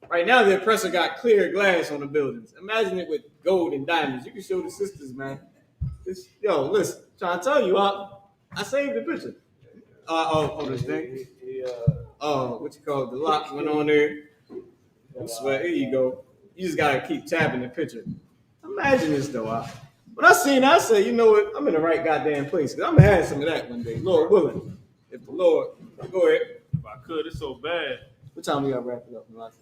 Right now, the oppressor got clear glass on the buildings. Imagine it with gold and diamonds. You can show the sisters, man. Yo, listen, trying to tell you, I saved the picture. This thing. What you call it? The lock went on there. I swear, here you go. You just gotta keep tapping the picture. Imagine this though. When I seen that, I said, you know what? I'm in the right goddamn place. Cause I'm gonna have some of that one day, Lord willing. If the Lord, go ahead. If I could, it's so bad. What time we gotta wrap it up? We gotta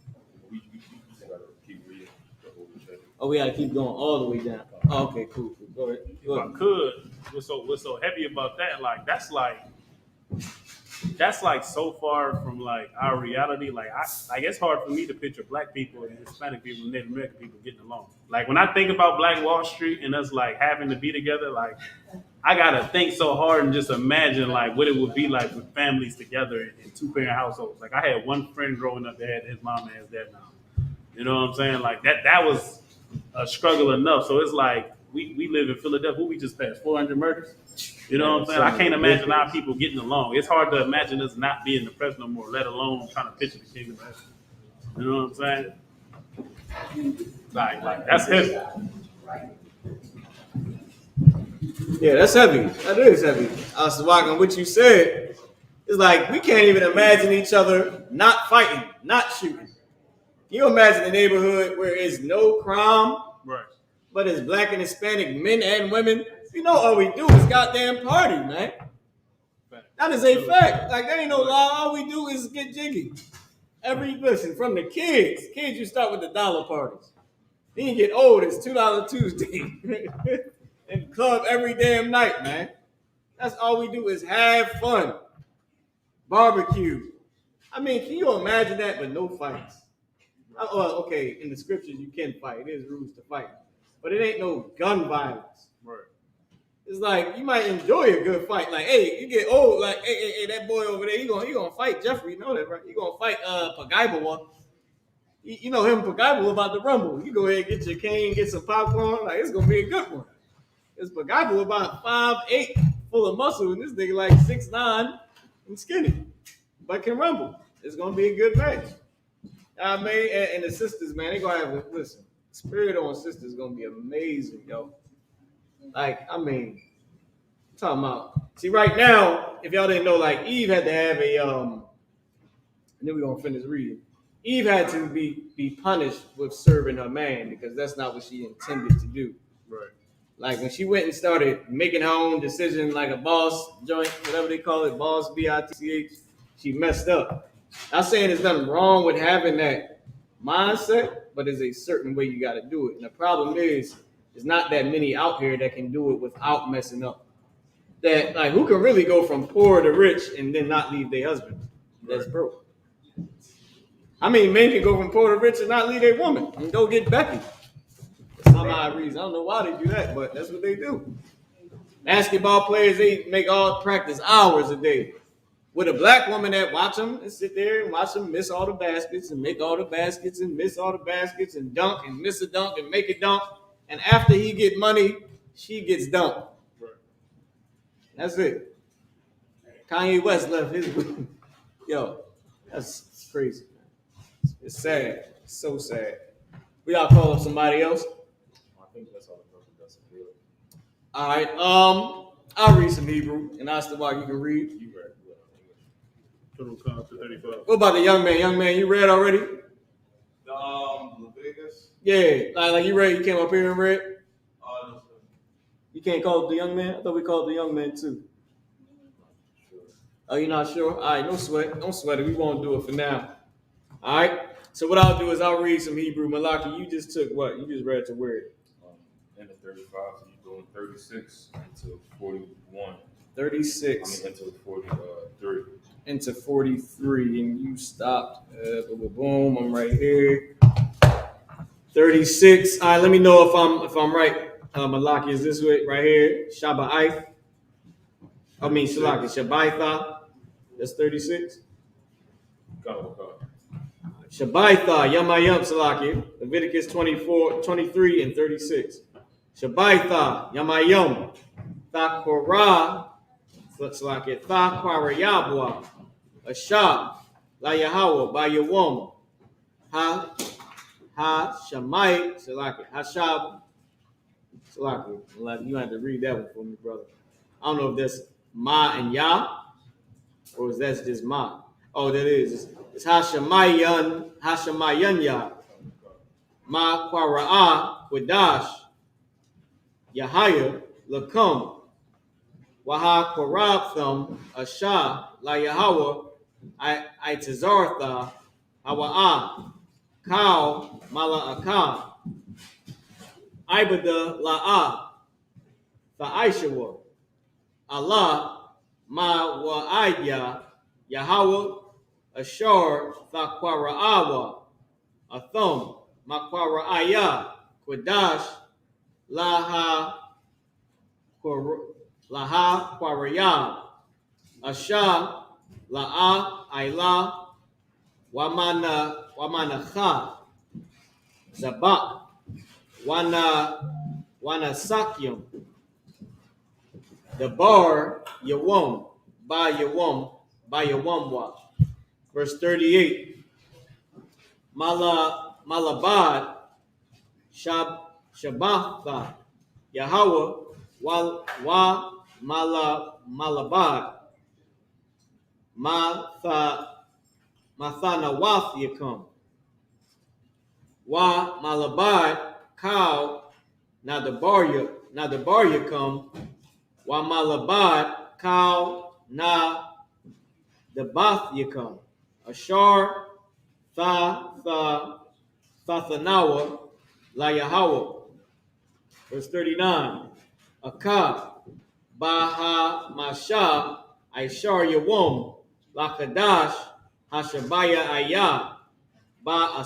keep reading the whole chapter. Oh, we gotta keep going all the way down. Oh, okay, cool. Go ahead. If I could, what's so heavy about that? Like that's like so far from like our reality. Like it's hard for me to picture black people and Hispanic people and Native American people getting along. Like when I think about Black Wall Street and us like having to be together, like I gotta think so hard and just imagine like what it would be like with families together in 2-parent households. Like I had one friend growing up that had his mom and his dad now. You know what I'm saying? Like that was a struggle enough. So it's like we live in Philadelphia. We just passed 400 murders. You know what I'm saying? I can't imagine our people getting along. It's hard to imagine us not being depressed no more, let alone trying to picture the kingdom of heaven. You know what I'm saying? Like that's heavy. Yeah, that's heavy. That is heavy. I was walking what you said. It's like we can't even imagine each other not fighting, not shooting. Can you imagine a neighborhood where there's no crime, Right. but it's black and Hispanic men and women? You know all we do is goddamn party, man. That is a fact. Like, there ain't no lie. All we do is get jiggy. Listen, from the kids. Kids, you start with the dollar parties. Then you get old, it's $2 Tuesday. And club every damn night, man. That's all we do is have fun. Barbecue. I mean, can you imagine that, but no fights? Okay, in the scriptures you can fight. It is rules to fight. But it ain't no gun violence. Right. It's like you might enjoy a good fight. Like, hey, you get old. Like, hey, that boy over there, he gonna fight Jeffrey. You know that, right? You gonna fight Pagaibawa. You know him, Pagaibawa about to rumble. You go ahead, get your cane, get some popcorn. Like, it's gonna be a good one. It's Pagaibawa about 5'8", full of muscle, and this nigga like 6'9" and skinny, but can rumble. It's gonna be a good match. I mean, and the sisters, man, they gonna have listen. Spirit on sisters gonna be amazing, yo. Like, I mean, I'm talking about. See, right now, if y'all didn't know, like Eve had to have and then we're gonna finish reading. Eve had to be punished with serving her man because that's not what she intended to do. Right. Like when she went and started making her own decision, like a boss joint, whatever they call it, boss BITCH, she messed up. Not saying there's nothing wrong with having that mindset, but there's a certain way you got to do it. And the problem is, there's not that many out here that can do it without messing up. That like who can really go from poor to rich and then not leave their husband that's broke? I mean, men can go from poor to rich and not leave their woman and go get Becky. For some odd reason, I don't know why they do that, but that's what they do. Basketball players, they make all practice hours a day. With a black woman that watch them and sit there and watch them miss all the baskets and make all the baskets and miss all the baskets and dunk and miss a dunk and make a dunk. And after he get money, she gets dumped. Right. That's it. Kanye West left his. Yo, that's crazy. It's sad. It's so sad. We gotta call up somebody else. I think that's all the broken does. All right. I'll read some Hebrew, and ask the why you can read. You read. Total count to 35. What about the young man? Young man, you read already? Leviticus. Yeah, like you read, you came up here and read. No, sir. You can't call it the young man? I thought we called it the young man too. Oh, you're not sure? All right, no sweat. Don't sweat it. We won't do it for now. All right. So what I'll do is I'll read some Hebrew. Malaki, you just took what? You just read to where? End of 35, so you're doing 36 into 41. 36 into 43. into 43, and you stopped. Boom, I'm right here. 36. All right, let me know if I'm right. Malaki is this way right here. Shabba'i. I mean Shalaki. Shabbaitha. That's 36. Go. Shabbaitha. Yamayam Salaki. Leviticus 24, 23, and 36. Shabbaitha. Yamayam. Thakora. Salaki. Thakora Yabwa. Ashab. La Yahweh. By Yawam. Ha Shamai Salaki. Hashab Salaki. You have to read that one for me, brother. I don't know if that's Ma and Ya, or is that just Ma? Oh, that is. It's Hashamayan Ya. Ma Kwara'a Qudash Yahaya Lakum Waha Kwarabtham Asha La Yahweh Itazartha Hawa'a Kau Mala'aka Ibada La'a Tha'aishawa Allah Ma Wa'aya Yahweh Ashar Thakwara'awa Atham Makwara'aya Qudash Laha Kwarayam Asha La'a Ayla Wamanacha Zabak Wana Sakyam the bar Yawam by Yawamwa. Verse 38. Malabad Shabatha Yahweh wa Malabad Mathanawath Yakum wa Malabad Cow now the bar Yakum wa Malabad Cow na the Bath Yakum Ashar Thanawa La Yahweh. Verse 39. Akab Baha Masha Aishar Yawom La Kadash Hashabaya Ayah Ba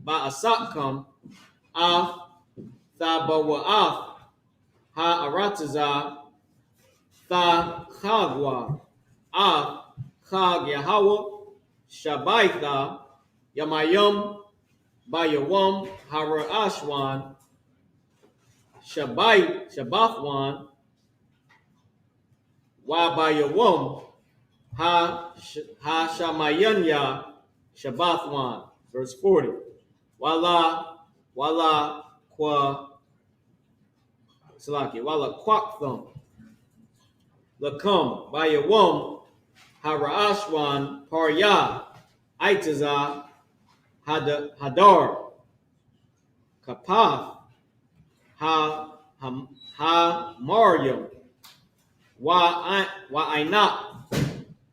Asakam Af Thabawa'af Ha Arataza Tha Chagwa Af Chag Yahweh Shabaitha Yamayam Bayawam Hara Ashwan Shabathwan Wa Bayawam Ha Shamayanya Shabathwan. Verse 40. Wala Kwaktham Lakum Bayawam Hara Ashwan Parya Aitaza Hadar Kapath Ha Maryam Wa Ainak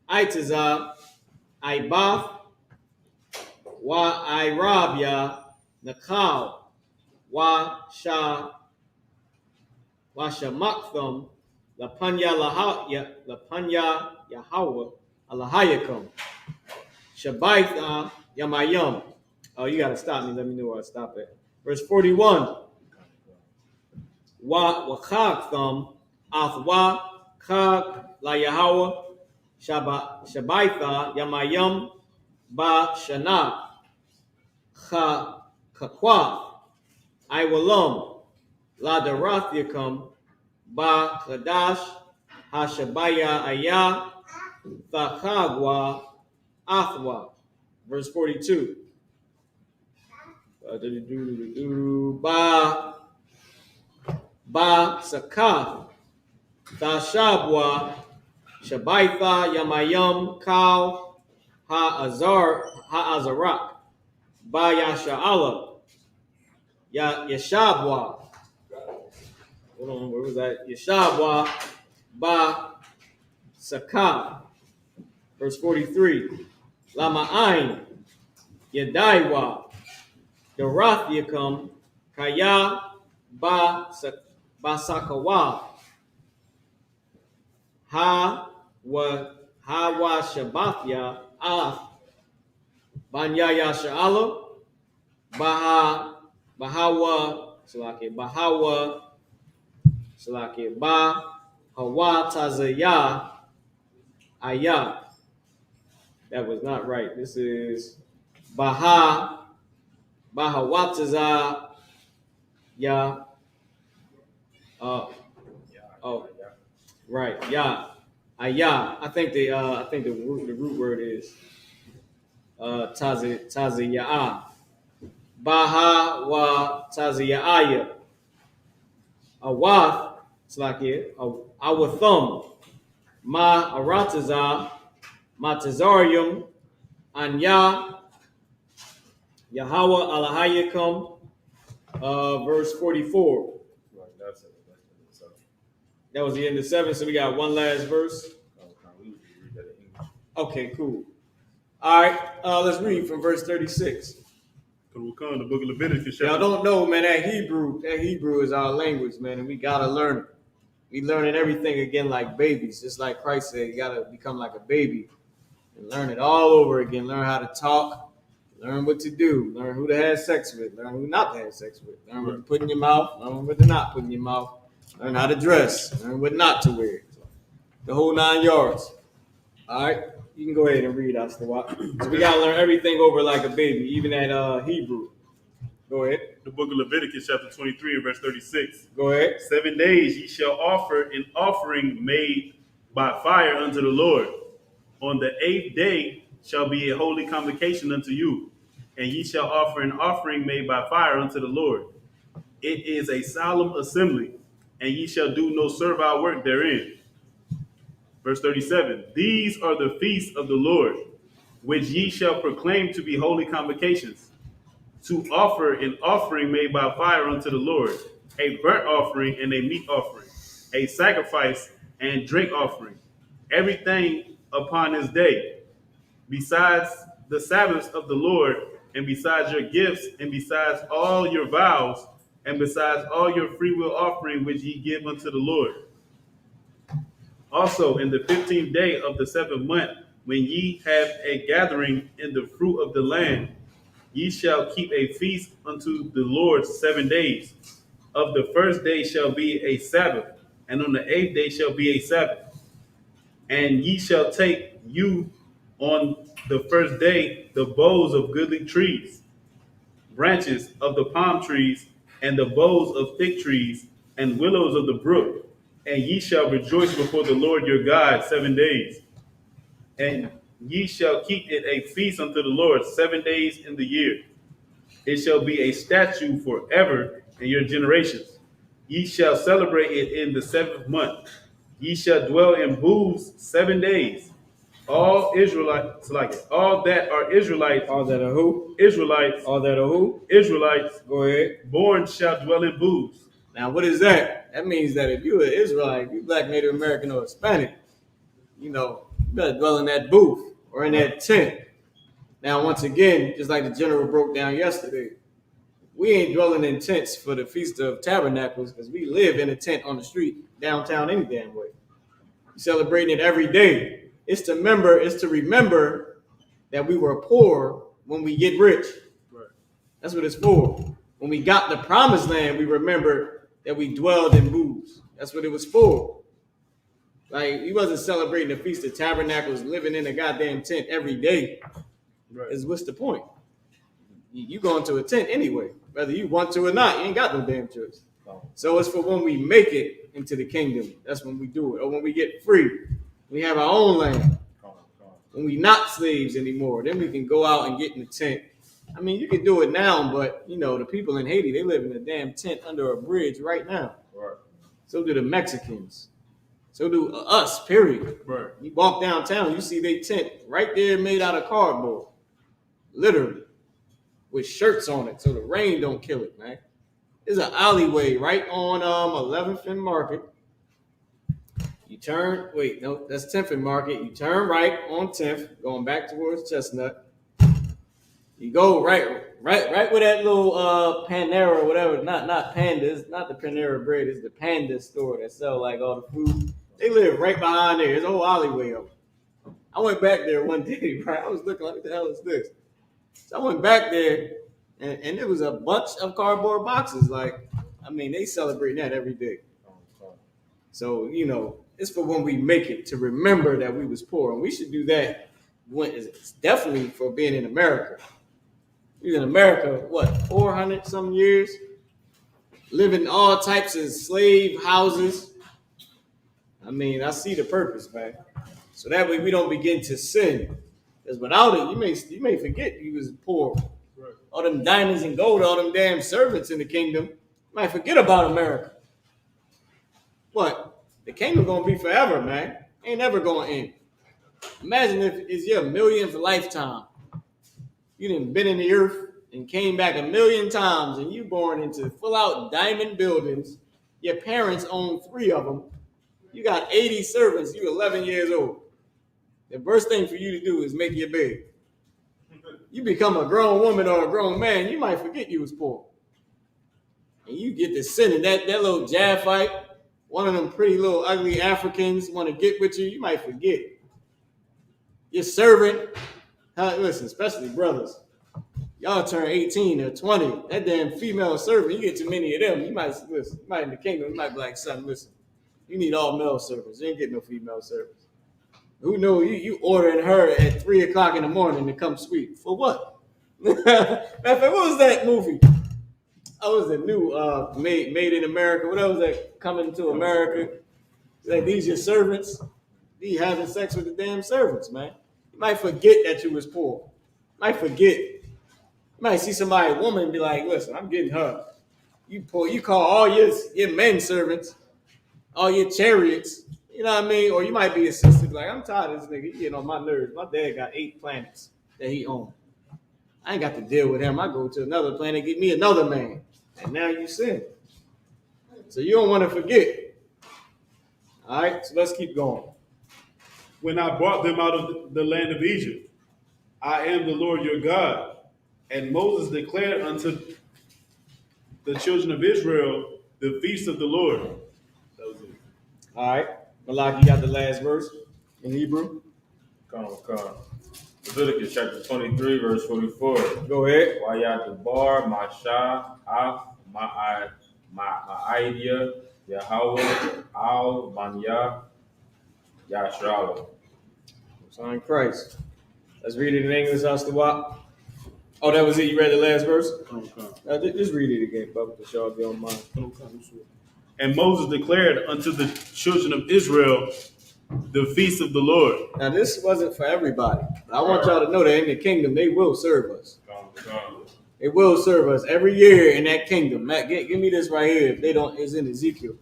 Aitaza Aibath Wa Irabia Nakal Wa Shamaktham Lapanya Yahweh Alahayakum Shabaitha Yamayam. Oh, you gotta stop me. Let me know where I stop at. Verse 41. Wakagtham Athwa Kag La Yahweh Shabaitha Yamayam Ba Shana Kakwa Iwalam La Darathyakam Ba Kadash Hashabaya Ayah Thakagwa Athwa. Verse 42. Ba Sakath Thashabwa Shabaitha Yamayam Kal Ha'azarak Ba Yasha'ala Yeshabwa. Hold on, where was that? Yeshabwa ba Sakah. Verse 43. Lama'ain Yadaiwa Darath Yakam Kaya ba Sakawa Ha wa Shabathya Af Banyaya Sha'ala Bahawa Ba Hawa Tazaya Ayah. That was not right. This is Bahawataza Ya. Right. Ya. Ayah. I think the root word is Taziyah. Bahawataziyah. Awath. It's like it. Awathum. Ma Arataza. Matazarium. Anya. Yahweh Alahayyakum. Verse 44. Right, that's it. That was the end of 7, so we got one last verse. We would read that in English. Okay, cool. All right, let's read from verse 36. Because we come to the book of Leviticus. Y'all don't know, man, that Hebrew is our language, man, and we got to learn it. We learning everything again like babies, just like Christ said, you got to become like a baby and learn it all over again. Learn how to talk, learn what to do, learn who to have sex with, learn who not to have sex with, learn what to put in your mouth, learn what to not put in your mouth, learn how to dress, learn what not to wear. The whole 9 yards. All right, you can go ahead and read us the watch. So we got to learn everything over like a baby, even that Hebrew. Go ahead. The book of Leviticus, chapter 23, and verse 36. Go ahead. 7 days ye shall offer an offering made by fire unto the Lord. On the 8th day shall be a holy convocation unto you, and ye shall offer an offering made by fire unto the Lord. It is a solemn assembly, and ye shall do no servile work therein. Verse 37, these are the feasts of the Lord, which ye shall proclaim to be holy convocations, to offer an offering made by fire unto the Lord, a burnt offering and a meat offering, a sacrifice and drink offering, everything upon this day, besides the Sabbaths of the Lord, and besides your gifts, and besides all your vows, and besides all your freewill offering which ye give unto the Lord. Also, in the 15th day of the 7th month, when ye have a gathering in the fruit of the land, ye shall keep a feast unto the Lord 7 days. Of the first day shall be a Sabbath, and on the 8th day shall be a Sabbath. And ye shall take you on the first day the boughs of goodly trees, branches of the palm trees, and the boughs of thick trees, and willows of the brook. And ye shall rejoice before the Lord your God 7 days. And ye shall keep it a feast unto the Lord 7 days in the year. It shall be a statute forever in your generations. Ye shall celebrate it in the 7th month. Ye shall dwell in booths 7 days. All Israelites, all that are Israelites, All that are who? Israelites, All that are who? Israelites, Go ahead. born shall dwell in booths. Now, what is that? That means that if you're an Israelite, you Black, Native American, or Hispanic, you better dwell in that booth or in that tent. Now, once again, just like the general broke down yesterday, we ain't dwelling in tents for the Feast of Tabernacles because we live in a tent on the street downtown any damn way. We're celebrating it every day. It's to remember that we were poor when we get rich. Right. That's what it's for. When we got the promised land, we remember that we dwelled in booths. That's what it was for. Like, he wasn't celebrating the Feast of Tabernacles, living in a goddamn tent every day. Right. What's the point? You go into a tent anyway, whether you want to or not. You ain't got no damn choice. So it's for when we make it into the kingdom. That's when we do it. Or when we get free. We have our own land. When we not slaves anymore, then we can go out and get in the tent. I mean, you can do it now, but, the people in Haiti, they live in a damn tent under a bridge right now. Right. So do the Mexicans. So do us, period. Right. You walk downtown, you see they tent right there made out of cardboard. Literally. With shirts on it so the rain don't kill it, man. There's an alleyway right on 11th and Market. You turn, wait, no, that's 10th and Market. You turn right on 10th, going back towards Chestnut. You go right where that little Panera or whatever, not Pandas, not the Panera Bread, it's the Panda store that sell like all the food. They live right behind there. There's a whole alleyway of them. I went back there one day, right? I was looking like, what the hell is this? So I went back there, and it was a bunch of cardboard boxes. Like, I mean, they celebrate that every day. So, you know, it's for when we make it, to remember that we was poor. And we should do that when it's definitely for being in America. We in America, what, 400 some years? Living all types of slave houses. I mean, I see the purpose, man. So that way we don't begin to sin. Because without it, you may forget you was poor. Right. All them diamonds and gold, all them damn servants in the kingdom. You might forget about America. What? The kingdom gonna be forever, man. Ain't never gonna end. Imagine if it's your millionth lifetime. You done been in the earth and came back 1,000,000 times, and you born into full-out diamond buildings. Your parents own 3 of them. You got 80 servants. You 11 years old. The first thing for you to do is make your bed. You become a grown woman or a grown man, you might forget you was poor. And you get to sinning. That little jab fight, one of them pretty little ugly Africans want to get with you, you might forget. Your servant, listen, especially brothers, y'all turn 18 or 20, that damn female servant, you get too many of them, you might, listen, you might in the kingdom, you might be like, son, listen, you need all male servants, you ain't get no female servants. Who knows, you ordering her at 3 o'clock in the morning to come sweep. For what? What was that movie? Oh, it was a new Made in America. What was that? Coming to America. Like, these your servants. You having sex with the damn servants, man. You might forget that you was poor. You might forget. You might see somebody, a woman, and be like, listen, I'm getting her. You poor. You call all your men servants, all your chariots. You know what I mean? Or you might be a sister, like, I'm tired of this nigga. He getting on my nerves. My dad got 8 planets that he owns. I ain't got to deal with him. I go to another planet, get me another man. And now you sin. So you don't want to forget. All right, so let's keep going. When I brought them out of the land of Egypt, I am the Lord your God. And Moses declared unto the children of Israel the feast of the Lord. That was it. All right. Malak, you got the last verse in Hebrew? Come. Leviticus chapter 23, verse 44. Go ahead. Wayadabar, Masha, Af, Ma'idea, Yahweh, Al, Banya, Yashrawa. Son Christ. Let's read it in English, Astawat. Oh, that was it? You read the last verse? Just read it again, Bubba, to show if you don't mind. And Moses declared unto the children of Israel the feast of the Lord. Now, this wasn't for everybody. I want y'all to know that in the kingdom, they will serve us. They will serve us every year in that kingdom. Matt, give me this right here. If they don't, it's in Ezekiel.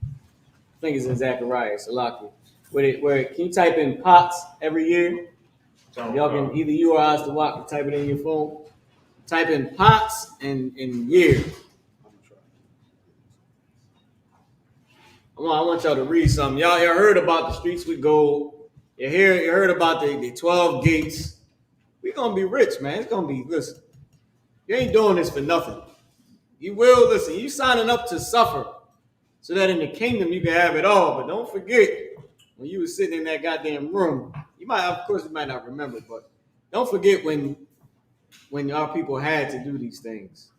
I think it's in Zechariah, Salaki. Where can you type in pots every year? Y'all can, either you or I to walk, type it in your phone. Type in pots and year. I want y'all to read something. Y'all heard about the streets with gold. You heard about the 12 gates. We're going to be rich, man. It's going to be, listen, you ain't doing this for nothing. You will, listen, you signing up to suffer so that in the kingdom you can have it all. But don't forget, when you was sitting in that goddamn room, you might not remember, but don't forget when our people had to do these things.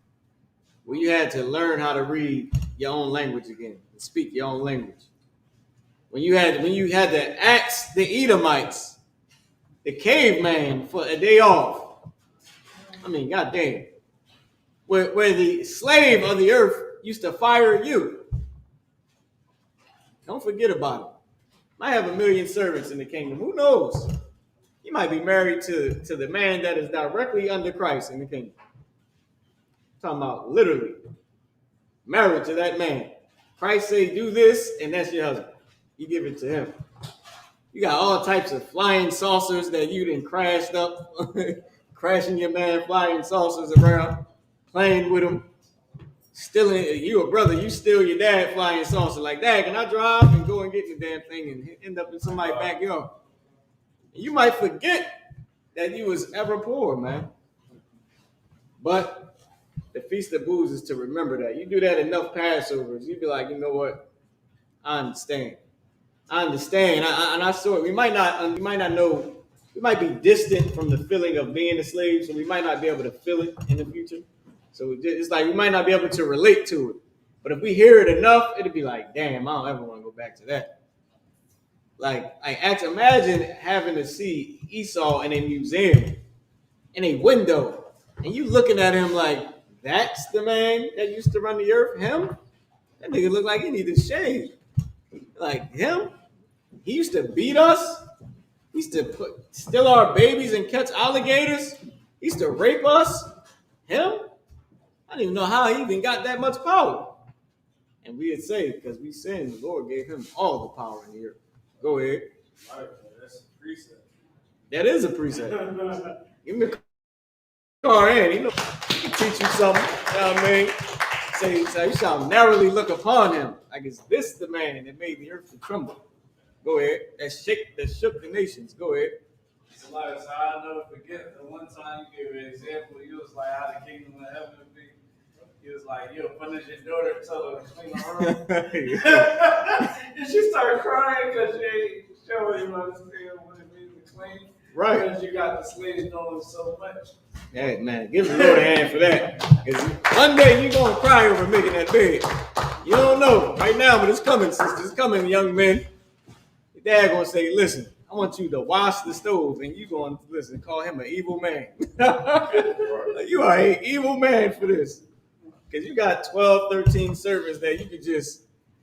When you had to learn how to read your own language again and speak your own language. When you had to ask the Edomites, the caveman, for a day off. I mean, goddamn. Where the slave of the earth used to fire you. Don't forget about it. Might have 1,000,000 servants in the kingdom. Who knows? You might be married to the man that is directly under Christ in the kingdom. I'm talking about literally married to that man. Christ say, do this, and that's your husband. You give it to him. You got all types of flying saucers that you done crashed up, crashing your man, flying saucers around, playing with him. stealing, you a brother, you steal your dad flying saucer like that. Can I drive and go and get the damn thing and end up in somebody's backyard? You might forget that you was ever poor, man. But the Feast of Booths is to remember that. You do that enough Passovers, you be like, you know what? I understand. I understand. And I saw it. We might not know. We might be distant from the feeling of being a slave, so we might not be able to feel it in the future. So it's like we might not be able to relate to it. But if we hear it enough, it'll be like, damn, I don't ever want to go back to that. Like imagine having to see Esau in a museum, in a window, and you looking at him like, that's the man that used to run the earth? Him? That nigga look like he needed shave. Like him? He used to beat us. He used to steal our babies and catch alligators. He used to rape us. Him? I don't even know how he even got that much power. And we would say, because we sinned, the Lord gave him all the power in the earth. Go ahead. That's a precept. That is a precept. Give me the car in. He can teach you something. You know what I mean? Say, you shall narrowly look upon him. Like, is this the man that made the earth to tremble? Go ahead. That shook the nations. Go ahead. So like, so I'll never forget the one time you gave an example. You was like, how the kingdom of heaven would be. He was like, you'll punish your daughter and tell her to clean her room. And she started crying because she ain't showing you understand what it means to clean. Right. Because you got the slaves knowing so much. Hey, man, give the Lord a hand for that. Because one day you're going to cry over making that bed. You don't know right now, but it's coming, sisters. It's coming, young men. Your dad going to say, listen, I want you to wash the stove. And you going to, listen, call him an evil man. You are an evil man for this. Because you got 12, 13 servants that you could just,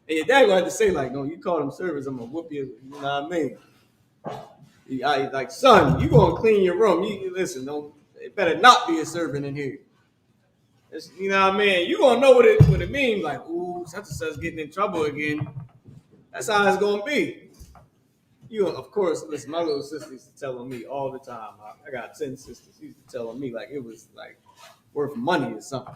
and your dad going to have to say, like, no, you call them servants, I'm going to whoop you. You know what I mean? Like, son, you going to clean your room. You listen, don't. It better not be a servant in here. You know what I mean? You gonna know what it means. Like, ooh, such and such getting in trouble again. That's how it's gonna be. You, of course, listen. My little sister used to tell on me all the time. I got 10 sisters. She used to tell on me like it was like worth money or something.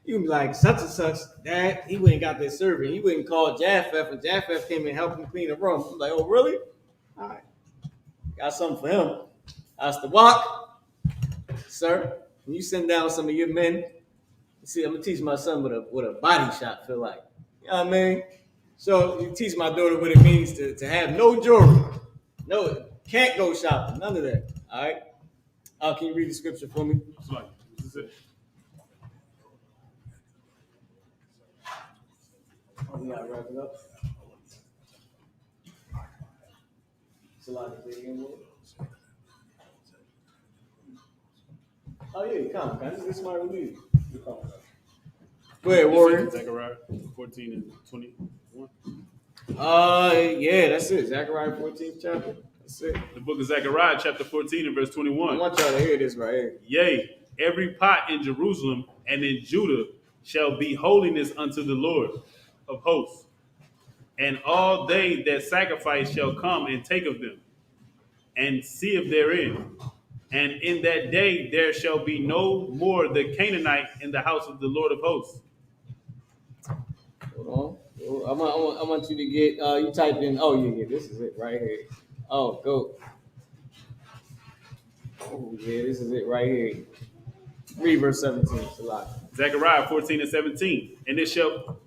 You can be like, such and such, Dad, he wouldn't got that servant. He wouldn't call Japheth, and Japheth came and helped him clean the room. I'm like, oh, really? All right, got something for him. That's the walk. Sir, when you send down some of your men, see, I'm gonna teach my son what a body shot feel like. You know what I mean? So you teach my daughter what it means to have no jewelry. No, can't go shopping, none of that. All right. Can you read the scripture for me? This is it. Oh, you gotta wrap it up. It's a lot of things. Oh yeah, come. This is my review. Go ahead, Warrior. Zechariah 14 and 21. Yeah, that's it. Zechariah 14th chapter. That's it. The book of Zechariah, chapter 14 and verse I 21. want y'all to hear this right here. Yea, every pot in Jerusalem and in Judah shall be holiness unto the Lord of hosts. And all they that sacrifice shall come and take of them, and see if therein. And in that day there shall be no more the Canaanite in the house of the Lord of hosts. Hold on. I want you to get, you type in, oh, yeah, this is it right here. Oh, go. Oh, yeah, this is it right here. Read verse 17. It's a lot. Zechariah 14 and 17. And it shall...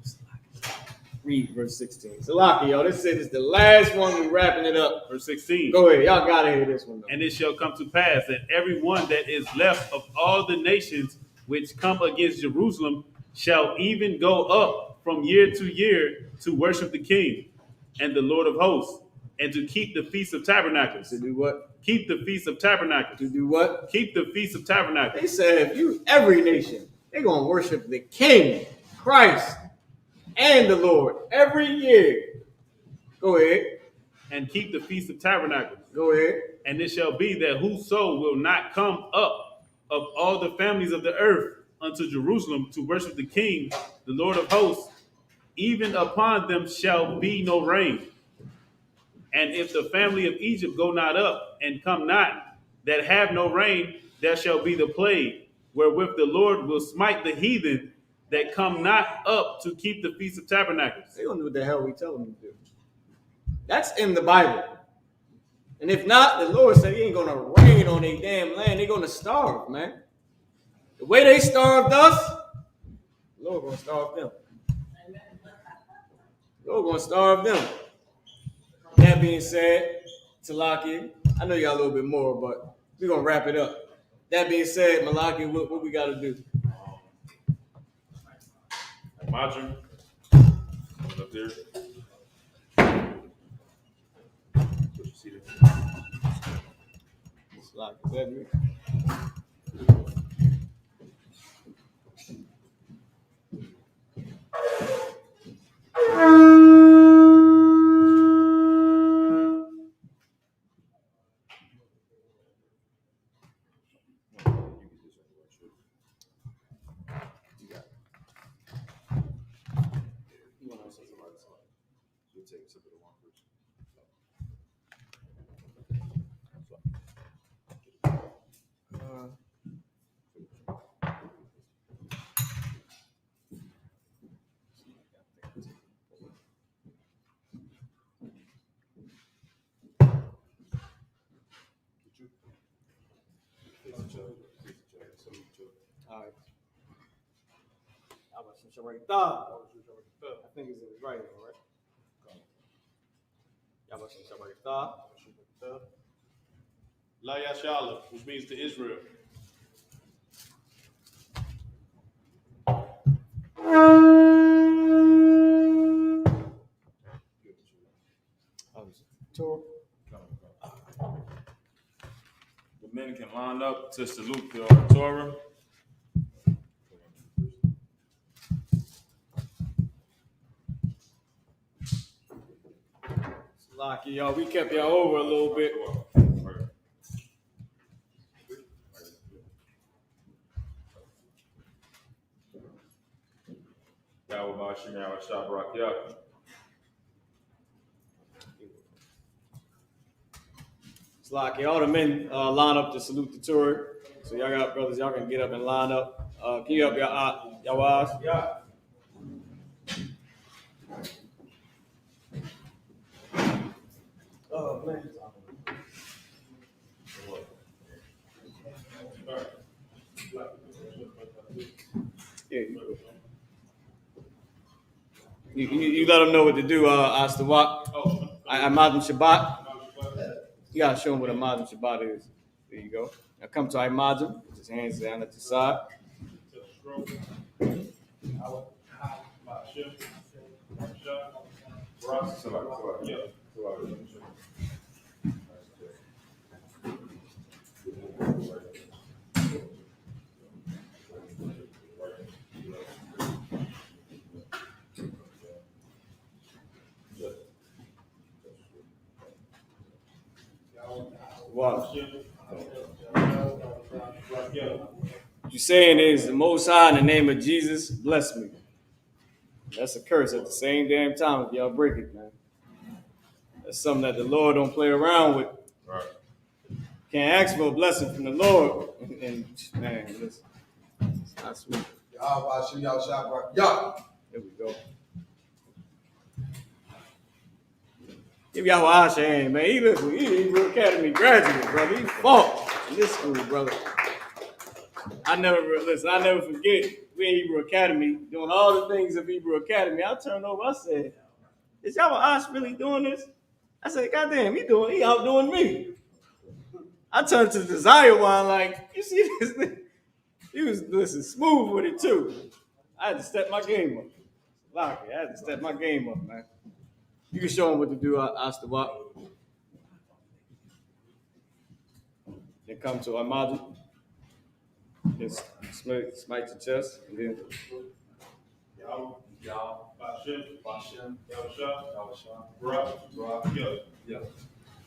Read verse 16. It's a lot, yo. This is the last one. We're wrapping it up. Verse 16. Go ahead. Y'all got to hear this one, though. And it shall come to pass that every one that is left of all the nations which come against Jerusalem shall even go up from year to year to worship the King and the Lord of hosts, and to keep the Feast of Tabernacles. To do what? Keep the Feast of Tabernacles. To do what? Keep the Feast of Tabernacles. They said every nation, they're going to worship the King, Christ, and the Lord every year. Go ahead. And keep the Feast of Tabernacles. Go ahead. And it shall be that whoso will not come up of all the families of the earth unto Jerusalem to worship the King, the Lord of hosts, even upon them shall be no rain. And if the family of Egypt go not up and come not, that have no rain, there shall be the plague, wherewith the Lord will smite the heathen that come not up to keep the Feast of Tabernacles. They don't know what the hell we tell them to do. That's in the Bible. And if not, the Lord said he ain't going to rain on their damn land. They're going to starve, man. The way they starved us, the Lord going to starve them. The Lord going to starve them. That being said, Talaki, I know you got a little bit more, but we're going to wrap it up. That being said, Malaki, what we got to do? Margarine. Up there. What you see there? Talaki, is that me? All right. I think it's in his right hand, right? La Yashala, which means to Israel. The men can line up to salute the Torah. Lucky, y'all. We kept y'all over a little bit. It's lucky. All the men line up to salute the Torah. So y'all got brothers, y'all can get up and line up. Can you help y'all eyes? Yeah. Oh, man. Yeah. You let them know what to do, Astawak. Imadam Shabbat. You gotta show them what a Imadam Shabbat is. There you go. Now come to Imadam. Put his hands down at the side. What you're saying is the Most High in the name of Jesus, bless me. That's a curse at the same damn time if y'all break it, man. That's something that the Lord don't play around with. Right. Can't ask for a blessing from the Lord. And man, listen, it's not sweet. Y'all. There we go. Give y'all a hand, man. He Hebrew Academy graduate, brother. He fought in this school, brother. I never forget. We in Hebrew Academy doing all the things of Hebrew Academy. I turned over. I said, "Is y'all Ash really doing this?" I said, "God damn, he outdoing me." I turned to the Desire Wine like, "You see this thing?" He was smooth with it too. I had to step my game up. Lucky, I had to step my game up, man. You can show him what to do, Astawak. Then come to Ahmadu. Then smite your chest. And then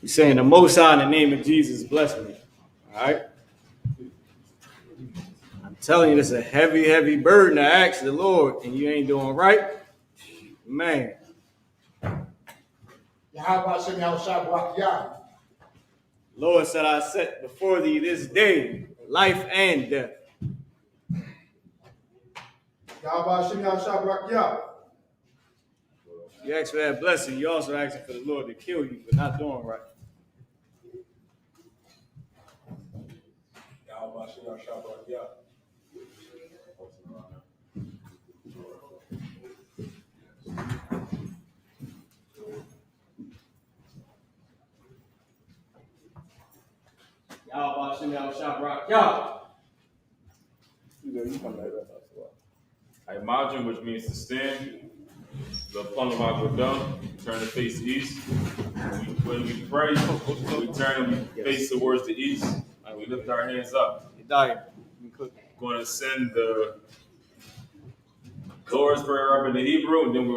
he's saying the Most High in the name of Jesus bless me. All right? I'm telling you, this is a heavy, heavy burden to ask the Lord, and you ain't doing right. Man. Lord said, I set before thee this day life and death. Yahweh Hashem Yahshua Barakiyah. You ask for that blessing, you also asking for the Lord to kill you for not doing right. Yahweh Hashem Yahshua Barakiyah. Y'all watching y'all shop rock. Y'all. A margin, which means to stand. The Palama go down, turn to face east. When we pray, we turn and we face towards the east, and we lift our hands up. Going to send the Lord's Prayer up in the Hebrew, and then we're